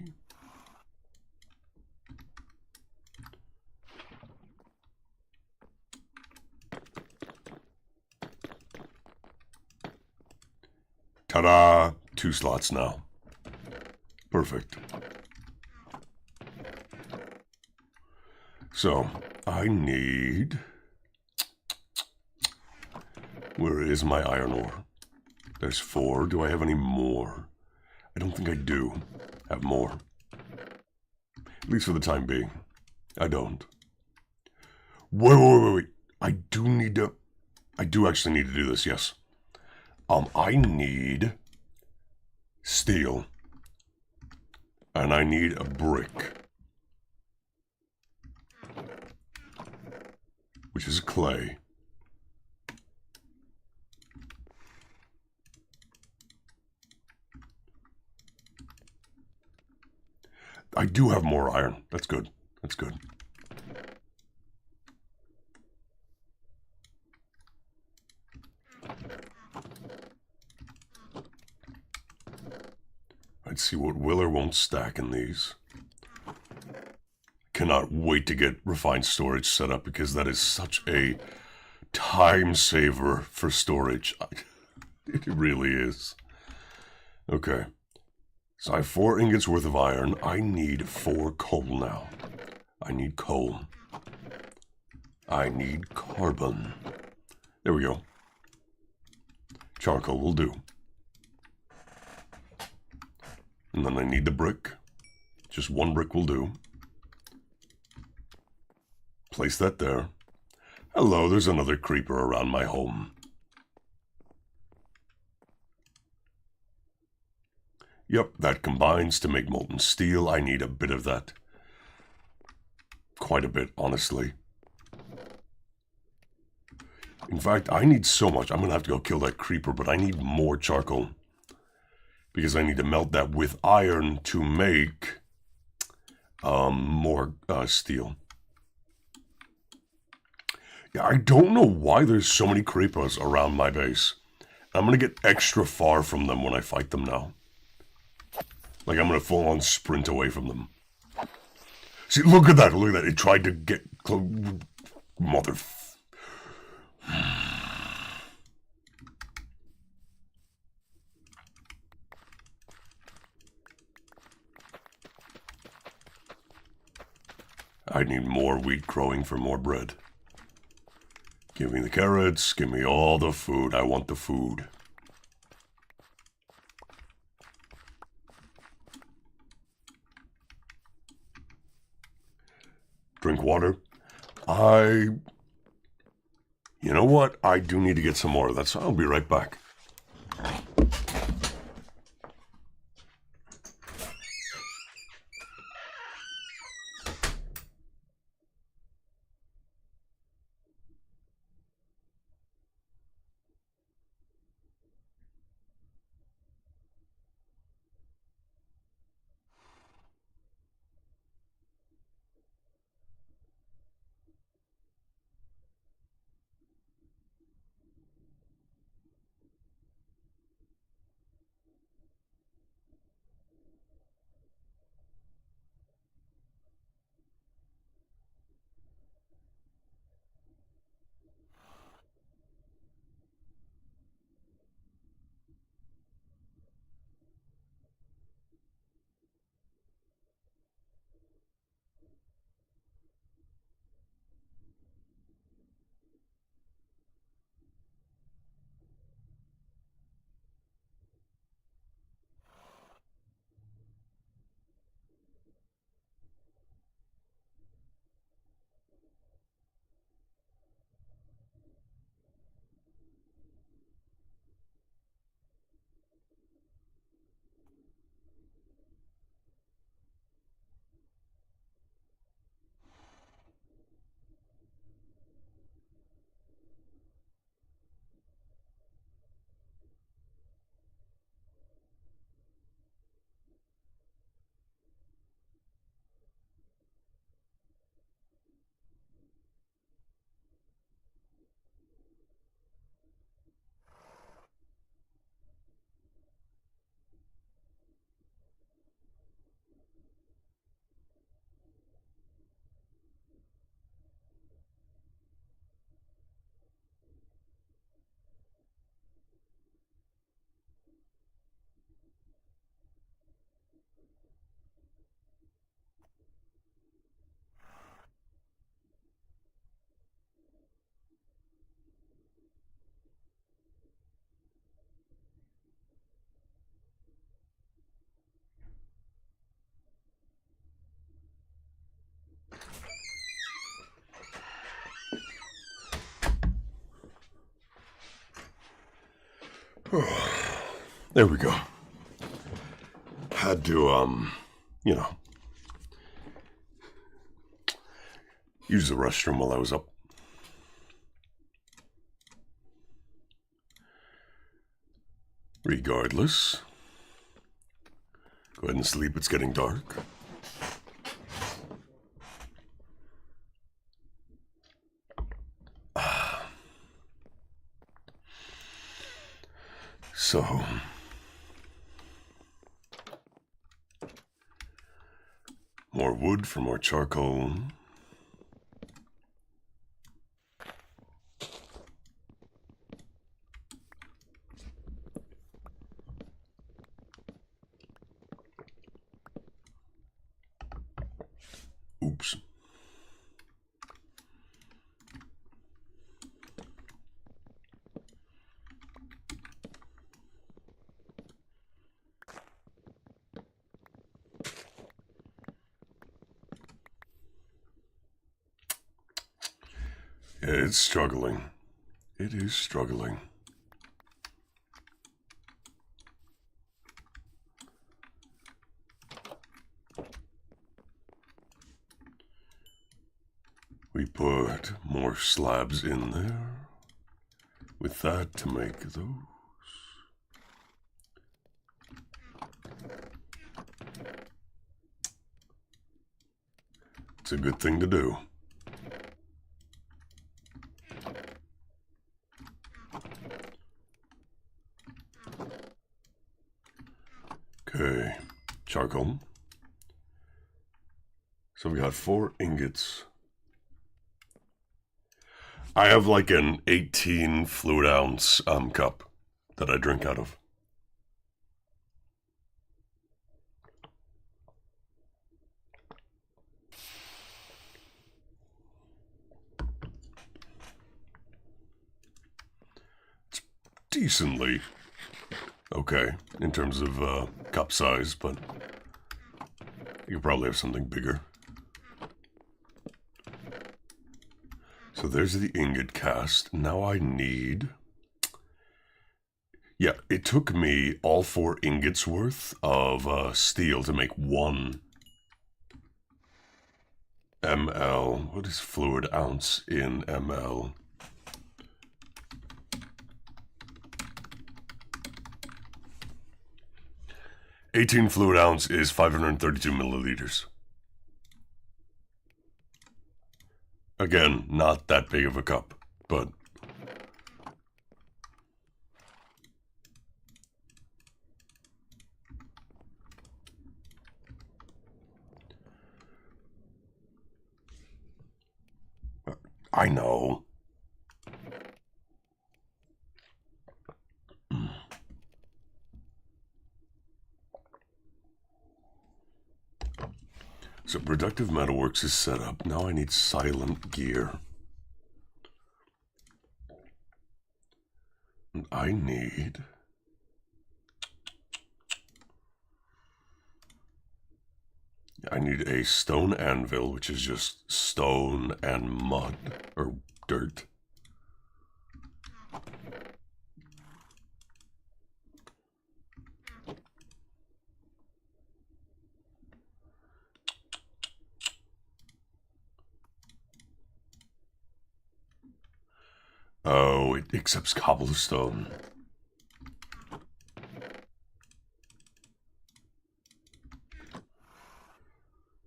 Ta-da! 2 slots now. Perfect. So, I need... where is my iron ore? There's 4. Do I have any more? I don't think I do have more. At least for the time being. I don't. Wait. I do actually need to do this, yes. I need steel. And I need a brick. Which is clay. I do have more iron. That's good. That's good. I'd see what will or won't stack in these. Cannot wait to get refined storage set up because that is such a time saver for storage. It really is. Okay. So I have 4 ingots worth of iron. I need 4 coal now. I need coal. I need carbon. There we go. Charcoal will do. And then I need the brick. Just 1 brick will do. Place that there. Hello, there's another creeper around my home. Yep, that combines to make molten steel. I need a bit of that. quite a bit, honestly. In fact, I need so much. I'm going to have to go kill that creeper, but I need more charcoal. Because I need to melt that with iron to make more steel. Yeah, I don't know why there's so many creepers around my base. I'm going to get extra far from them when I fight them now. Like, I'm going to full on sprint away from them. See, look at that, look at that. It tried to get close. Mother... I need more wheat growing for more bread. Give me the carrots, give me all the food. I want the food. Drink water. You know what? I do need to get some more of that, so I'll be right back. There we go. Had to, you know, use the restroom while I was up. Regardless, go ahead and sleep, it's getting dark. So, more wood for more charcoal. Oops. It's struggling. It is struggling. We put more slabs in there with that to make those. It's a good thing to do. Okay, charcoal. So we got 4 ingots. I have like an 18 fluid ounce cup that I drink out of. It's decently okay in terms of cup size, but you could probably have something bigger. So there's the ingot cast. Now I need... Yeah, it took me all 4 ingots worth of steel to make 1 ml. What is fluid ounce in ml? $18 fluid ounce is 532 milliliters. Again, not that big of a cup, but... I know. So Productive Metalworks is set up. Now I need silent gear. And I need... a stone anvil, which is just stone and mud, or dirt. Oh, it accepts cobblestone.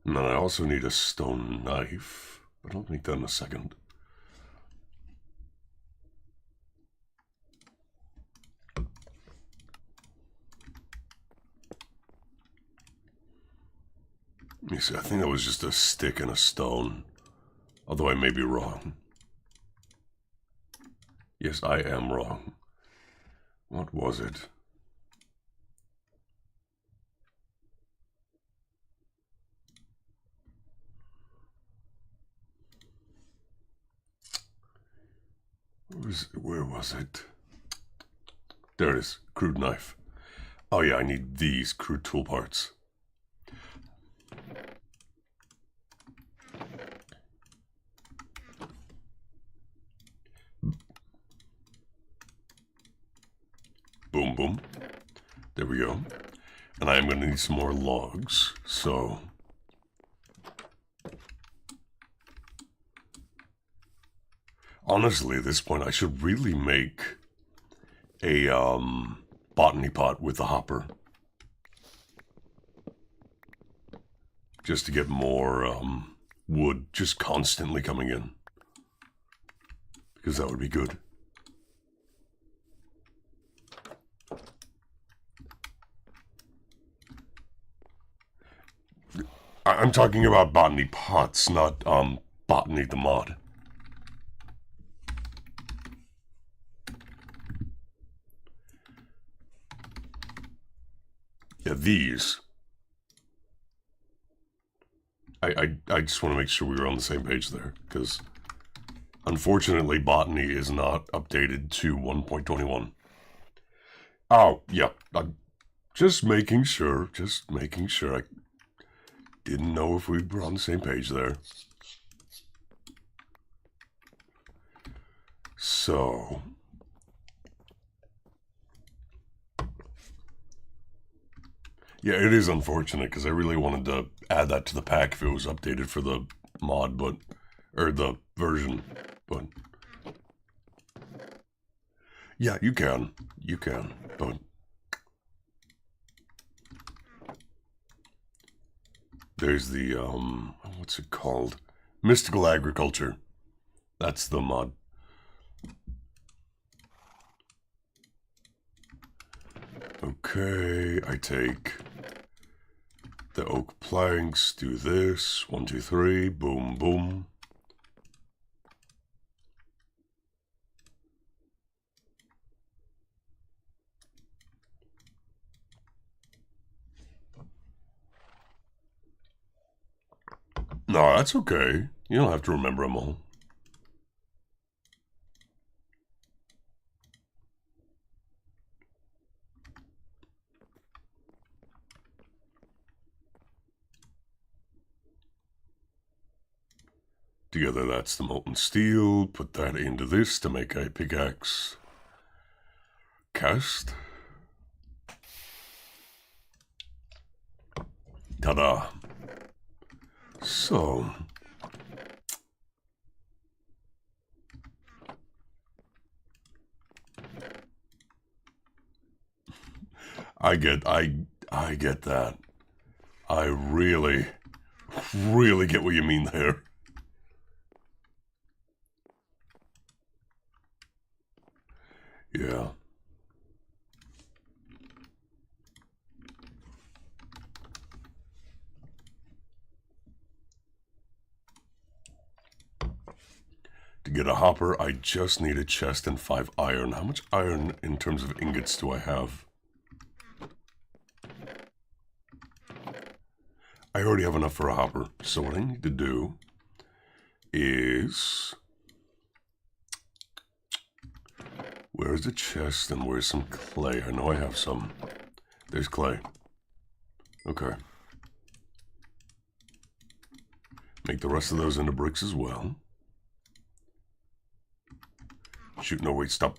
And then I also need a stone knife, but I'll make that in a second. Let me see, I think that was just a stick and a stone, although I may be wrong. Yes, I am wrong. What was it? Where was it? There it is, crude knife. Oh yeah, I need these crude tool parts. Boom, boom. There we go. And I am going to need some more logs, so... Honestly, at this point, I should really make a botany pot with a hopper. Just to get more wood just constantly coming in. Because that would be good. I'm talking about botany pots, not botany the mod. Yeah, these. I just want to make sure we were on the same page there, because unfortunately botany is not updated to 1.21. Oh, yeah, I'm just making sure, I didn't know if we were on the same page there. So... Yeah, it is unfortunate, because I really wanted to add that to the pack if it was updated for the mod, but Or the version, but... Yeah, you can, but... There's the, what's it called? Mystical Agriculture. That's the mod. Okay, I take the oak planks, do this, 1, 2, 3, boom, boom. No, that's okay. You don't have to remember them all. Together, that's the molten steel. Put that into this to make a pickaxe. Cast. Ta-da. So... I get that. I really get what you mean there. Yeah. To get a hopper, I just need a chest and 5 iron. How much iron in terms of ingots do I have? I already have enough for a hopper. So what I need to do is... Where's the chest and where's some clay? I know I have some. There's clay. Okay. Make the rest of those into bricks as well. Shoot, no, wait, stop.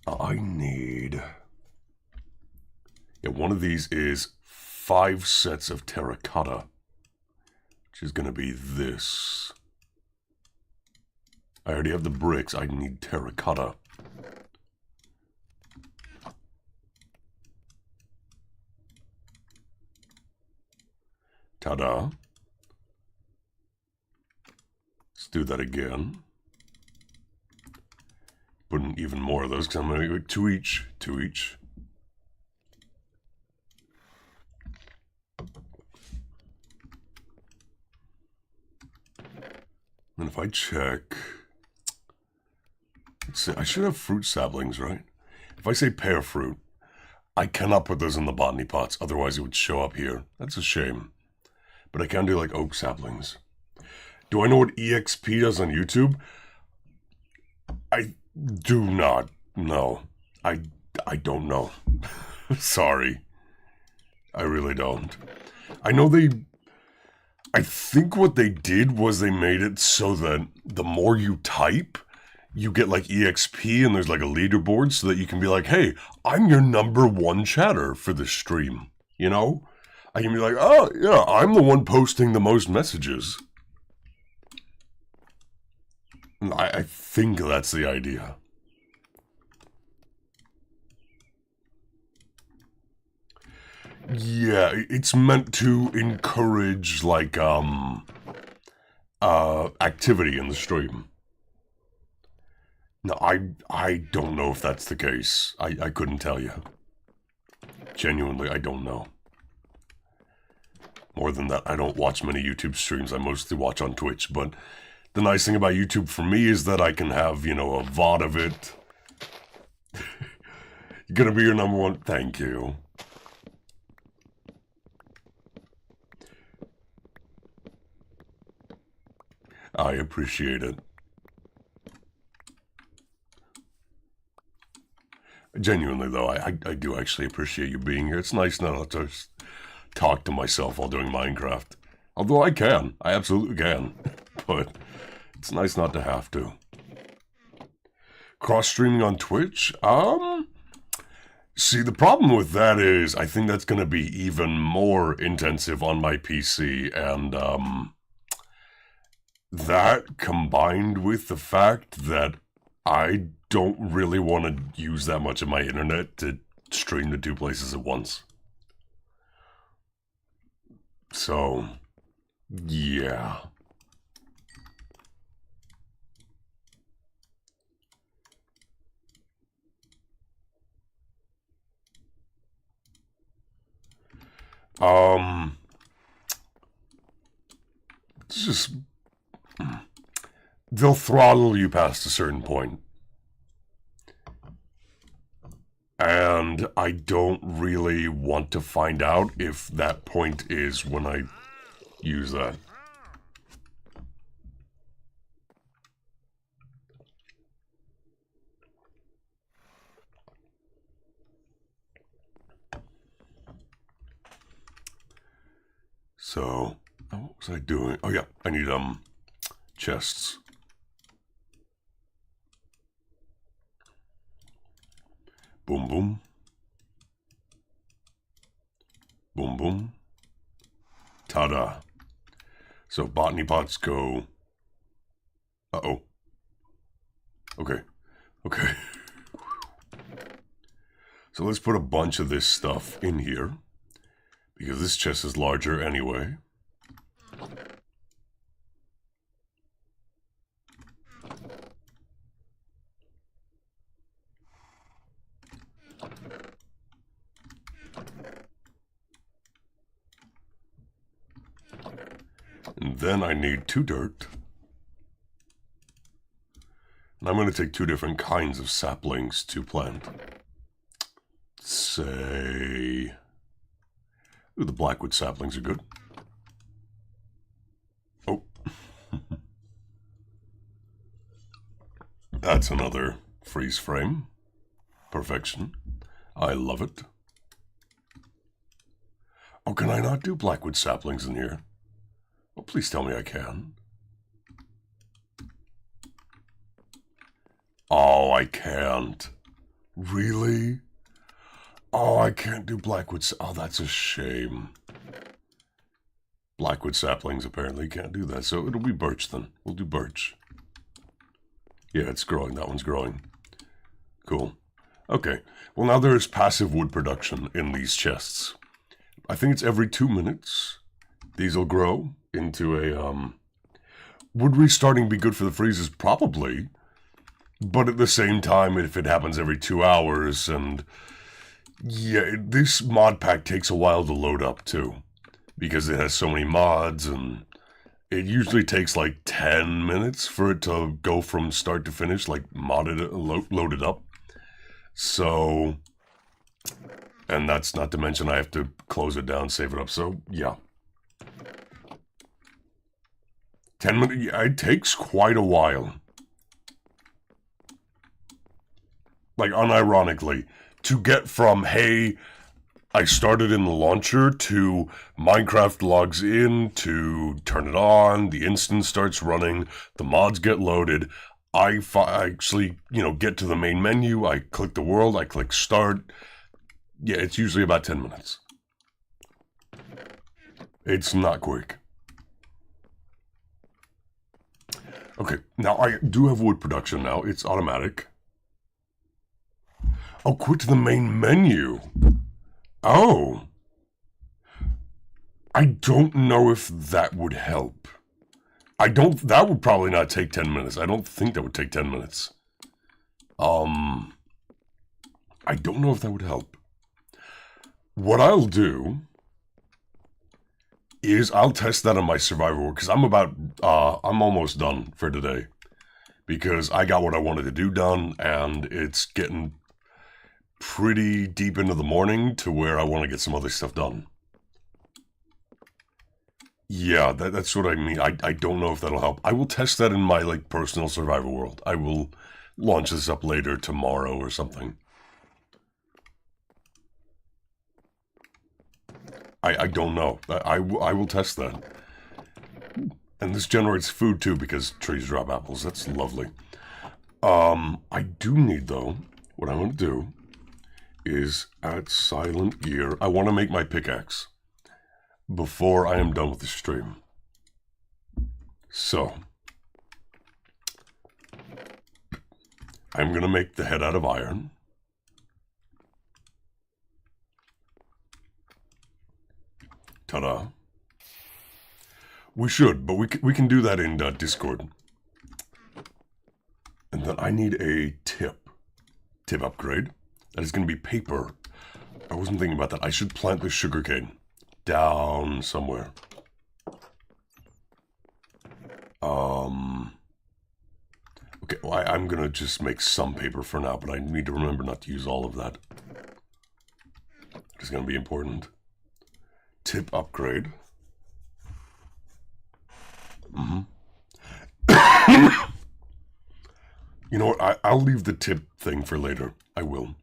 I need... Yeah, one of these is 5 sets of terracotta, which is going to be this. I already have the bricks. I need terracotta. Ta-da. Let's do that again. Put in even more of those because I'm going to go 2 each. 2 each. And if I check... Let's see, I should have fruit saplings, right? If I say pear fruit, I cannot put those in the botany pots, otherwise it would show up here. That's a shame. But I can do like oak saplings. Do I know what EXP does on YouTube? I do not know. I don't know. Sorry. I really don't. I know I think what they did was they made it so that the more you type, you get like EXP and there's like a leaderboard so that you can be like, hey, I'm your #1 chatter for this stream. You know? I can be like, oh, yeah, I'm the one posting the most messages. I think that's the idea. Yeah, it's meant to encourage, like, activity in the stream. No, I don't know if that's the case. I couldn't tell you. Genuinely, I don't know. More than that, I don't watch many YouTube streams. I mostly watch on Twitch, but the nice thing about YouTube for me is that I can have, you know, a VOD of it. Gonna be your #1. Thank you. I appreciate it. Genuinely, though, I do actually appreciate you being here. It's nice not to talk to myself while doing Minecraft. Although I can. I absolutely can. But it's nice not to have to. Cross-streaming on Twitch? See, the problem with that is I think that's going to be even more intensive on my PC, and that combined with the fact that I don't really want to use that much of my internet to stream to 2 places at once. So, yeah. It's just, they'll throttle you past a certain point. And I don't really want to find out if that point is when I use that. So, what was I doing? Oh yeah, I need chests. Boom boom. Boom boom. Ta-da. So botany pots go. Uh-oh. Okay. Okay. So let's put a bunch of this stuff in here, because this chest is larger anyway. And then I need 2 dirt. And I'm going to take 2 different kinds of saplings to plant. Say... Ooh, the blackwood saplings are good. Oh. That's another freeze frame. Perfection. I love it. Oh, can I not do blackwood saplings in here? Oh, please tell me I can. Oh, I can't. Really? Oh, I can't do blackwood. Oh, that's a shame. Blackwood saplings apparently can't do that, so it'll be birch then. We'll do birch. Yeah, it's growing. That one's growing. Cool. Okay. Well, now there is passive wood production in these chests. I think it's every 2 minutes. These will grow into a, Would restarting be good for the freezes? Probably. But at the same time, if it happens every 2 hours, and... Yeah, this mod pack takes a while to load up, too. Because it has so many mods, and... It usually takes like 10 minutes for it to go from start to finish, like modded, loaded up. So... And that's not to mention I have to close it down, save it up, so yeah. 10 minutes, yeah, it takes quite a while. Like, unironically, to get from, hey, I started in the launcher, to Minecraft logs in, to turn it on, the instance starts running, the mods get loaded, I actually, get to the main menu, I click the world, I click start. Yeah, it's usually about 10 minutes. It's not quick. Okay, now I do have wood production now. It's automatic. Oh, quit to the main menu. Oh. I don't know if that would help. That would probably not take 10 minutes. I don't think that would take 10 minutes. I don't know if that would help. What I'll do is I'll test that on my survival world, because I'm almost done for today. Because I got what I wanted to do done, and it's getting pretty deep into the morning to where I want to get some other stuff done. Yeah, that's what I mean. I don't know if that'll help. I will test that in my, personal survival world. I will launch this up later tomorrow or something. I don't know. I will test that. And this generates food too, because trees drop apples. That's lovely. I do need, though, what I'm going to do is at Silent Gear, I want to make my pickaxe before I am done with the stream. So, I'm going to make the head out of iron. Ta-da. We should, but we can do that in Discord. And then I need a tip upgrade. That is going to be paper. I wasn't thinking about that. I should plant the sugarcane down somewhere. Okay, well, I'm going to just make some paper for now, but I need to remember not to use all of that. It's going to be important. Tip upgrade. You know what? I'll leave the tip thing for later. I will.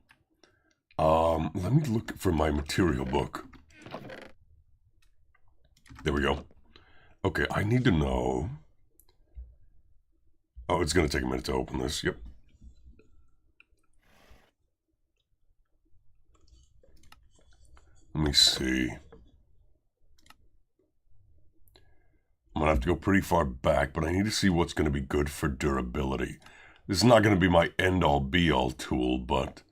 Let me look for my material book. There we go. Okay, I need to know... Oh, it's going to take a minute to open this. Yep. Let me see. I'm going to have to go pretty far back, but I need to see what's going to be good for durability. This is not going to be my end-all be-all tool, but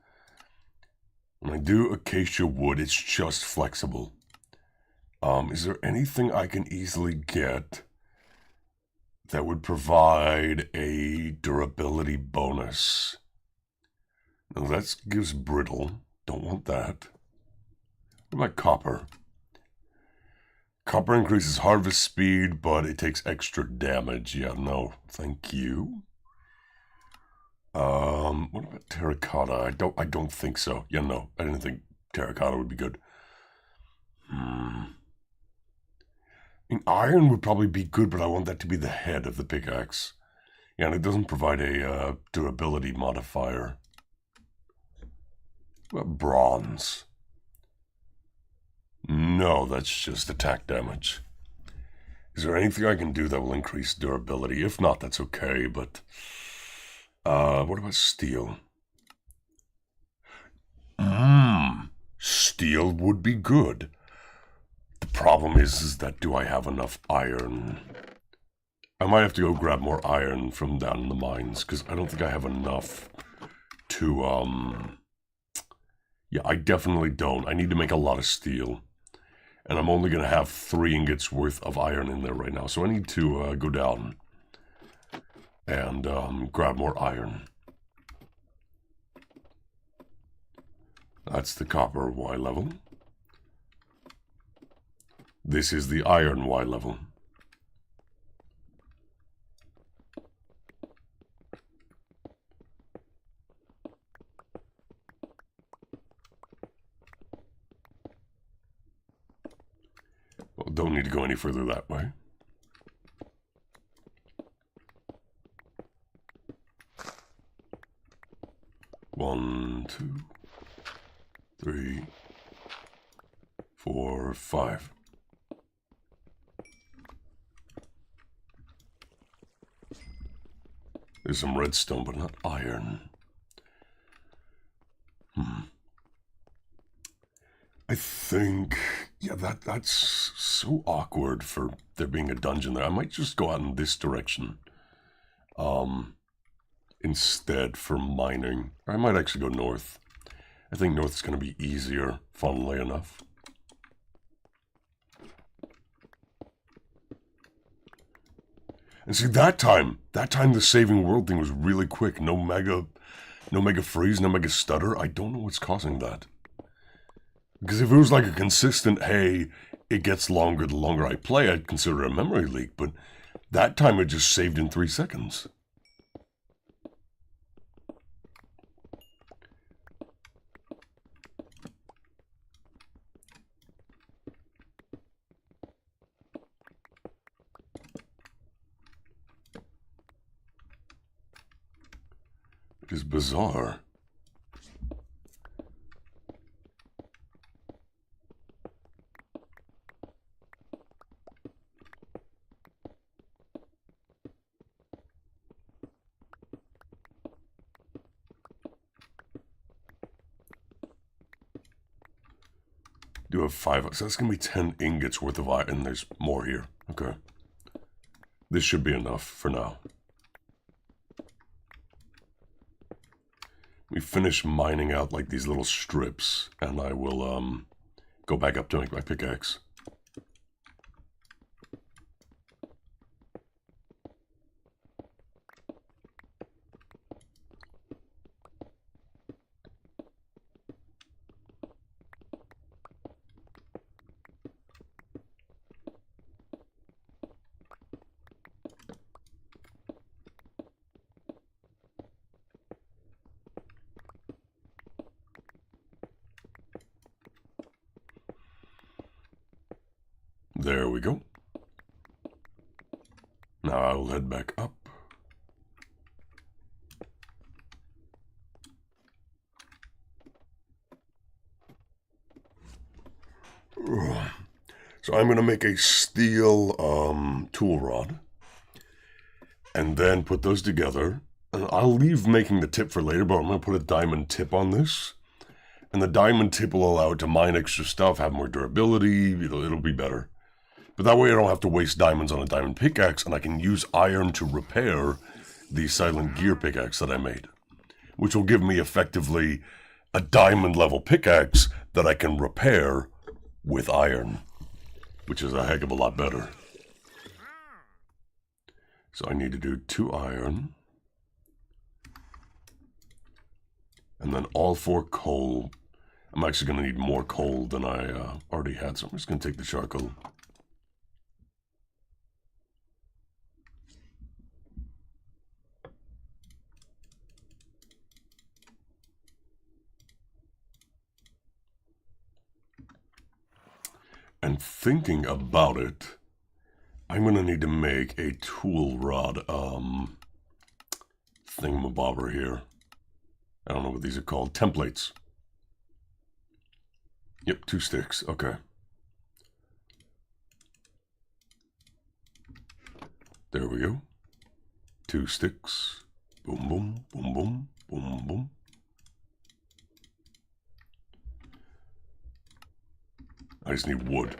when I do acacia wood, it's just flexible. Is there anything I can easily get that would provide a durability bonus? No, that gives brittle. Don't want that. What about copper? Copper increases harvest speed, but it takes extra damage. Yeah, no, thank you. What about terracotta? I don't think so. Yeah, no, I didn't think terracotta would be good. I mean, iron would probably be good, but I want that to be the head of the pickaxe. Yeah, and it doesn't provide a durability modifier. What about bronze? No, that's just attack damage. Is there anything I can do that will increase durability? If not, that's okay, but... what about steel? Steel would be good. The problem is that do I have enough iron? I might have to go grab more iron from down in the mines, because I don't think I have enough to, Yeah, I definitely don't. I need to make a lot of steel. And I'm only going to have 3 ingots worth of iron in there right now. So I need to go down and grab more iron. That's the copper Y level. This is the iron Y level. Well, don't need to go any further that way. One, 2, 3, 4, 5. There's some redstone, but not iron. I think, yeah, that's so awkward for there being a dungeon there. I might just go out in this direction instead for mining. Or I might actually go north. I think north is going to be easier, funnily enough. And see, that time the saving world thing was really quick. No mega freeze, no mega stutter. I don't know what's causing that. Because if it was like a consistent, hey, it gets longer the longer I play, I'd consider it a memory leak. But that time it just saved in 3 seconds. It is bizarre. Do have 5, so that's going to be 10 ingots worth of iron, and there's more here. Okay. This should be enough for now. me finish mining out like these little strips, and I will go back up to make my pickaxe. There we go. Now I will head back up. So I'm going to make a steel tool rod. And then put those together. And I'll leave making the tip for later, but I'm going to put a diamond tip on this. And the diamond tip will allow it to mine extra stuff, have more durability, it'll be better. But that way I don't have to waste diamonds on a diamond pickaxe, and I can use iron to repair the silent gear pickaxe that I made. Which will give me effectively a diamond level pickaxe that I can repair with iron. Which is a heck of a lot better. So I need to do 2 iron. And then all 4 coal. I'm actually going to need more coal than I already had, so I'm just going to take the charcoal. And thinking about it, I'm going to need to make a tool rod thingamabobber here. I don't know what these are called. Templates. Yep, 2 sticks. Okay. There we go. 2 sticks. Boom, boom, boom, boom, boom, boom. I just need wood.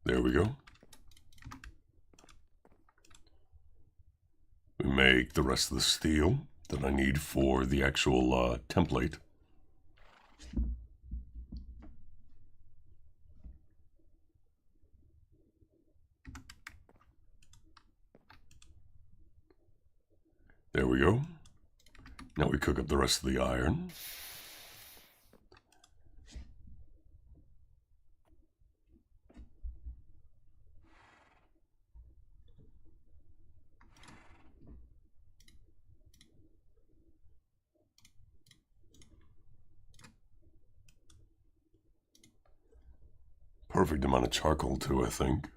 There we go. We make the rest of the steel that I need for the actual template. There we go. Now we cook up the rest of the iron. Perfect amount of charcoal too, I think.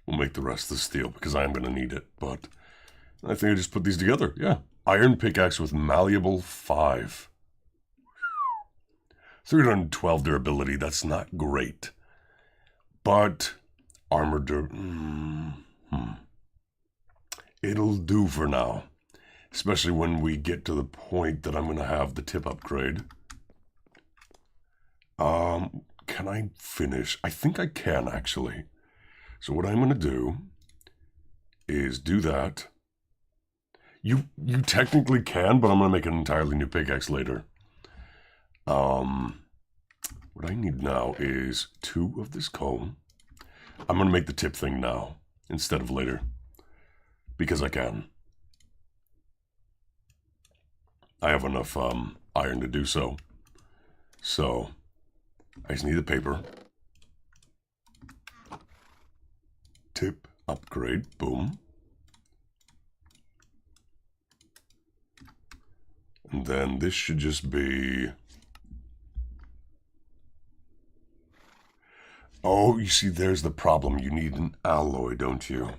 We'll make the rest of the steel because I am going to need it, but I think I just put these together. Yeah. Iron pickaxe with malleable 5. 312 durability, that's not great. But armor it'll do for now. Especially when we get to the point that I'm going to have the tip upgrade. Can I finish? I think I can, actually. So what I'm going to do is do that. You technically can, but I'm going to make an entirely new pickaxe later. What I need now is 2 of this cone. I'm going to make the tip thing now instead of later. Because I can. I have enough iron to do so. So, I just need the paper. Tip, upgrade, boom. And then this should just be... Oh, you see, there's the problem. You need an alloy, don't you?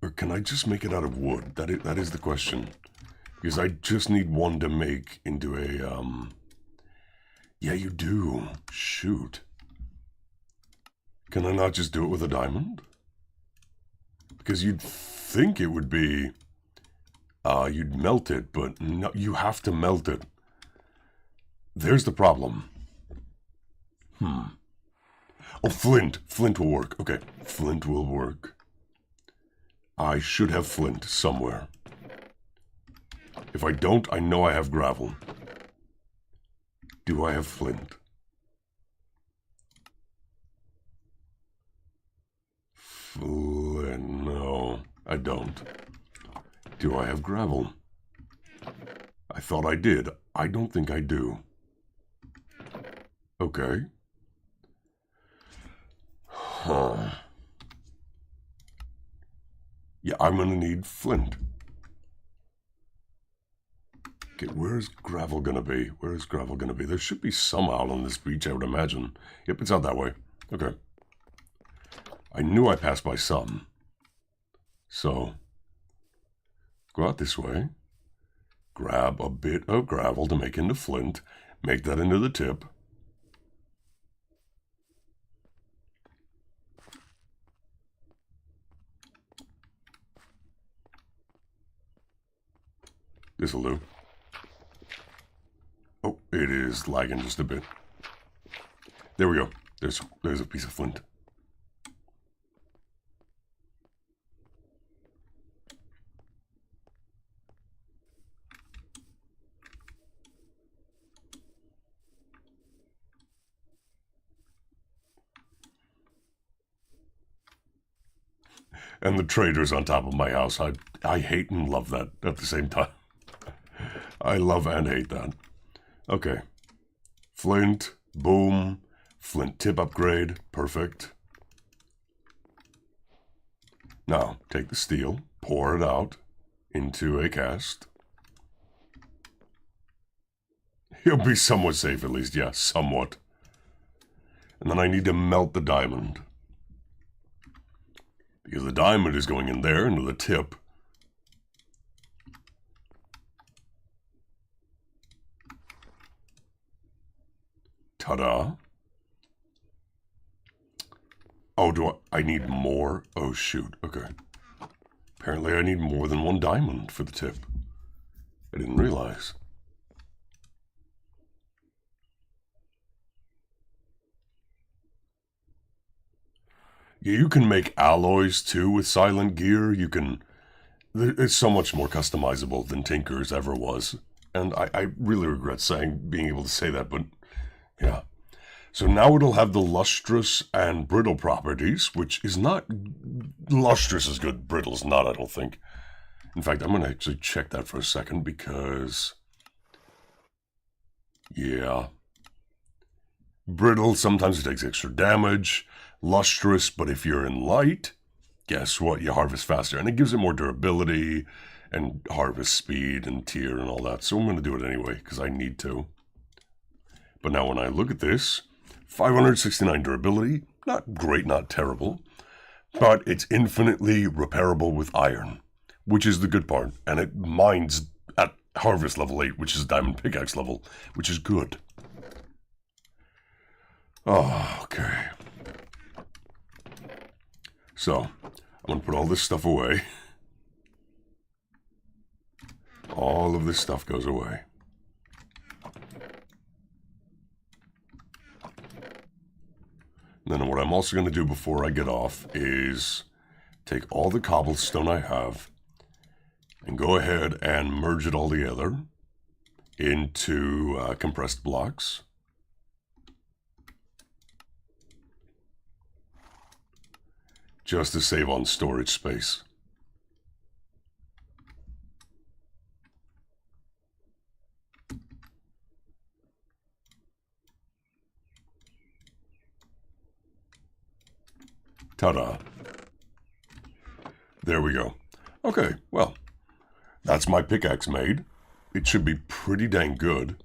Or can I just make it out of wood? That is the question. Because I just need one to make into a, Yeah, you do. Shoot. Can I not just do it with a diamond? Because you'd think it would be, you'd melt it, but no, you have to melt it. There's the problem. Oh, flint. Flint will work. Okay, flint will work. I should have flint somewhere. If I don't, I know I have gravel. Do I have flint? Flint, no, I don't. Do I have gravel? I thought I did. I don't think I do. Okay. Huh. Yeah, I'm gonna need flint. Okay, where's gravel gonna be? Where's gravel gonna be? There should be some out on this beach, I would imagine. Yep, it's out that way. Okay. I knew I passed by some. So, go out this way. Grab a bit of gravel to make into flint. Make that into the tip. This'll do. Oh, it is lagging just a bit. There we go. There's a piece of flint. And the trader's on top of my house. I hate and love that at the same time. I love and hate that. Okay. Flint, boom, flint tip upgrade, perfect. Now, take the steel, pour it out into a cast. You'll be somewhat safe at least, yeah, somewhat. And then I need to melt the diamond. Because the diamond is going in there, into the tip. Ta-da. Oh, I need more? Oh, shoot. Okay. Apparently I need more than one diamond for the tip. I didn't realize. Yeah, you can make alloys, too, with silent gear. You can... It's so much more customizable than Tinker's ever was. And I really regret being able to say that, but... Yeah. So now it'll have the lustrous and brittle properties, which is not... Lustrous is good, brittle's not, I don't think. In fact, I'm going to actually check that for a second, because... Yeah. Brittle, sometimes it takes extra damage. Lustrous, but if you're in light, guess what? You harvest faster. And it gives it more durability, and harvest speed, and tier, and all that. So I'm going to do it anyway, because I need to. But now when I look at this, 569 durability, not great, not terrible, but it's infinitely repairable with iron, which is the good part. And it mines at harvest level 8, which is diamond pickaxe level, which is good. Oh, okay. So, I'm going to put all this stuff away. All of this stuff goes away. Then what I'm also going to do before I get off is take all the cobblestone I have and go ahead and merge it all together into compressed blocks. Just to save on storage space. Ta-da. There we go. Okay, well, that's my pickaxe made. It should be pretty dang good.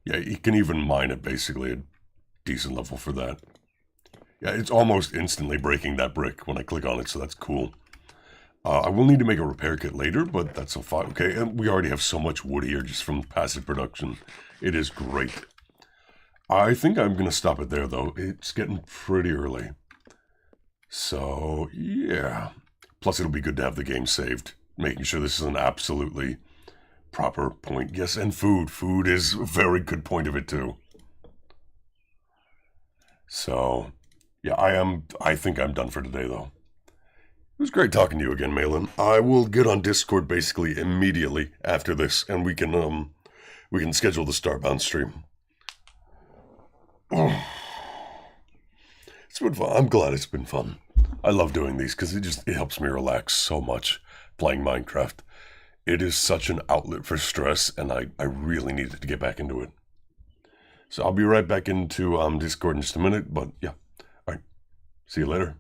Yeah, you can even mine it, basically, a decent level for that. Yeah, it's almost instantly breaking that brick when I click on it, so that's cool. I will need to make a repair kit later, but that's so fine. Okay, and we already have so much wood here just from passive production. It is great. I think I'm going to stop it there, though. It's getting pretty early. So, yeah. Plus, it'll be good to have the game saved, making sure this is an absolutely proper point. Yes, and food. Food is a very good point of it, too. So, yeah, I think I'm done for today, though. It was great talking to you again, Malin. I will get on Discord basically immediately after this, and we can schedule the Starbound stream. It's been fun. I'm glad it's been fun. I love doing these because it helps me relax so much playing Minecraft. It is such an outlet for stress, and I really needed to get back into it. So I'll be right back into Discord in just a minute, but yeah. All right. See you later.